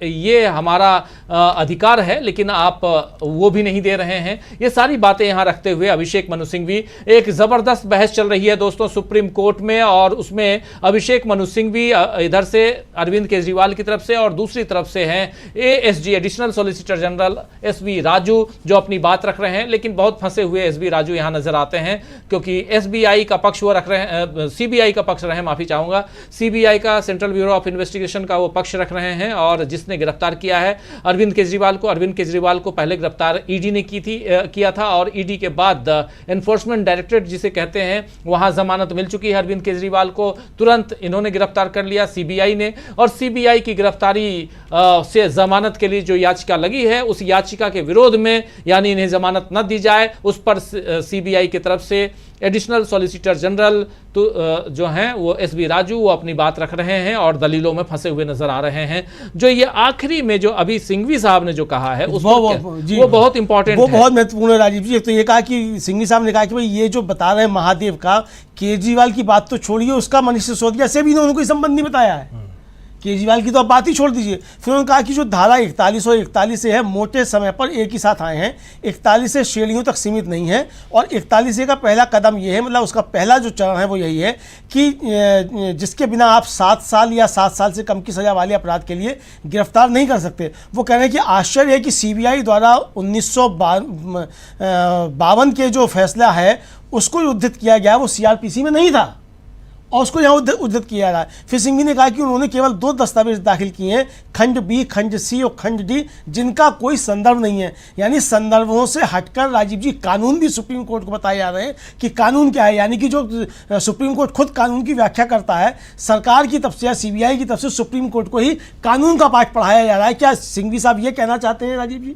Speaker 1: ये हमारा अधिकार है, लेकिन आप वो भी नहीं दे रहे हैं। ये सारी बातें यहां रखते हुए अभिषेक मनु सिंघवी, एक जबरदस्त बहस चल रही है दोस्तों सुप्रीम कोर्ट में, और उसमें अभिषेक मनु सिंघवी इधर से अरविंद केजरीवाल की तरफ से और दूसरी तरफ से हैं ASG additional solicitor general SB Raju, जो अपनी बात रख रहे हैं। लेकिन बहुत फंसे हुए एसबी राजू यहां नजर आते हैं, क्योंकि एसबीआई का पक्ष वो रख रहे हैं, सीबीआई का पक्ष रहे, माफी चाहूंगा, सीबीआई का, सेंट्रल ब्यूरो ऑफ इन्वेस्टिगेशन का वो पक्ष रख रहे हैं और जिसने गिरफ्तार किया है अरविंद केजरीवाल को पहले गिरफ्तार ईडी ने किया था और ईडी के बाद एनफोर्समेंट डायरेक्टरेट जिसे कहते हैं वहां जमानत मिल चुकी है अरविंद केजरीवाल को, तुरंत इन्होंने गिरफ्तार कर लिया सीबीआई ने। और सीबीआई की गिरफ्तारी से जमानत के लिए जो याचिका लगी है उस याचिका के विरोध में, यानी इन्हें जमानत न दी जाए, उस पर सीबीआई की तरफ से एडिशनल सॉलिसिटर जनरल जो हैं वो एसबी राजू वो अपनी बात रख रहे हैं और दलीलों में फंसे हुए नजर आ रहे हैं। जो ये आखिरी में जो अभी सिंघवी साहब ने जो कहा है वो बहुत इंपॉर्टेंट है,
Speaker 2: वो बहुत महत्वपूर्ण है राजीव जी। एक तो ये कहा कि सिंघवी साहब ने कहा कि भाई ये जो बता रहे हैं महादेव का, केजरीवाल की बात तो छोड़िए, उसका मनीष सिसोदिया से भी उन्होंने कोई संबंध नहीं बताया है, केजरीवाल की तो आप बात ही छोड़ दीजिए। फिर उन्होंने कहा कि जो धारा 41 और 41 से है, मोटे समय पर एक ही साथ आए हैं, 41 से श्रेणियों तक सीमित नहीं है और 41 का पहला कदम ये है, मतलब उसका पहला जो चरण है वो यही है कि जिसके बिना आप 7 साल या 7 साल से कम की सजा वाले अपराध के लिए गिरफ्तार नहीं कर सकते। वो कह रहे हैं कि आश्चर्य है कि सीबीआई द्वारा 1952 के जो फैसला है उसको उद्धृत किया गया, वो सीआरपीसी में नहीं था और उसको यहाँ उद्धृत किया जा रहा है। फिर सिंघवी ने कहा कि उन्होंने केवल 2 दस्तावेज दाखिल किए हैं, खंड बी, खंड सी और खंड डी, जिनका कोई संदर्भ नहीं है। यानी संदर्भों से हटकर राजीव जी कानून भी सुप्रीम कोर्ट को बताए जा रहे हैं कि कानून क्या है, यानी कि जो सुप्रीम कोर्ट खुद कानून की व्याख्या करता है, सरकार की तरफ से या सीबीआई की तरफ से सुप्रीम कोर्ट को ही कानून का पाठ पढ़ाया जा रहा है। क्या सिंघवी साहब ये कहना चाहते हैं राजीव जी?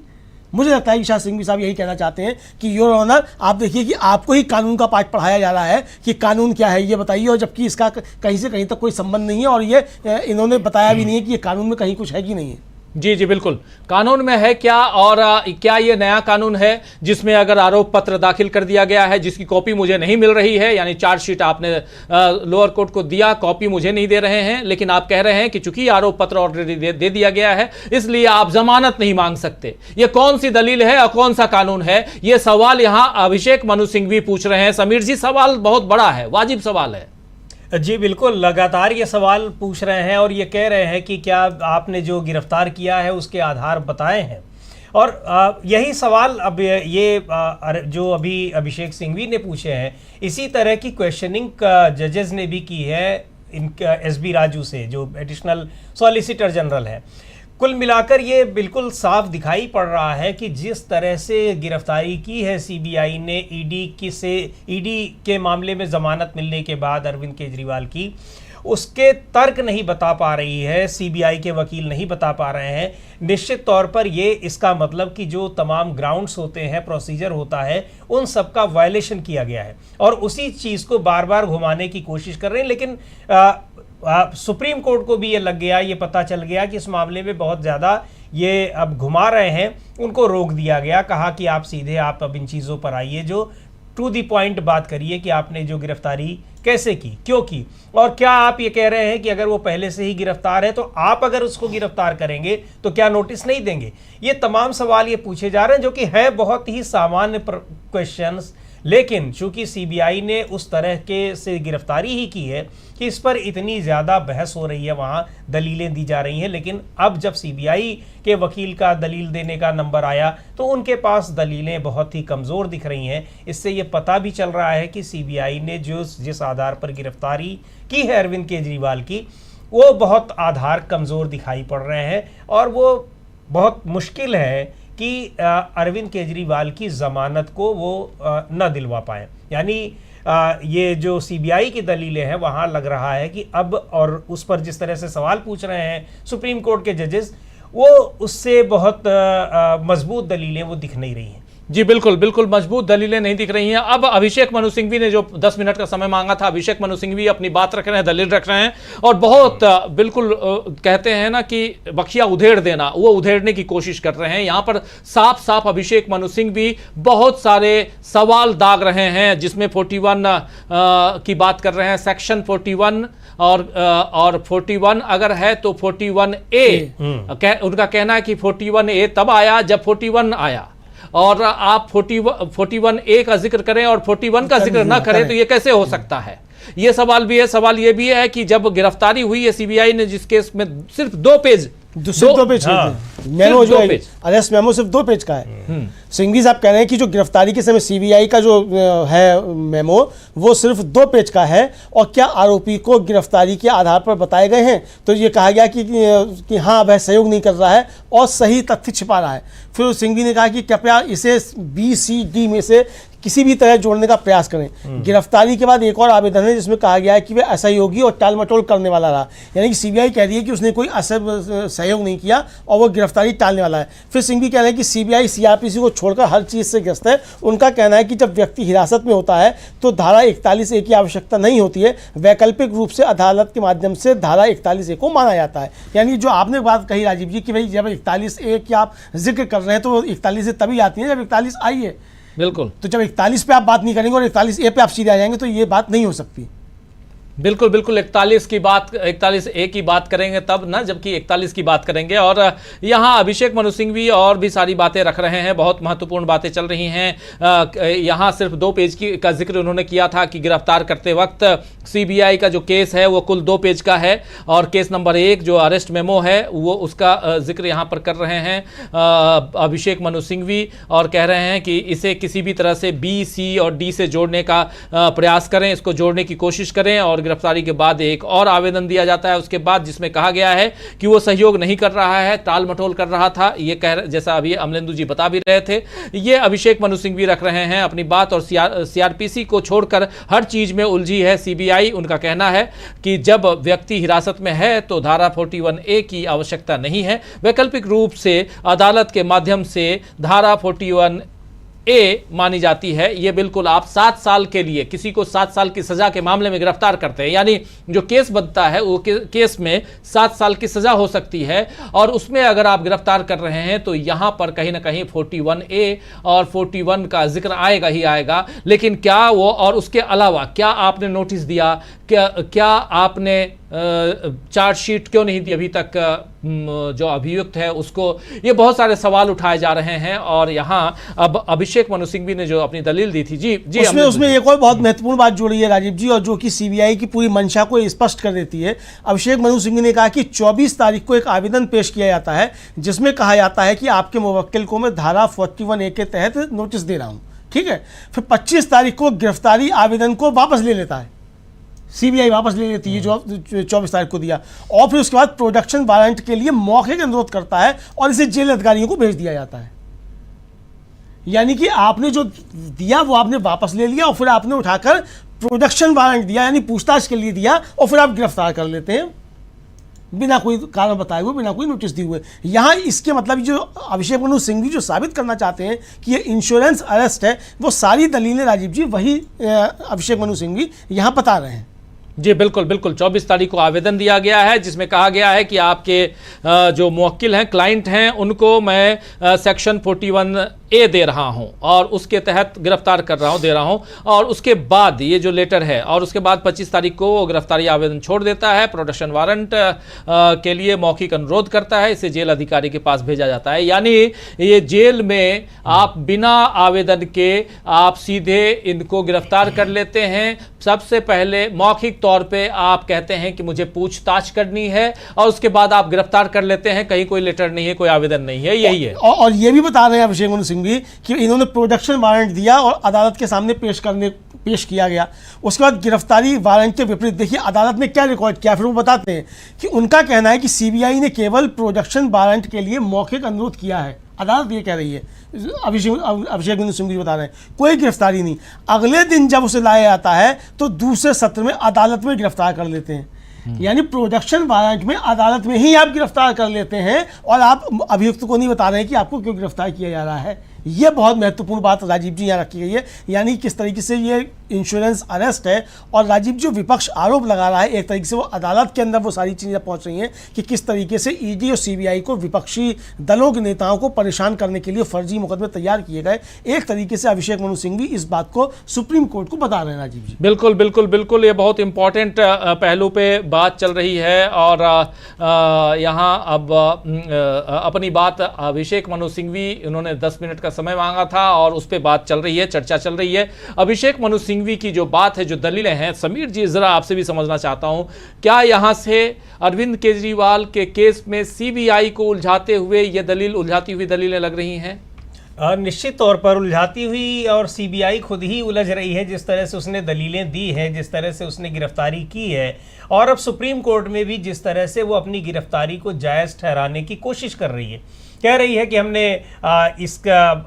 Speaker 2: मुझे लगता है कि शायद सिंघवी साहब यही कहना चाहते हैं कि योर ऑनर, आप देखिए कि आपको ही कानून का पाठ पढ़ाया जा रहा है कि कानून क्या है ये बताइए, और जबकि इसका कहीं से कहीं तक कोई संबंध नहीं है और ये इन्होंने बताया भी नहीं है कि ये कानून में कहीं कुछ है कि नहीं है।
Speaker 1: जी जी बिल्कुल, कानून में है क्या और क्या ये नया कानून है जिसमें अगर आरोप पत्र दाखिल कर दिया गया है जिसकी कॉपी मुझे नहीं मिल रही है, यानी चार्जशीट आपने लोअर कोर्ट को दिया, कॉपी मुझे नहीं दे रहे हैं, लेकिन आप कह रहे हैं कि चूंकि आरोप पत्र ऑलरेडी दे दिया गया है इसलिए आप जमानत नहीं मांग सकते। ये कौन सी दलील है और कौन सा कानून है? ये सवाल यहां अभिषेक मनु सिंघवी पूछ रहे हैं। समीर जी, सवाल बहुत बड़ा है, वाजिब सवाल है।
Speaker 3: जी बिल्कुल, लगातार ये सवाल पूछ रहे हैं और ये कह रहे हैं कि क्या आपने जो गिरफ्तार किया है उसके आधार बताए हैं। और यही सवाल अब ये जो अभी अभिषेक सिंघवी ने पूछे हैं, इसी तरह की क्वेश्चनिंग जजेस ने भी की है इनका एसबी राजू से, जो एडिशनल सॉलिसिटर जनरल है। कुल मिलाकर ये बिल्कुल साफ दिखाई पड़ रहा है कि जिस तरह से गिरफ्तारी की है सीबीआई ने ईडी के मामले में जमानत मिलने के बाद अरविंद केजरीवाल की, उसके तर्क नहीं बता पा रही है, सीबीआई के वकील नहीं बता पा रहे हैं। निश्चित तौर पर ये इसका मतलब कि जो तमाम ग्राउंड्स होते हैं, प्रोसीजर होता है, उन सब का वायलेशन किया गया है और उसी चीज़ को बार बार घुमाने की कोशिश कर रहे हैं। लेकिन सुप्रीम कोर्ट को भी ये लग गया, ये पता चल गया कि इस मामले में बहुत ज़्यादा ये अब घुमा रहे हैं, उनको रोक दिया गया। कहा कि आप सीधे आप अब इन चीज़ों पर आइए, जो टू दी पॉइंट बात करिए कि आपने जो गिरफ्तारी कैसे की, क्यों की, और क्या आप ये कह रहे हैं कि अगर वो पहले से ही गिरफ्तार है तो आप अगर उसको गिरफ्तार करेंगे तो क्या नोटिस नहीं देंगे। ये तमाम सवाल ये पूछे जा रहे हैं जो कि है बहुत ही सामान्य क्वेश्चंस, लेकिन चूंकि सीबीआई ने उस तरह के से गिरफ्तारी ही की है कि इस पर इतनी ज़्यादा बहस हो रही है, वहाँ दलीलें दी जा रही हैं। लेकिन अब जब सीबीआई के वकील का दलील देने का नंबर आया तो उनके पास दलीलें बहुत ही कमज़ोर दिख रही हैं। इससे ये पता भी चल रहा है कि सीबीआई ने जिस आधार पर गिरफ्तारी की है अरविंद केजरीवाल की, वो बहुत आधार कमज़ोर दिखाई पड़ रहे हैं और वो बहुत मुश्किल है कि अरविंद केजरीवाल की ज़मानत को वो न दिलवा पाए। यानी ये जो सीबीआई की दलीलें हैं वहाँ लग रहा है कि अब, और उस पर जिस तरह से सवाल पूछ रहे हैं सुप्रीम कोर्ट के जजेस, वो उससे बहुत मजबूत दलीलें वो दिख नहीं रही हैं।
Speaker 1: जी बिल्कुल बिल्कुल, मजबूत दलीलें नहीं दिख रही हैं। अब अभिषेक मनु सिंघवी ने जो 10 मिनट का समय मांगा था, अभिषेक मनु सिंघवी अपनी बात रख रहे हैं, दलील रख रहे हैं और बहुत बिल्कुल कहते हैं ना कि बखिया उधेड़ देना, वो उधेड़ने की कोशिश कर रहे हैं। यहाँ पर साफ साफ अभिषेक मनु सिंघवी बहुत सारे सवाल दाग रहे हैं, जिसमें 41 की बात कर रहे हैं, सेक्शन 41 और 41 अगर है तो 41A उनका कहना है कि 41A तब आया जब 41 आया, और आप 41A का जिक्र करें और 41 का जिक्र ना करें तो ये कैसे हो सकता है। ये सवाल भी है। सवाल ये भी है कि जब गिरफ्तारी हुई है सीबीआई ने जिस केस में सिर्फ 2 पेज
Speaker 2: मेमो जो है,
Speaker 1: पेज।
Speaker 2: अरेस्ट मेमो सिर्फ 2 पेज का है। सिंघवी साहब कह रहे हैं कि जो गिरफ्तारी के समय सीबीआई का जो है मेमो वो सिर्फ 2 पेज का है, और क्या आरोपी को गिरफ्तारी के आधार पर बताए गए हैं। तो ये कहा गया कि हाँ वह सहयोग नहीं कर रहा है और सही तथ्य छिपा रहा है। फिर सिंघवी ने कहा कि कृपया इसे BCD में से किसी भी तरह जोड़ने का प्रयास करें। गिरफ्तारी के बाद एक और आवेदन है जिसमें कहा गया है कि वह असहयोगी और टाल मटोल करने वाला रहा, यानी कि सीबीआई कह रही है कि उसने कोई सहयोग नहीं किया और वो गिरफ्तारी टालने वाला है। फिर सिंघवी कह रहे हैं कि सीबीआई CRPC को छोड़कर हर चीज़ से ग्रस्त है। उनका कहना है कि जब व्यक्ति हिरासत में होता है तो धारा 41A की आवश्यकता नहीं होती है, वैकल्पिक रूप से अदालत के माध्यम से धारा 41A को माना जाता है। यानी जो आपने बात कही राजीव जी कि भाई जब 41A की आप जिक्र कर रहे हैं तो 41A तभी आती है जब 41 आई है।
Speaker 1: बिल्कुल,
Speaker 2: तो जब 41 पे आप बात नहीं करेंगे और 41A पे आप सीधे आ जाएंगे तो ये बात नहीं हो सकती।
Speaker 1: बिल्कुल बिल्कुल 41A की बात करेंगे तब ना, जबकि 41 की बात करेंगे। और यहाँ अभिषेक मनु सिंघवी और भी सारी बातें रख रहे हैं, बहुत महत्वपूर्ण बातें चल रही हैं। यहाँ सिर्फ 2 पेज का जिक्र उन्होंने किया था कि गिरफ्तार करते वक्त सीबीआई का जो केस है वो कुल 2 पेज का है, और केस नंबर 1 जो अरेस्ट मेमो है वो उसका जिक्र यहाँ पर कर रहे हैं अभिषेक मनु सिंघवी, और कह रहे हैं कि इसे किसी भी तरह से B, C और D से जोड़ने का प्रयास करें, इसको जोड़ने की कोशिश करें। और गिरफ्तारी के बाद एक और आवेदन दिया जाता है उसके बाद, जिसमें कहा गया है कि वो सहयोग नहीं कर रहा है, टाल मटोल कर रहा था। ये जैसा अभी अमलेंदु जी बता भी रहे थे, ये अभिषेक मनु सिंघवी रख रहे हैं अपनी बात। और CRPC को छोड़कर हर चीज में उलझी है सीबीआई। उनका कहना है कि जब व्यक्ति हिरासत में है तो धारा 41A की आवश्यकता नहीं है, वैकल्पिक रूप से अदालत के माध्यम से धारा 41A मानी जाती है। ये बिल्कुल आप 7 साल के लिए किसी को 7 साल की सजा के मामले में गिरफ्तार करते हैं, यानी जो केस बनता है वो केस में 7 साल की सजा हो सकती है, और उसमें अगर आप गिरफ्तार कर रहे हैं तो यहां पर कहीं ना कहीं 41A और 41 का जिक्र आएगा ही आएगा। लेकिन क्या वो, और उसके अलावा क्या आपने नोटिस दिया, क्या आपने चार्जशीट क्यों नहीं दी अभी तक जो अभियुक्त है उसको, ये बहुत सारे सवाल उठाए जा रहे हैं। और यहाँ अब अभिषेक मनु सिंघवी ने जो अपनी दलील दी थी, जी
Speaker 2: उसमें एक और बहुत महत्वपूर्ण बात जुड़ी है राजीव जी, और जो कि सीबीआई की पूरी मंशा को स्पष्ट कर देती है। अभिषेक मनु सिंघवी ने कहा कि 24 तारीख को एक आवेदन पेश किया जाता है जिसमें कहा जाता है कि आपके मुवक्किल को मैं धारा 41A के तहत नोटिस दे रहा हूँ, ठीक है। फिर 25 तारीख को गिरफ्तारी आवेदन को वापस ले लेता है, सीबीआई वापस ले लेती है जो 24 तारीख को दिया, और फिर उसके बाद प्रोडक्शन वारंट के लिए मौके का अनुरोध करता है और इसे जेल अधिकारियों को भेज दिया जाता है। यानी कि आपने जो दिया वो आपने वापस ले लिया और फिर आपने उठाकर प्रोडक्शन वारंट दिया, यानी पूछताछ के लिए दिया, और फिर आप गिरफ्तार कर लेते हैं बिना कोई कारण बताए हुए, बिना कोई नोटिस दिए हुए। यहाँ इसके मतलब जो अभिषेक मनु सिंघवी जो साबित करना चाहते हैं कि ये इंश्योरेंस अरेस्ट है, वो सारी दलीलें राजीव जी वही अभिषेक मनु सिंघवी यहाँ बता रहे हैं।
Speaker 1: जी बिल्कुल बिल्कुल 24 तारीख को आवेदन दिया गया है जिसमें कहा गया है कि आपके जो मुवक्किल हैं, क्लाइंट हैं, उनको मैं सेक्शन 41A दे रहा हूं और उसके तहत गिरफ्तार कर रहा हूं, दे रहा हूं। और उसके बाद ये जो लेटर है, और उसके बाद 25 तारीख को वो गिरफ्तारी आवेदन छोड़ देता है, प्रोडक्शन वारंट के लिए मौखिक अनुरोध करता है, इसे जेल अधिकारी के पास भेजा जाता है। यानी ये जेल में आप बिना आवेदन के आप सीधे इनको गिरफ्तार कर लेते हैं। सबसे पहले मौखिक तौर पे आप कहते हैं कि मुझे पूछताछ करनी है, और उसके बाद आप गिरफ्तार कर लेते हैं, कहीं कोई लेटर नहीं है, कोई आवेदन नहीं है, यही है।
Speaker 2: और ये भी बता रहे हैं अभिषेक मनु सिंघवी कि इन्होंने प्रोडक्शन वारंट दिया और अदालत के सामने पेश किया गया। उसके बाद गिरफ्तारी वारंट के विपरीत देखिए अदालत ने क्या रिकॉर्ड किया, फिर वो बताते हैं कि उनका कहना है कि सीबीआई ने केवल प्रोडक्शन वारंट के लिए मौखिक अनुरोध किया है। अदालत ये कह रही है, अभिषेक मनु सिंघवी बता रहे हैं, कोई गिरफ्तारी नहीं। अगले दिन जब उसे लाया जाता है तो दूसरे सत्र में अदालत में गिरफ्तार कर लेते हैं। यानी प्रोडक्शन वारंट में अदालत में ही आप गिरफ्तार कर लेते हैं, और आप अभियुक्त को नहीं बता रहे हैं कि आपको क्यों गिरफ्तार किया जा रहा है। ये बहुत महत्वपूर्ण बात राजीव जी यहाँ रखी गई है, यानी किस तरीके से ये इंश्योरेंस अरेस्ट है। और राजीव जो विपक्ष आरोप लगा रहा है, एक तरीके से वो अदालत के अंदर वो सारी चीज़ें पहुँच रही हैं कि किस तरीके से ईडी और सीबीआई को विपक्षी दलों के नेताओं को परेशान करने के लिए फर्जी मुकदमे तैयार किए गए। एक तरीके से अभिषेक मनु सिंघवी इस बात को सुप्रीम कोर्ट को बता रहे हैं राजीव जी।
Speaker 1: बिल्कुल बिल्कुल बिल्कुल, ये बहुत इंपॉर्टेंट पहलू पे बात चल रही है। और यहाँ अब अपनी बात अभिषेक मनु सिंघवी, उन्होंने 10 मिनट का समय मांगा था और उस पर बात चल रही है, चर्चा चल रही है। अभिषेक मनु सिंघवी सिंघवी की जो बात है, जो दलीलें हैं, समीर जी जरा आपसे भी समझना चाहता हूं, क्या यहां से अरविंद केजरीवाल के केस में सीबीआई को उलझाती हुई दलीलें लग रही हैं?
Speaker 3: निश्चित तौर पर उलझाती हुई, और सीबीआई खुद ही उलझ रही है जिस तरह से उसने दलीलें दी हैं, जिस तरह से उसने गिरफ्तारी की है, और अब सुप्रीम कोर्ट में भी जिस तरह से वो अपनी गिरफ्तारी को जायज़ ठहराने की कोशिश कर रही है। कह रही है कि हमने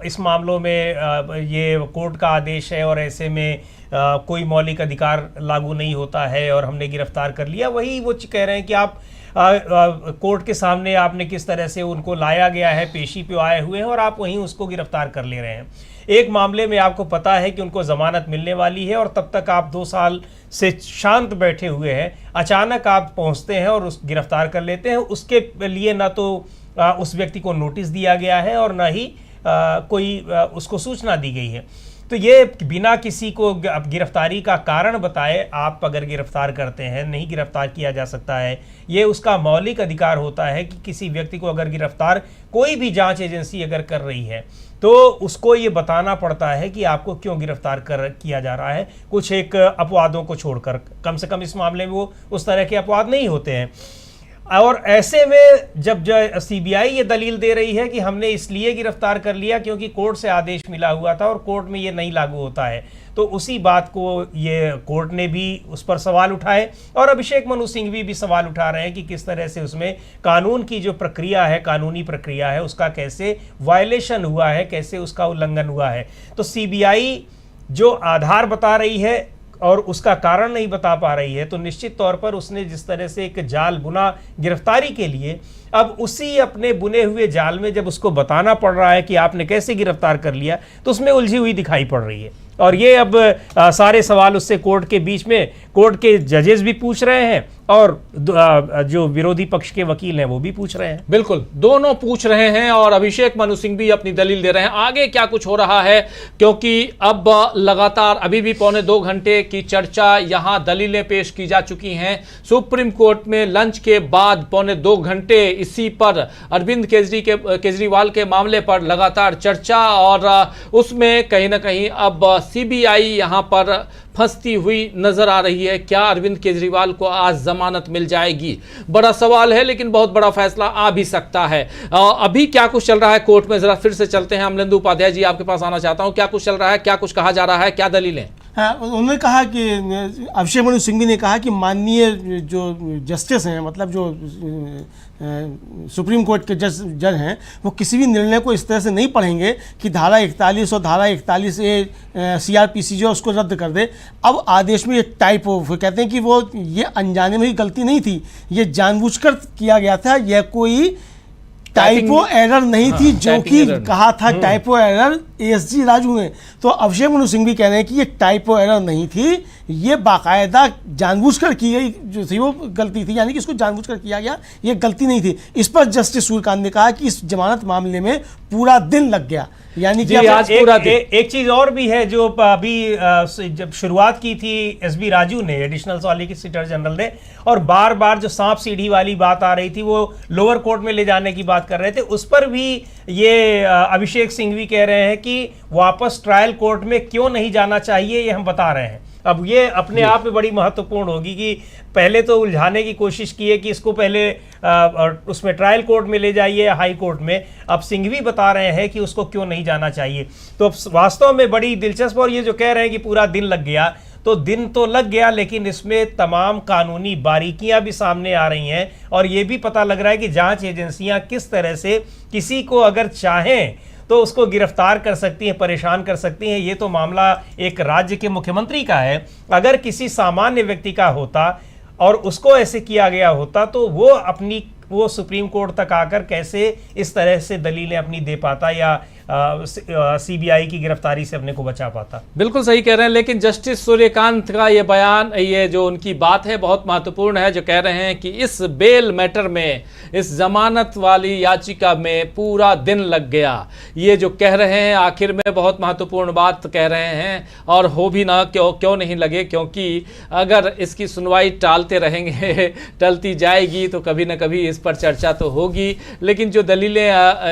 Speaker 3: इस मामलों में ये कोर्ट का आदेश है और ऐसे में कोई मौलिक अधिकार लागू नहीं होता है और हमने गिरफ्तार कर लिया। वही वो कह रहे हैं कि आप कोर्ट के सामने आपने किस तरह से उनको लाया गया है, पेशी पे आए हुए हैं और आप वहीं उसको गिरफ्तार कर ले रहे हैं। एक मामले में आपको पता है कि उनको ज़मानत मिलने वाली है और तब तक आप 2 साल से शांत बैठे हुए हैं, अचानक आप पहुंचते हैं और उस गिरफ्तार कर लेते हैं। उसके लिए ना तो उस व्यक्ति को नोटिस दिया गया है और ना ही कोई उसको सूचना दी गई है। तो ये बिना किसी को गिरफ्तारी का कारण बताए आप अगर गिरफ्तार करते हैं, नहीं गिरफ्तार किया जा सकता है। ये उसका मौलिक अधिकार होता है कि किसी व्यक्ति को अगर गिरफ्तार कोई भी जांच एजेंसी अगर कर रही है तो उसको ये बताना पड़ता है कि आपको क्यों गिरफ्तार किया जा रहा है, कुछ एक अपवादों को छोड़कर। कम से कम इस मामले में वो उस तरह के अपवाद नहीं होते हैं। और ऐसे में जब सीबीआई ये दलील दे रही है कि हमने इसलिए गिरफ्तार कर लिया क्योंकि कोर्ट से आदेश मिला हुआ था और कोर्ट में ये नहीं लागू होता है, तो उसी बात को ये कोर्ट ने भी उस पर सवाल उठाए और अभिषेक मनु सिंघवी भी सवाल उठा रहे हैं कि किस तरह से उसमें कानून की जो प्रक्रिया है, कानूनी प्रक्रिया है, उसका कैसे वायलेशन हुआ है, कैसे उसका उल्लंघन हुआ है। तो सीबीआई जो आधार बता रही है और उसका कारण नहीं बता पा रही है, तो निश्चित तौर पर उसने जिस तरह से एक जाल बुना गिरफ्तारी के लिए, अब उसी अपने बुने हुए जाल में जब उसको बताना पड़ रहा है कि आपने कैसे गिरफ्तार कर लिया, तो उसमें उलझी हुई दिखाई पड़ रही है। और ये अब सारे सवाल उससे कोर्ट के बीच में कोर्ट के जजेस भी पूछ रहे हैं और जो विरोधी पक्ष के वकील हैं वो भी पूछ रहे हैं।
Speaker 1: बिल्कुल, दोनों पूछ रहे हैं और अभिषेक मनु सिंह भी अपनी दलील दे रहे हैं। आगे क्या कुछ हो रहा है, क्योंकि अब लगातार अभी भी 1.25 घंटे की चर्चा, यहां दलीलें पेश की जा चुकी हैं। सुप्रीम कोर्ट में लंच के बाद 1.25 घंटे इसी पर अरविंद केजरीवाल के मामले पर लगातार चर्चा, और उसमें कहीं ना कहीं अब सीबीआई यहां पर फंसती हुई नजर आ रही है। क्या अरविंद केजरीवाल को आज जमानत मिल जाएगी? बड़ा सवाल है, लेकिन बहुत बड़ा फैसला आ भी सकता है। अभी क्या कुछ चल रहा है कोर्ट में, जरा फिर से चलते हैं। अमलेंदु उपाध्याय जी, आपके पास आना चाहता हूं। क्या कुछ चल रहा है, क्या कुछ कहा जा रहा है, क्या दलीलें?
Speaker 2: हाँ, उन्होंने कहा कि अभिषेक मनु सिंघवी ने कहा कि माननीय जो जस्टिस हैं, मतलब जो सुप्रीम कोर्ट के जज हैं, वो किसी भी निर्णय को इस तरह से नहीं पढ़ेंगे कि धारा 41 और धारा 41A CRPC जो उसको रद्द कर दे। अब आदेश में ये टाइपो, कहते हैं कि वो ये अनजाने में ही गलती नहीं थी, ये जानबूझकर किया गया था, यह कोई टाइपो एरर नहीं थी, जो कि कहा था टाइपो एरर ASG राजू ने। तो अभिषेक मनु सिंघवी कह रहे हैं कि ये टाइपो एरर नहीं थी, ये बाकायदा जानबूझकर की गई जो थी वो गलती थी, यानी कि इसको जानबूझकर किया गया, ये गलती नहीं थी। इस पर जस्टिस सूर्यकांत ने कहा कि इस जमानत मामले में पूरा दिन लग गया, यानी कि
Speaker 3: आज पूरा एक चीज और भी है जो अभी जब शुरुआत की थी SB राजू ने, एडिशनल सॉलिसिटर जनरल ने, और बार बार जो सांप सीढ़ी वाली बात आ रही थी, वो लोअर कोर्ट में ले जाने की बात कर रहे थे, उस पर भी ये अभिषेक सिंघवी कह रहे हैं कि वापस ट्रायल कोर्ट में क्यों नहीं जाना चाहिए, ये हम बता रहे हैं। अब ये अपने आप में बड़ी महत्वपूर्ण होगी कि पहले तो उलझाने की कोशिश की है कि इसको पहले उसमें ट्रायल कोर्ट में ले जाइए, हाई कोर्ट में। अब सिंघवी बता रहे हैं कि उसको क्यों नहीं जाना चाहिए। तो वास्तव में बड़ी दिलचस्प, और ये जो कह रहे हैं कि पूरा दिन लग गया, तो दिन तो लग गया, लेकिन इसमें तमाम कानूनी बारीकियां भी सामने आ रही हैं और ये भी पता लग रहा है कि जांच एजेंसियां किस तरह से किसी को अगर चाहें तो उसको गिरफ्तार कर सकती हैं, परेशान कर सकती हैं। ये तो मामला एक राज्य के मुख्यमंत्री का है। अगर किसी सामान्य व्यक्ति का होता और उसको ऐसे किया गया होता, तो वो सुप्रीम कोर्ट तक आकर कैसे इस तरह से दलीलें अपनी दे पाता या सीबीआई की गिरफ्तारी से अपने को बचा पाता।
Speaker 1: बिल्कुल सही कह रहे हैं, लेकिन जस्टिस सूर्यकांत का ये बयान, ये जो उनकी बात है, बहुत महत्वपूर्ण है, जो कह रहे हैं कि इस बेल मैटर में, इस जमानत वाली याचिका में पूरा दिन लग गया। ये जो कह रहे हैं आखिर में बहुत महत्वपूर्ण बात कह रहे हैं, और हो भी ना क्यों नहीं लगे, क्योंकि अगर इसकी सुनवाई टालते रहेंगे, टलती जाएगी, तो कभी ना कभी इस पर चर्चा तो होगी। लेकिन जो दलीलें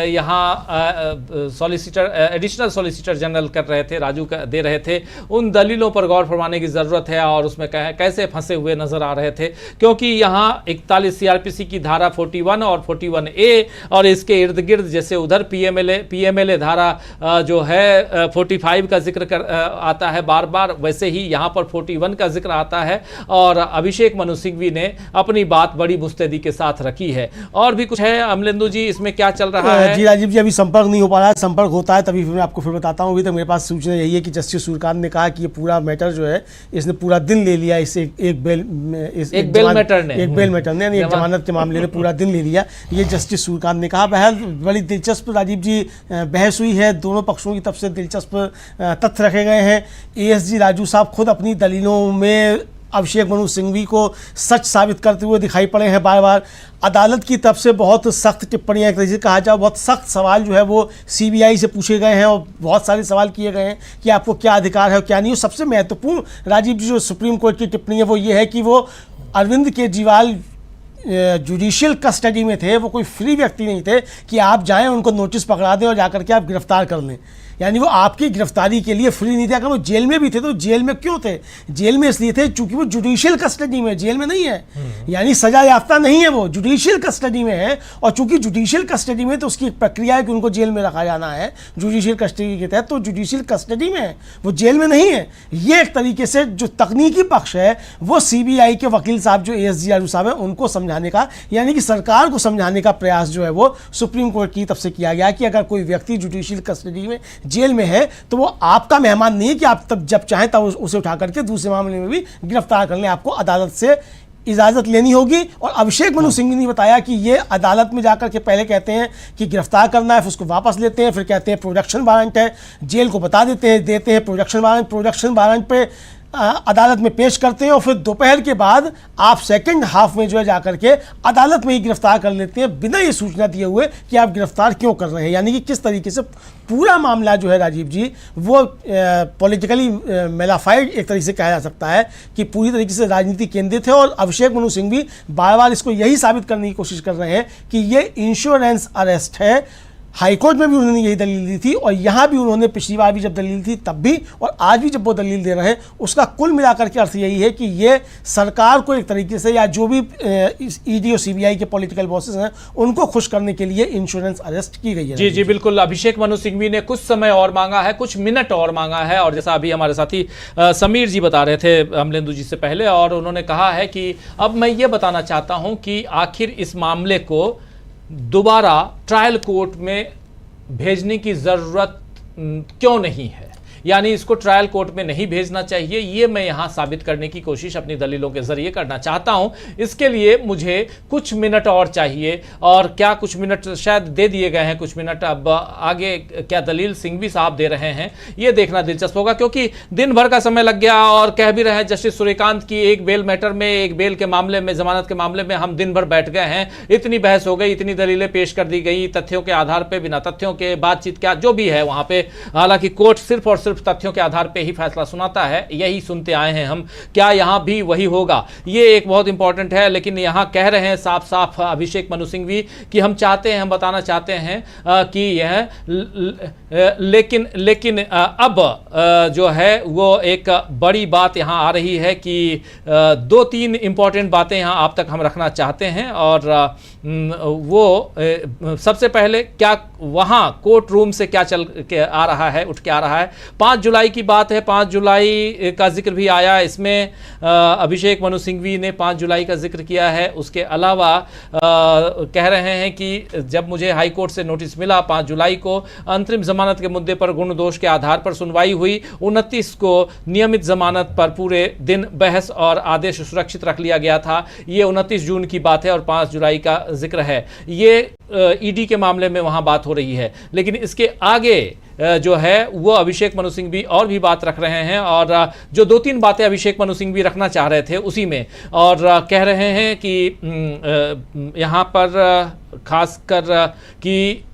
Speaker 1: यहाँ सॉलिसिटर एडिशनल सॉलिसिटर जनरल कर रहे थे, राजू दे रहे थे, उन दलीलों पर गौर फरमाने की ज़रूरत है और उसमें कैसे फंसे हुए नज़र आ रहे थे, क्योंकि यहाँ 41 सीआरपीसी की धारा 41 और 41A और इसके इर्द गिर्द जैसे उधर पीएमएलए धारा जो है 45 का जिक्र आता है बार बार, वैसे ही यहाँ पर 41 का जिक्र आता है और अभिषेक मनु सिंघवी ने अपनी बात बड़ी मुस्तैदी के साथ रखी है। और भी कुछ है अमलेंदु जी, इसमें क्या चल रहा है?
Speaker 2: जी राजीव जी, अभी संपर्क नहीं हो पा रहा है, संपर्क होता है तभी मैं आपको फिर बताता हूँ। अभी तक मेरे पास सूचना यही है कि जस्टिस सूर्यकांत ने कहा कि ये पूरा मैटर जो है इसने पूरा दिन ले लिया, इस एक बेल मैटर ने एक जमानत के मामले में पूरा दिन ले लिया, ये जस्टिस सूर्यकांत ने कहा। बहरहाल बड़ी दिलचस्प राजीव जी बहस हुई है, दोनों पक्षों की तरफ से दिलचस्प तथ्य रखे गए हैं। एएसजी राजू साहब खुद अपनी दलीलों में अभिषेक मनु सिंघवी को सच साबित करते हुए दिखाई पड़े हैं बार बार। अदालत की तरफ से बहुत सख्त टिप्पणियां, एक तरीके से कहा जाए बहुत सख्त सवाल जो है वो सीबीआई से पूछे गए हैं और बहुत सारे सवाल किए गए हैं कि आपको क्या अधिकार है और क्या नहीं। सबसे महत्वपूर्ण राजीव जी जो सुप्रीम कोर्ट की टिप्पणी है वो ये है कि वो अरविंद केजरीवाल जुडिशियल कस्टडी में थे, वो कोई फ्री व्यक्ति नहीं थे कि आप जाएं उनको नोटिस पकड़ा दें और जाकर के आप गिरफ्तार कर लें। यानी वो आपकी गिरफ्तारी के लिए फ्री नहीं थे। अगर वो जेल में भी थे तो जेल में क्यों थे? जेल में इसलिए थे चूंकि वो जुडिशियल कस्टडी में, जेल में नहीं है, यानी सजा याफ्ता नहीं है, वो जुडिशियल कस्टडी में है। और चूंकि जुडिशियल कस्टडी में तो उसकी एक प्रक्रिया है कि उनको जेल में रखा जाना है जुडिशियल कस्टडी के तहत, तो जुडिशियल कस्टडी में है, वो जेल में नहीं है। ये एक तरीके से जो तकनीकी पक्ष है वो सीबीआई के वकील साहब जो एएसजी राजू साहब है उनको समझाने का, यानी कि सरकार को समझाने का प्रयास जो है वो सुप्रीम कोर्ट की तरफ से किया गया कि अगर कोई व्यक्ति जुडिशियल कस्टडी में जेल में है तो वो आपका मेहमान नहीं है कि आप तब जब चाहें तब उसे उठा करके दूसरे मामले में भी गिरफ्तार कर लें। आपको अदालत से इजाज़त लेनी होगी। और अभिषेक मनु सिंघवी ने बताया कि ये अदालत में जाकर के पहले कहते हैं कि गिरफ्तार करना है, फिर उसको वापस लेते हैं, फिर कहते हैं प्रोडक्शन वारंट है, जेल को बता देते हैं प्रोडक्शन वारंट पे अदालत में पेश करते हैं और फिर दोपहर के बाद आप सेकंड हाफ में जो है जाकर के अदालत में ही गिरफ्तार कर लेते हैं बिना ये सूचना दिए हुए कि आप गिरफ्तार क्यों कर रहे हैं। यानी कि किस तरीके से पूरा मामला जो है राजीव जी वो पॉलिटिकली मेलाफाइड एक तरीके से कहा जा सकता है कि पूरी तरीके से राजनीति केंद्रित है। और अभिषेक मनु सिंघवी बार बार इसको यही साबित करने की कोशिश कर रहे हैं कि ये इंश्योरेंस अरेस्ट है। हाईकोर्ट में भी उन्होंने यही दलील दी थी और यहाँ भी उन्होंने पिछली बार भी जब दलील थी तब भी और आज भी जब वो दलील दे रहे हैं, उसका कुल मिलाकर के अर्थ यही है कि ये सरकार को एक तरीके से या जो भी ईडी और सीबीआई के पॉलिटिकल बॉसेस हैं उनको खुश करने के लिए इंश्योरेंस अरेस्ट की गई है।
Speaker 1: जी जी बिल्कुल, अभिषेक मनु सिंघवी ने कुछ समय और मांगा है, कुछ मिनट और मांगा है। और जैसा अभी हमारे साथी समीर जी बता रहे थे अमलेंदु जी से पहले, और उन्होंने कहा है कि अब मैं ये बताना चाहता हूँ कि आखिर इस मामले को दोबारा ट्रायल कोर्ट में भेजने की ज़रूरत क्यों नहीं है, यानी इसको ट्रायल कोर्ट में नहीं भेजना चाहिए, ये मैं यहाँ साबित करने की कोशिश अपनी दलीलों के जरिए करना चाहता हूँ। इसके लिए मुझे कुछ मिनट और चाहिए, और क्या कुछ मिनट शायद दे दिए गए हैं, कुछ मिनट अब आगे क्या दलील सिंघवी साहब दे रहे हैं ये देखना दिलचस्प होगा, क्योंकि दिन भर का समय लग गया। और कह भी रहे हैं जस्टिस सूर्यकांत की एक बेल मैटर में, एक बेल के मामले में, जमानत के मामले में हम दिन भर बैठ गए हैं, इतनी बहस हो गई, इतनी दलीलें पेश कर दी गई, तथ्यों के आधार पर, बिना तथ्यों के, बातचीत क्या जो भी है वहाँ पे। हालांकि कोर्ट सिर्फ और सिर्फ तथ्यों के आधार पे ही फैसला सुनाता है, यही सुनते आए हैं हम। क्या यहां भी वही होगा, ये एक बहुत इंपॉर्टेंट है। लेकिन यहां कह रहे हैं साफ साफ अभिषेक मनु सिंघवी कि हम चाहते हैं, हम बताना चाहते हैं कि यह लेकिन अब जो है वो एक बड़ी बात यहां आ रही है कि 2-3 इंपॉर्टेंट बातें यहां आप तक हम रखना चाहते हैं। और वो सबसे पहले क्या वहां कोर्ट रूम से क्या चल के आ रहा है, उठ के आ रहा है। 5 जुलाई की बात है, 5 जुलाई का जिक्र भी आया इसमें, अभिषेक मनु सिंघवी ने 5 जुलाई का जिक्र किया है। उसके अलावा कह रहे हैं कि जब मुझे हाई कोर्ट से नोटिस मिला 5 जुलाई को, अंतरिम जमानत के मुद्दे पर गुण दोष के आधार पर सुनवाई हुई, 29 को नियमित जमानत पर पूरे दिन बहस और आदेश सुरक्षित रख लिया गया था। ये 29 जून की बात है और 5 जुलाई का जिक्र है। ये ईडी के मामले में वहां बात हो रही है। लेकिन इसके आगे जो है वो अभिषेक मनु सिंघवी और भी बात रख रहे हैं, और जो 2-3 बातें अभिषेक मनु सिंघवी रखना चाह रहे थे उसी में, और कह रहे हैं कि यहाँ पर खासकर कि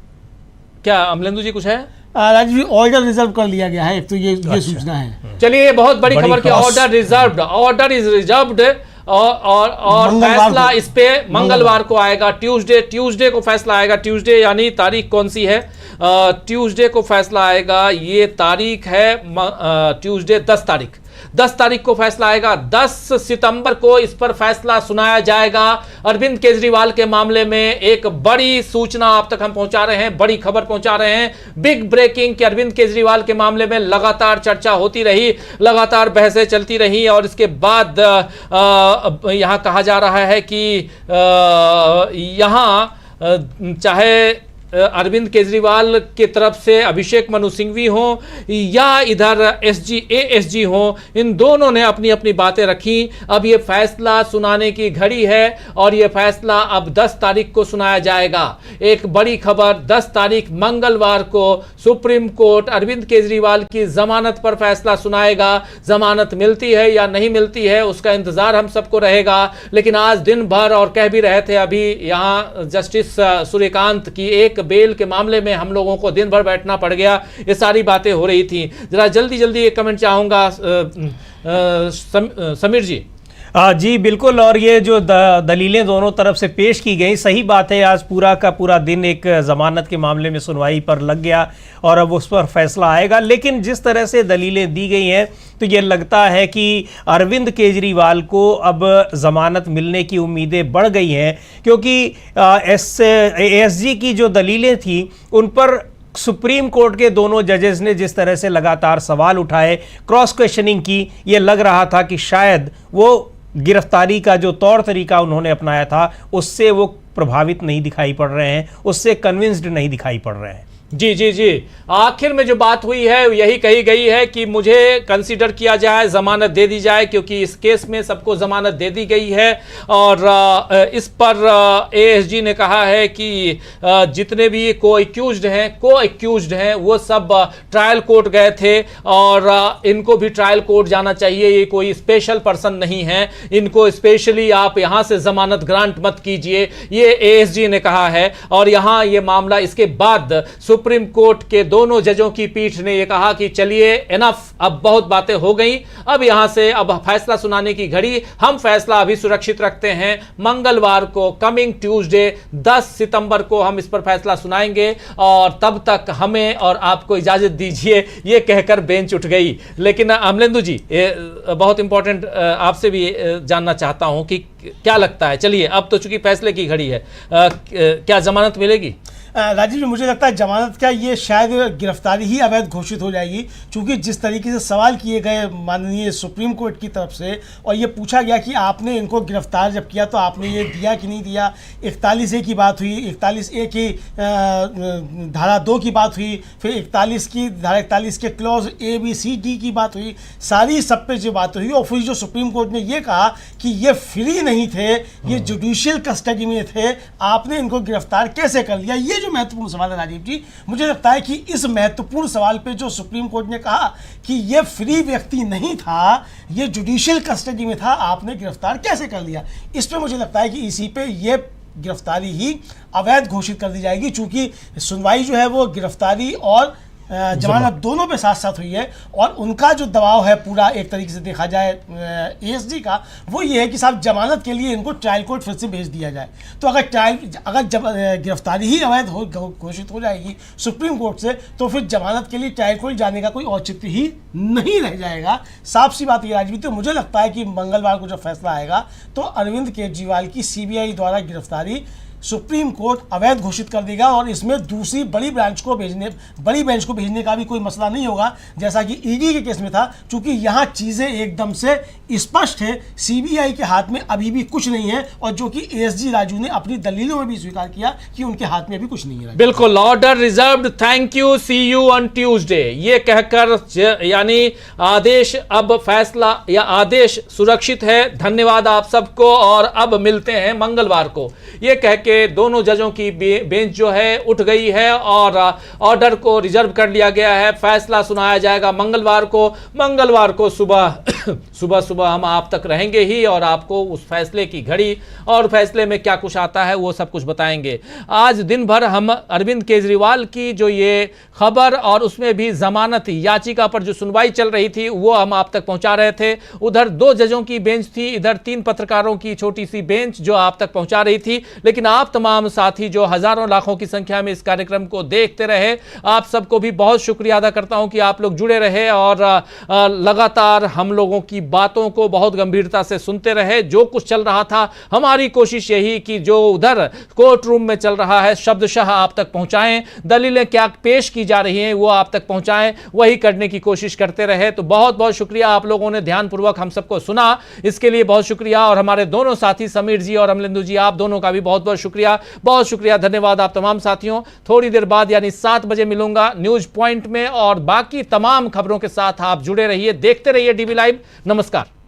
Speaker 1: क्या अमलेंदु जी कुछ है
Speaker 2: राजीव, ऑर्डर रिजर्व कर लिया गया है, एक तो ये सूचना है।
Speaker 1: चलिए, बहुत बड़ी खबर कि ऑर्डर इज रिजर्व्ड और फैसला इस पे मंगलवार को आएगा। ट्यूसडे को फैसला आएगा। ट्यूसडे यानी तारीख कौन सी है? ट्यूसडे को फैसला आएगा। ये तारीख है ट्यूसडे 10 तारीख को फैसला आएगा। 10 सितंबर को इस पर फैसला सुनाया जाएगा। अरविंद केजरीवाल के मामले में एक बड़ी सूचना आप तक हम पहुंचा रहे हैं, बड़ी खबर पहुंचा रहे हैं, बिग ब्रेकिंग कि अरविंद केजरीवाल के मामले में लगातार चर्चा होती रही, लगातार बहसें चलती रही और इसके बाद यहां कहा जा रहा है कि यहां चाहे अरविंद केजरीवाल की तरफ से अभिषेक मनु सिंघवी हो या इधर एएसजी हो, इन दोनों ने अपनी अपनी बातें रखी। अब ये फैसला सुनाने की घड़ी है और ये फैसला अब 10 तारीख को सुनाया जाएगा। एक बड़ी खबर, 10 तारीख मंगलवार को सुप्रीम कोर्ट अरविंद केजरीवाल की जमानत पर फैसला सुनाएगा। जमानत मिलती है या नहीं मिलती है उसका इंतजार हम सबको रहेगा। लेकिन आज दिन भर, और कह भी रहे थे अभी यहाँ जस्टिस सूर्यकांत की एक बेल के मामले में हम लोगों को दिन भर बैठना पड़ गया, ये सारी बातें हो रही थी। जरा जल्दी एक कमेंट चाहूंगा समीर जी।
Speaker 3: जी बिल्कुल, और ये जो दलीलें दोनों तरफ से पेश की गई, सही बात है। आज पूरा का पूरा दिन एक जमानत के मामले में सुनवाई पर लग गया और अब उस पर फैसला आएगा। लेकिन जिस तरह से दलीलें दी गई हैं तो ये लगता है कि अरविंद केजरीवाल को अब जमानत मिलने की उम्मीदें बढ़ गई हैं, क्योंकि एएसजी की जो दलीलें थी उन पर सुप्रीम कोर्ट के दोनों जजेस ने जिस तरह से लगातार सवाल उठाए, क्रॉस क्वेश्चनिंग की, ये लग रहा था कि शायद वो गिरफ्तारी का जो तौर तरीका उन्होंने अपनाया था उससे वो प्रभावित नहीं दिखाई पड़ रहे हैं, उससे कन्विंस्ड नहीं दिखाई पड़ रहे हैं।
Speaker 1: जी आखिर में जो बात हुई है यही कही गई है कि मुझे कंसीडर किया जाए, जमानत दे दी जाए, क्योंकि इस केस में सबको जमानत दे दी गई है। और इस पर एएसजी ने कहा है कि जितने भी को एक्यूज्ड हैं वो सब ट्रायल कोर्ट गए थे और इनको भी ट्रायल कोर्ट जाना चाहिए। ये कोई स्पेशल पर्सन नहीं है, इनको स्पेशली आप यहां से जमानत ग्रांट मत कीजिए, ये एएसजी ने कहा है। और यहां ये मामला, इसके बाद सुप्रीम कोर्ट के दोनों जजों की पीठ ने यह कहा कि चलिए इनफ, अब बहुत बातें हो गई, अब यहां से अब फैसला सुनाने की घड़ी, हम फैसला अभी सुरक्षित रखते हैं। मंगलवार को, कमिंग ट्यूसडे 10 सितंबर को हम इस पर फैसला सुनाएंगे और तब तक हमें और आपको इजाजत दीजिए, ये कहकर बेंच उठ गई। लेकिन अमलेंदु जी, बहुत इंपॉर्टेंट आपसे भी जानना चाहता हूं कि क्या लगता है, चलिए अब तो चूंकि फैसले की घड़ी है, क्या जमानत मिलेगी?
Speaker 2: राजीव जी, मुझे लगता है जमानत का ये शायद गिरफ्तारी ही अवैध घोषित हो जाएगी, क्योंकि जिस तरीके से सवाल किए गए माननीय सुप्रीम कोर्ट की तरफ से और ये पूछा गया कि आपने इनको गिरफ्तार जब किया तो आपने ये दिया कि नहीं दिया। 41A की बात हुई, 41A की धारा 2 की बात हुई, फिर 41 की धारा 41 के clause A, B, C, D की बात हुई, सारी सब पे जो बात हुई। और फिर जो सुप्रीम कोर्ट ने ये कहा कि ये फ्री नहीं थे, ये जुडिशियल कस्टडी में थे, आपने इनको गिरफ्तार कैसे कर लिया। ये जो महत्वपूर्ण सवाल है राजीव जी, मुझे लगता है कि इस महत्वपूर्ण सवाल पे जो सुप्रीम कोर्ट ने कहा कि ये फ्री व्यक्ति नहीं था, ये जुडिशियल कस्टडी में था, आपने गिरफ्तार कैसे कर लिया, इस पे मुझे लगता है कि इसी पे ये गिरफ्तारी ही अवैध घोषित कर दी जाएगी। चूंकि सुनवाई जो है वो गिरफ्तारी और जमानत दोनों पे साथ साथ हुई है और उनका जो दबाव है पूरा एक तरीके से देखा जाए एएसजी का, वो ये है कि साहब जमानत के लिए इनको ट्रायल कोर्ट फिर से भेज दिया जाए। तो अगर गिरफ्तारी ही अवैध घोषित हो जाएगी सुप्रीम कोर्ट से, तो फिर जमानत के लिए ट्रायल कोर्ट जाने का कोई औचित्य ही नहीं रह जाएगा। साफ सी बात ये राजवी, तो मुझे लगता है कि मंगलवार को जब फैसला आएगा तो अरविंद केजरीवाल की सीबीआई द्वारा गिरफ्तारी सुप्रीम कोर्ट अवैध घोषित कर देगा और इसमें दूसरी बड़ी बेंच को भेजने का भी कोई मसला नहीं होगा, जैसा कि ईडी के केस में था। चूंकि यहाँ चीजें एकदम से स्पष्ट है, सीबीआई के हाथ में अभी भी कुछ नहीं है और जो कि एएसजी राजू ने अपनी दलीलों में भी स्वीकार किया कि उनके हाथ में अभी कुछ नहीं है।
Speaker 1: बिल्कुल, order reserved, thank you, see you on Tuesday, ये कहकर यानी आदेश, अब फैसला या आदेश सुरक्षित है, धन्यवाद आप सबको और अब मिलते हैं मंगलवार को, ये कहकर दोनों जजों की बेंच जो है उठ गई है और ऑर्डर को रिजर्व कर लिया गया है। फैसला सुनाया जाएगा मंगलवार को सुबह सुबह सुबह हम आप तक रहेंगे ही और आपको उस फैसले की घड़ी और फैसले में क्या कुछ आता है वो सब कुछ बताएंगे। आज दिन भर हम अरविंद केजरीवाल की जो ये खबर और उसमें भी जमानत याचिका पर जो सुनवाई चल रही थी वो हम आप तक पहुंचा रहे थे। उधर 2 जजों की बेंच थी, इधर 3 पत्रकारों की छोटी सी बेंच जो आप तक पहुंचा रही थी। लेकिन आप तमाम साथी जो हजारों लाखों की संख्या में इस कार्यक्रम को देखते रहे, आप सबको भी बहुत शुक्रिया अदा करता हूं कि आप लोग जुड़े रहे और लगातार हम लोगों की बातों को बहुत गंभीरता से सुनते रहे। जो कुछ चल रहा था हमारी कोशिश यही कि जो उधर कोर्ट रूम में चल रहा है शब्दशः आप तक पहुंचाएं, दलीलें क्या पेश की जा रही हैं वो आप तक पहुंचाएं, वही करने की कोशिश करते रहे। तो बहुत बहुत शुक्रिया, आप लोगों ने ध्यानपूर्वक हम सबको सुना, इसके लिए बहुत शुक्रिया। और हमारे दोनों साथी समीर जी और अमलेंदु जी, आप दोनों का भी बहुत बहुत शुक्रिया, बहुत शुक्रिया, धन्यवाद आप तमाम साथियों। थोड़ी देर बाद यानी 7 बजे मिलूंगा न्यूज पॉइंट में और बाकी तमाम खबरों के साथ आप जुड़े रहिए, देखते रहिए डीवी लाइव। नमस्कार।